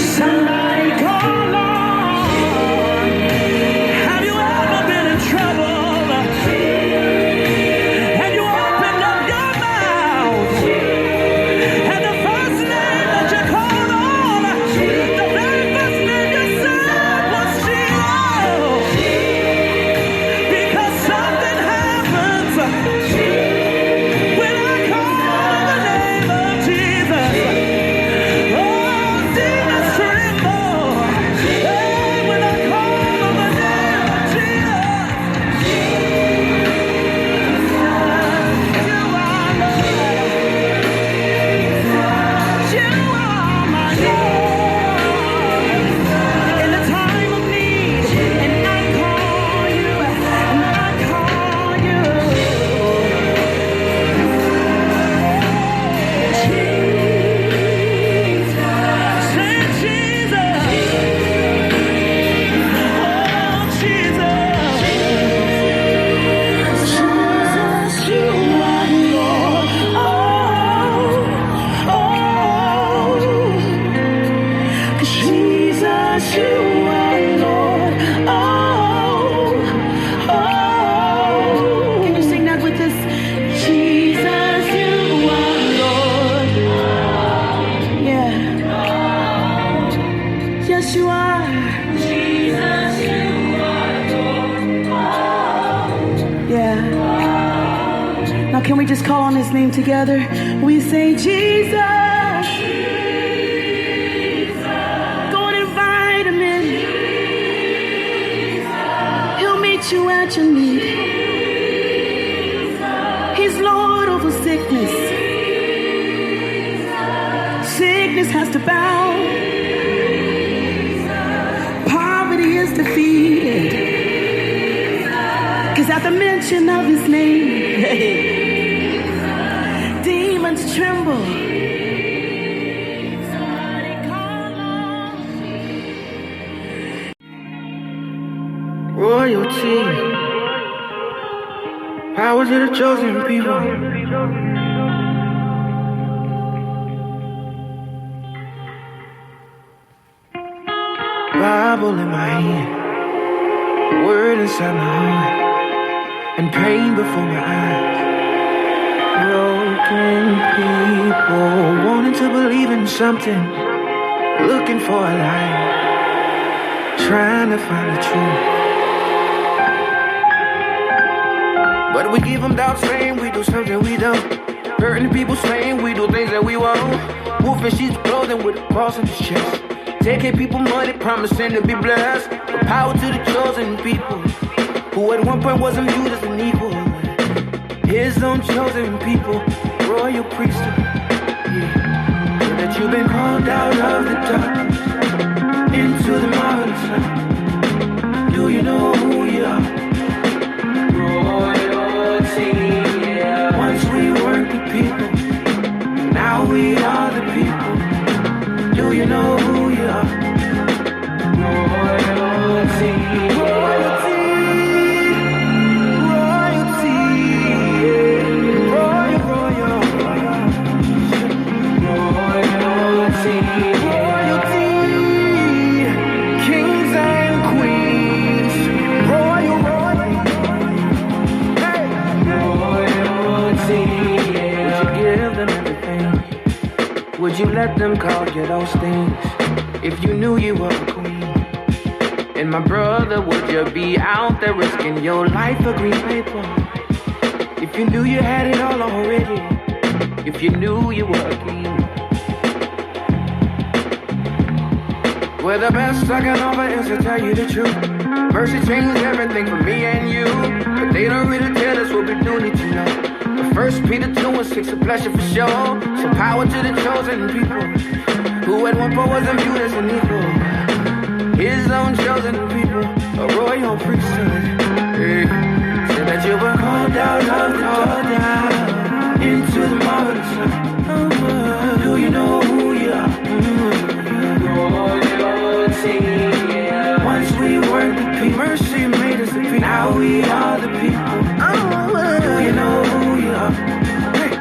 Somebody call on. Have you ever been in trouble and you opened up your mouth and the first name that you called on, the very first name you said was Jesus? Because something happens when I call the name of Jesus. Oh, demons tremble. Hey, when I call on the name of Jesus. You are Lord. You are my Lord. In the time of need, and I call you, and I call you. Say Jesus. Oh, Jesus. Jesus, you are Lord. Jesus, you are Lord. Can you sing that with us? Jesus, you are Lord. Yeah. Yes, you are. Jesus, you are Lord. Yeah. Now, can we just call on his name together? We say, Jesus. Go and invite him in. He'll meet you at your need. He's Lord over sickness. Sickness has to bow. Poverty is defeated. Cause at the mention of his name, demons tremble. Royalty, power to the chosen people. Bible in my hand, word inside my heart, and pain before my eyes. Broken people wanting to believe in something, looking for a light, trying to find the truth. But we give them doubts, saying we do something we don't. Hurting people saying we do things that we won't. Wolfing sheets clothing with a cross on his chest. Taking people money, promising to be blessed. But power to the chosen people, who at one point wasn't viewed as an equal. His own chosen people, royal priesthood. Yeah. So that you've been called out of the darkness into the marvelous light. Do you know who you are? Royalty. Yeah. Once we were the people, now we are the people. Do you know who you are? Royalty. Royalty. Royalty. Royal, royal. Royalty. Royalty. Kings and queens. Royal, royal. Hey. Royalty. Yeah. Would you give them everything? Would you let them call you those things if you knew you were a queen? And my brother, would you be out there risking your life for green paper if you knew you had it all already? If you knew you were a king? Well, the best I can offer is to tell you the truth. Mercy changed everything for me and you, but they don't really tell us what we do need to know. First Peter 2:6, a pleasure for sure. So power to the chosen people, who at one point wasn't viewed as an equal. His own chosen people, a royal priesthood. Hey. So that you were called out of the dark into the marvelous light. Do you know who you are? Royalty. Yeah. Once we were the people, mercy made us the people. Now we are the people. Do you know who you are? Hey.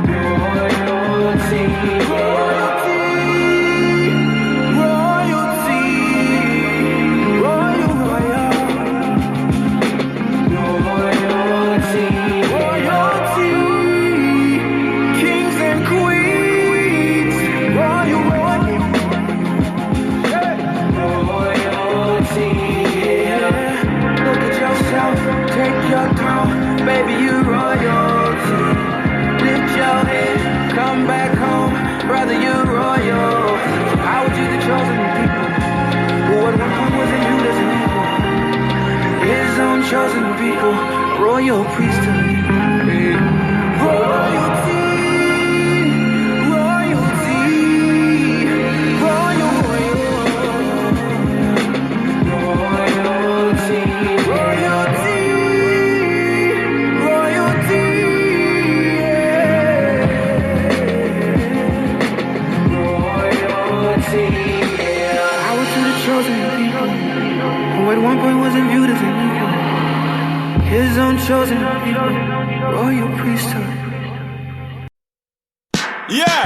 Royalty. Royalty. Royalty. Royal, royal. Royalty. Royalty. Kings and queens. Royal, royal. Hey. Royalty. Yeah. Look at yourself. Take your throne. Baby, you royalty. Lift your head, come back home. Brother, you royal. How would you the chosen people, who at one point wasn't viewed as an equal? His own chosen people, royal priesthood. Hey. Royalty. Royalty. Royal, royal. Royalty. Royalty. Who at one point wasn't viewed as an equal. His own chosen people, royal priesthood. Yeah,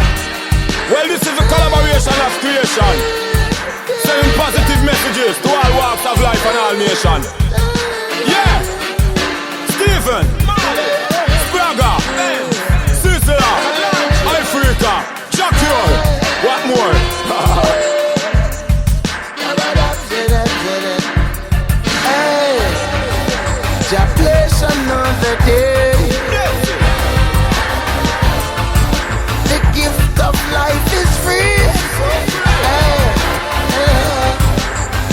well, this is a collaboration of creation, sending positive messages to all walks of life and all nations. Yeah, Stephen, Spraga, Sisela, Africa, Jacquier, what more? Jah bless another day. The gift of life is free.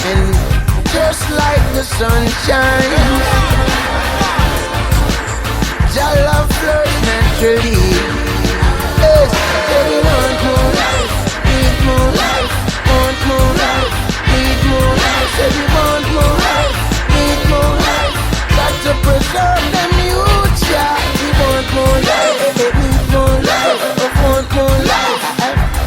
And just like the sunshine, Jah love flows naturally. Yes, they want more life, need more life, want more life, need more life. Say we want more life, need more life. Got to preserve them youth, yeah. We want more life, need more life, want more life,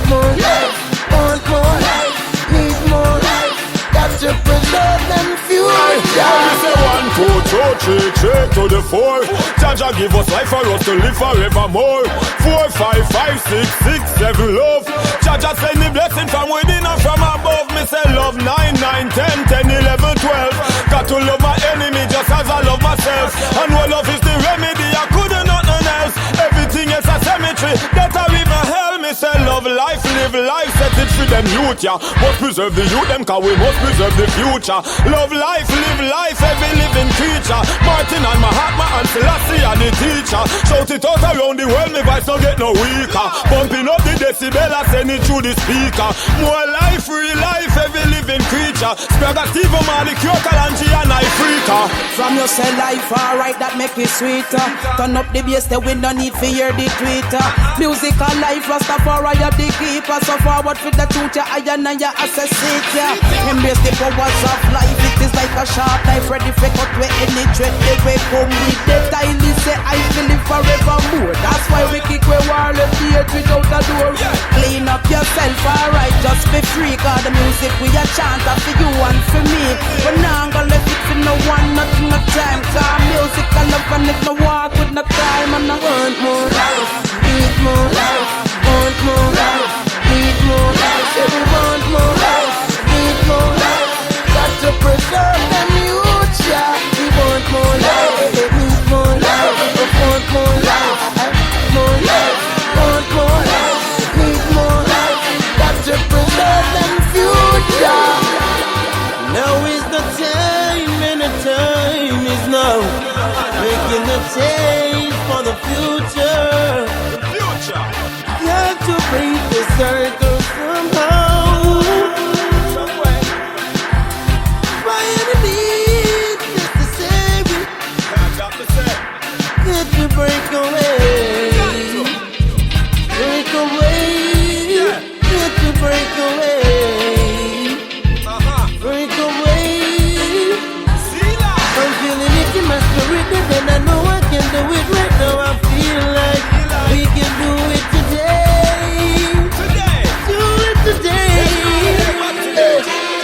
more life, want more life, need more life. Got to preserve them future. Say 1, 2, 3, 3 to the 4. Jaja give us life for us to live forevermore. 4, 5, 5, 6, 6, 7 love. Jaja send the blessing from within and from above. Me say love 9, 9, 10, 10, 11, 12. Got to love my enemy just as I love myself. And when love is the remedy, I couldn't nothing else. Everything else a cemetery, that I even hell. Me say love life, live life, set message for them youth, yeah. Must preserve the youth, them, cause we must preserve the future. Love life, live life, every living creature. Martin and Mahatma and Selassie are the teacher. Shout it out around the world, my voice don't get no weaker. Bumping up the decibel, I send it through the speaker. More life, real life, every living creature. Spraga, Steve, Mali, Kyokalanji, and Africa. From your say life, alright, that make it sweeter. Turn up the bass, the wind, no need for hear the tweeter. Musical life, Rastafari, you're the keeper. So forward with the truth, you iron and you assassinate, yeah. Embrace the powers of life, it is like a sharp knife, ready for cut with any threat. They will come with the tiny say, I feel it forevermore. That's why we kick we war, left the earth without a door. Clean up yourself, alright, just be free. Cause the music we a chant for you and for me. But now I'm gonna let it for no one, nothing, no time. Cause music I love and if no walk with no time. And I want more life, need more life, want more life, need more life. Say we want more life, need more life. Got to preserve them youth, yeah. We want more life, need more life, want more life, more life, want more life, need more life. Got to preserve them future. Now is the time, and the time is now. Making the change for the future. You have to break the circle somehow. By any means necessary. Get to break away. Break away. Get to break away. Break away. I'm feeling it in my spirit, and I know I can do it right now. I feel like we can do it today. Do it today.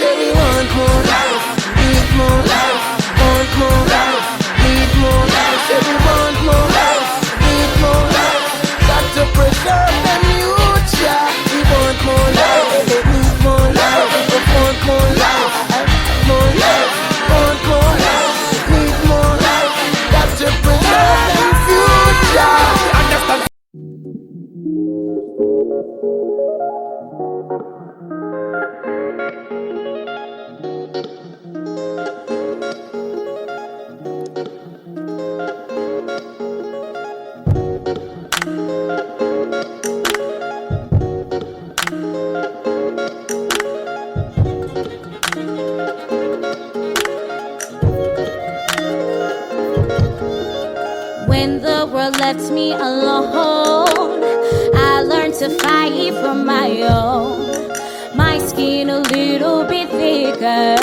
Say we want more life, need more life, want more life, need more life. Say we want more life, need more life. Got to preserve them youth, yeah. We want more life, need more life, want more life, more life, want more life, need more life. Got to preserve them future. Understand? When the world left me alone, I learned to fight for my own. My skin a little bit thicker,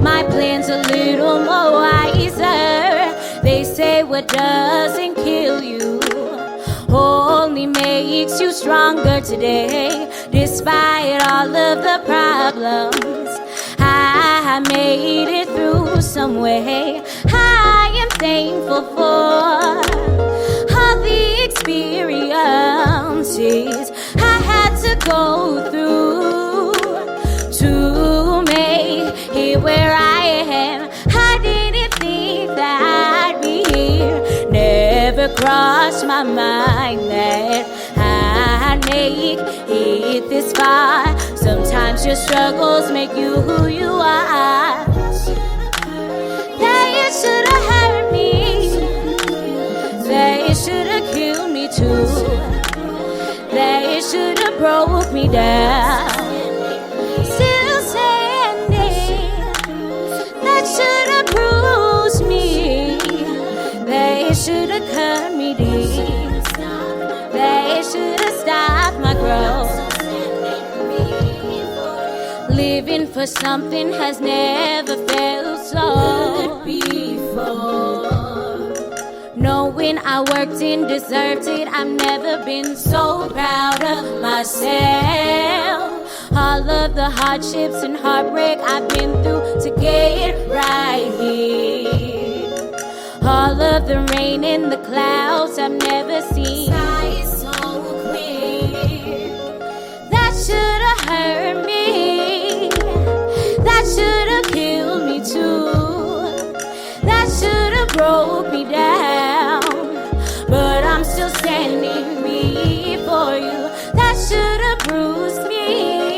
my plans a little more wiser. They say what doesn't kill you only makes you stronger today. Despite all of the problems, I made it through some way. I am thankful for all the experiences I had to go through to make it where I am. I didn't think that I'd be here. Never crossed my mind that I'd make it this far. Sometimes your struggles make you who you are. They should have hurt me. They should have killed me too. They should have broke me down. Still standing. That should have bruised me. They should have cut me deep. They should have stopped my growth. Living for something has never felt so good before. Knowing I worked and deserved it, I've never been so proud of myself. All of the hardships and heartbreak I've been through to get right here. All of the rain and the clouds I've never seen. Sky is so clear. That should have hurt me. That should have killed me too. That should have broke me down. But I'm still standing before you. That should have bruised me.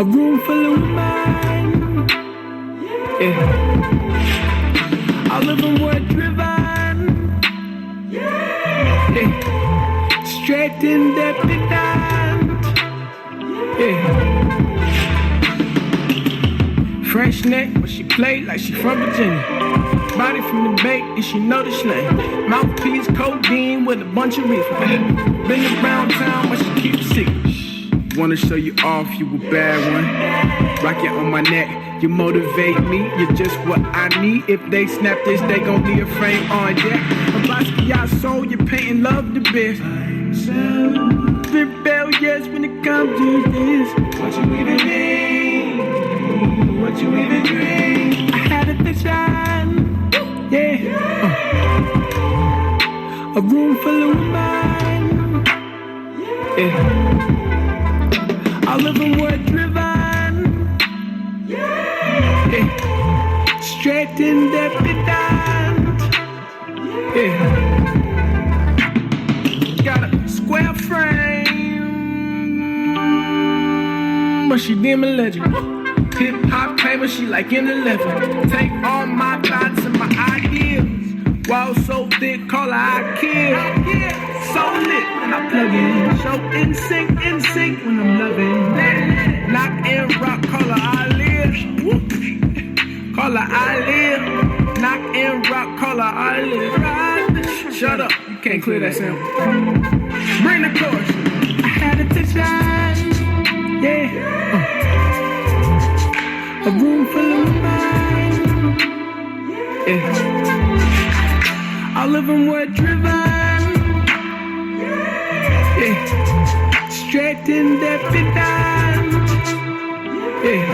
A room full of women. Yeah. All of them were driven. Yeah. Straight independent. Yeah. French neck, but she played like she from Virginia. Body from the Bay, and she know the slang. Mouthpiece, codeine with a bunch of reefer. Been around town, but she keeps secret. Wanna show you off, you a bad one. Rock it on my neck, you motivate me. You're just what I need. If they snap this, they gon' be a frame on, yeah. A Basquiat soul, you're painting love the best. Rebellious when it comes to this. What you even need? What you even dream? I had a vision, yeah. A room full of women, yeah. All of them were driven, yeah. Straight independent, yeah. Got a square frame, but she damn a legend. Hip hop paper, she like in 11. Take all my thoughts and my ideas. Wall so thick, call her I kill. So lit when I plug in. So in sync when I'm loving. Knock and rock, call her I live. Call her I live. Knock and rock, call her I live. Shut up, you can't clear that sound. Bring the chorus. I had a vision, yeah. A room full of women, yeah. All of them were driven, yeah. Straight independent, yeah.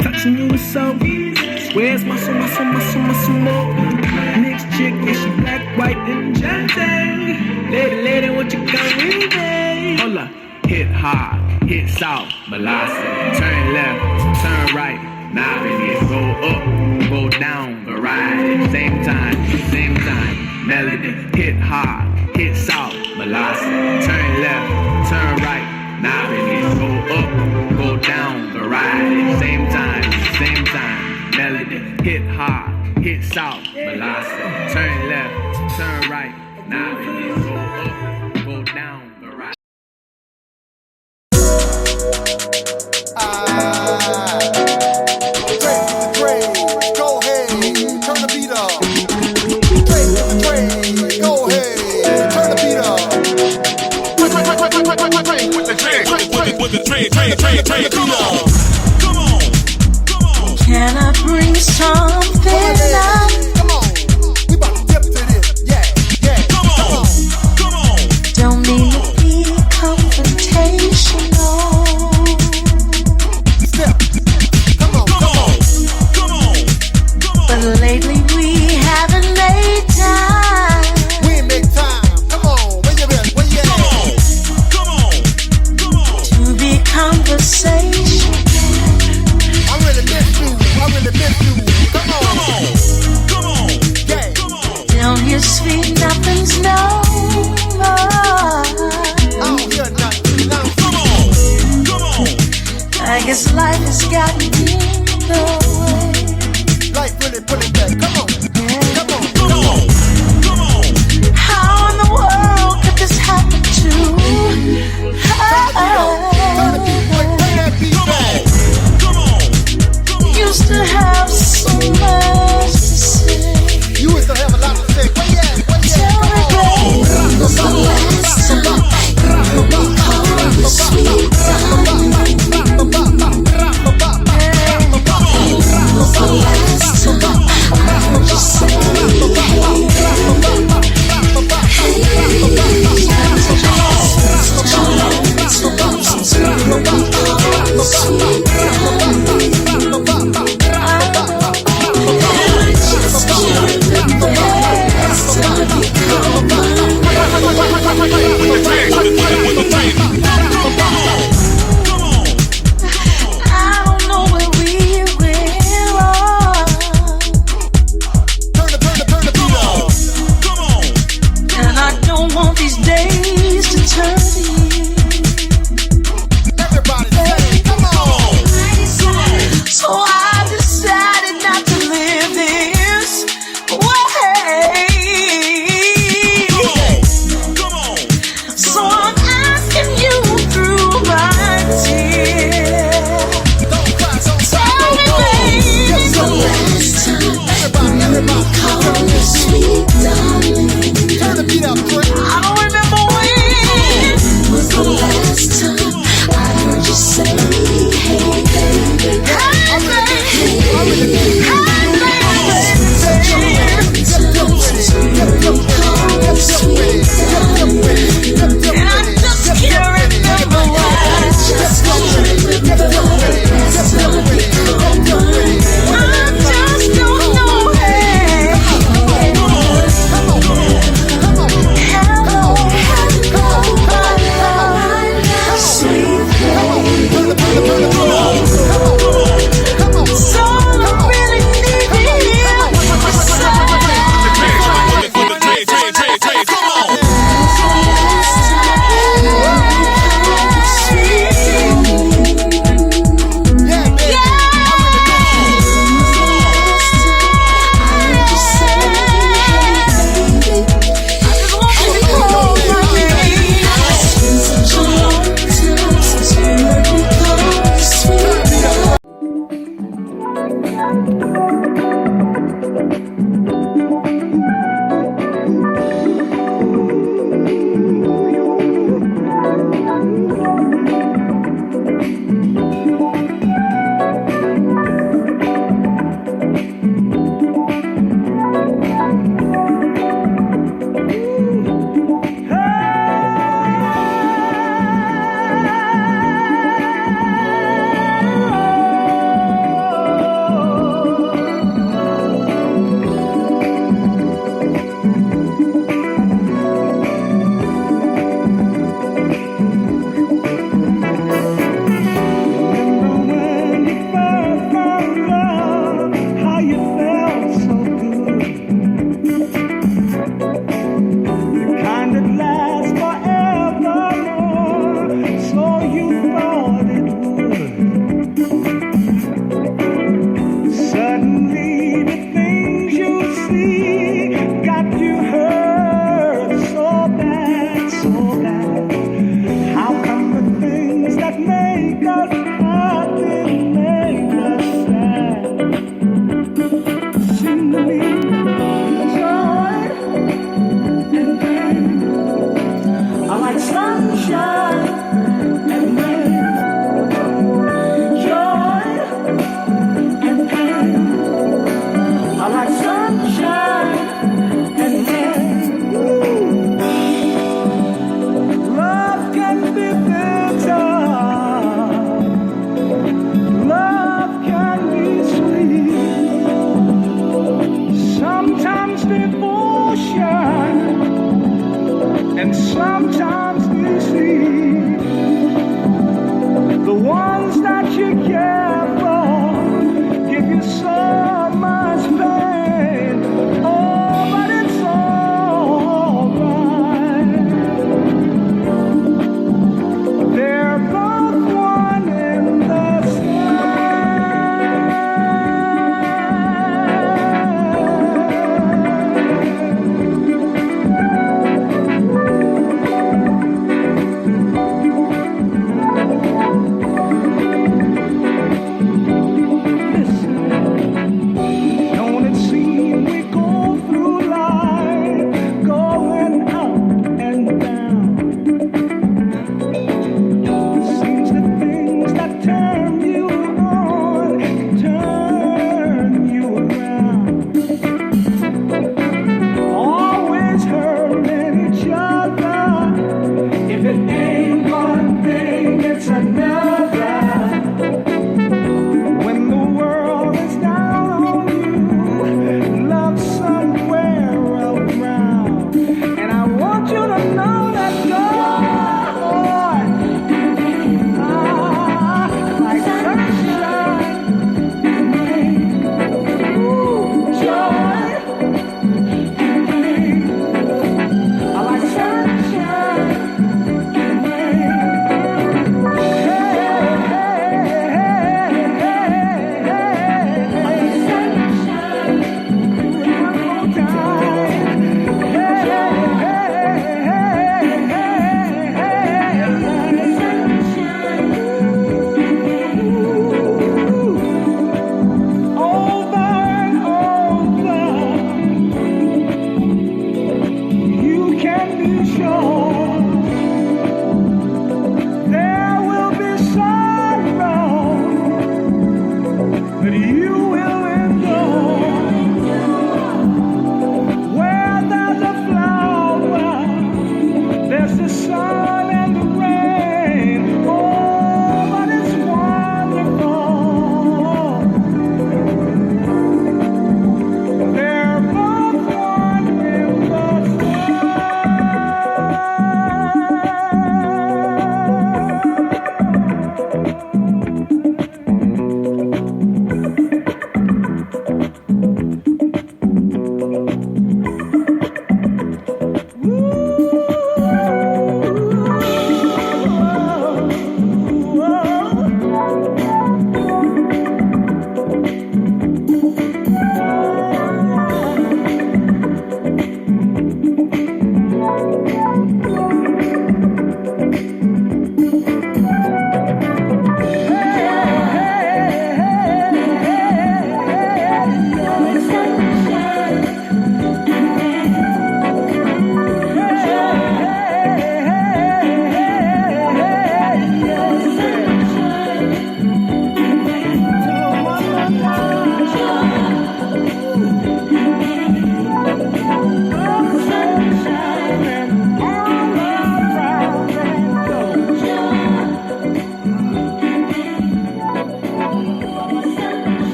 Touching you is so easy. Where's muscle more? Next chick, is she black, white, and giant? Lady, what you got with me? Hold up, hit hard. Hit south, velocity, turn left, turn right, now it is go up, go down, variety, same time, melody, hit hard, hit south, velocity, turn left, turn right, now it is go up, go down, variety, same time, melody, hit hard, hit south, velocity, turn left, turn right, now it is go up, go down, variety. Go ahead, turn the beat up. Go ahead, turn the beat up. With the train, come on. Can I bring something up? Come on, we about to dip to this, yeah. Come on. Don't mean to be confrontational. But lately we haven't made time. We ain't make time. Come on, where you at? Come on. To be conversation. I really miss you. Come on. Yeah. Down here, sweet, nothing's no more. I don't hear nothing. Come on. I guess life has gotten in the way. Life really put it back. Come on. How in the world could this happen to Turn the beat, bring that beat back. Used to have so much to say. You used to have a lot to say. Where you at? Tell me, babe, what's the last time you recall the sweet time? What's the last time I heard you say, I don't know where we were. sometimes deceive the ones that you care for, give you so much pain. Oh, but it's alright. They're both one in the same. Don't it seem we go through life going up and down? Seems the things that turn you on turn you around. Always hurting each other. If it ain't one thing, it's another. When the world is down on you, love somewhere around. And I want you to know that joy, like sunshine, ooh, joy, I like sunshine, over and over. You can be sure there will be sorrow, but you will endure. Where there's a flower, there's the sun and the rain. Oh, but it's wonderful. They're both one in the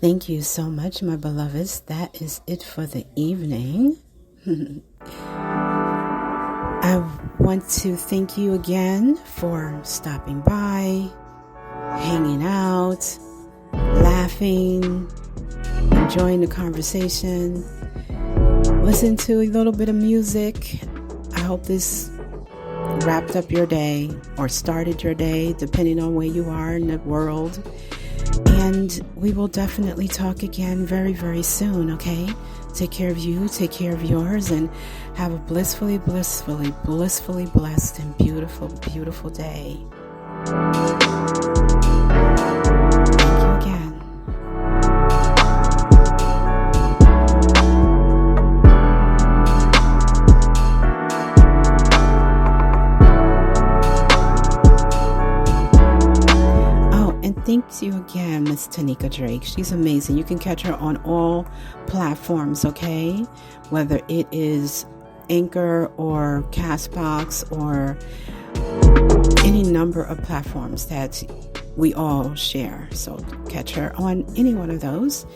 Thank you so much, my beloveds. That is it for the evening. I want to thank you again for stopping by, hanging out, laughing, enjoying the conversation, listen to a little bit of music. I hope this wrapped up your day or started your day, depending on where you are in the world. And we will definitely talk again very, very soon, okay? Take care of you, take care of yours, and have a blissfully blessed and beautiful, beautiful day. Thank you again. Thanks you again, Miss Tanika Drake. She's amazing. You can catch her on all platforms, okay? Whether it is Anchor or Castbox or any number of platforms that we all share. So catch her on any one of those.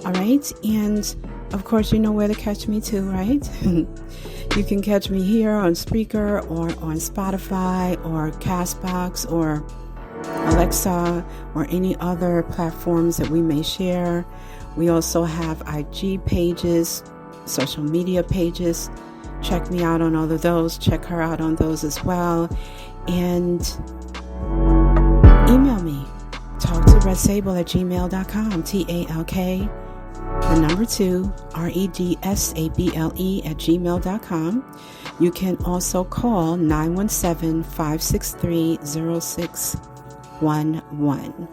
All right. And of course, you know where to catch me too, right? You can catch me here on Spreaker or on Spotify or Castbox or Alexa or any other platforms that we may share. We also have IG pages, social media pages. Check me out on all of those. Check her out on those as well. And email me. Talk to REDSABLE@gmail.com. TALK, the number 2, REDSABLE@gmail.com. You can also call 917-563-0611.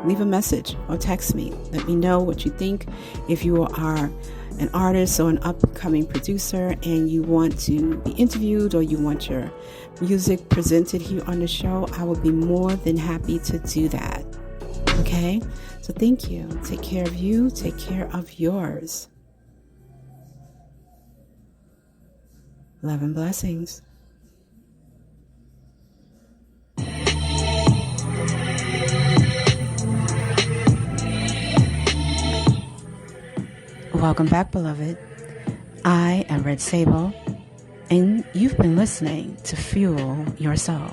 Leave a message or text me. Let me know what you think. If you are an artist or an upcoming producer and you want to be interviewed or you want your music presented here on the show, I will be more than happy to do that. Okay? So thank you. Take care of you. Take care of yours. Love and blessings. Welcome back, beloved. I am REDSABLE, and you've been listening to Fuel Your Soul.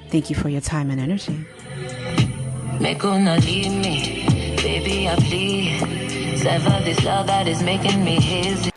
Thank you for your time and energy. Make una leave me, baby, I plead. Sever this love that is making me hazy.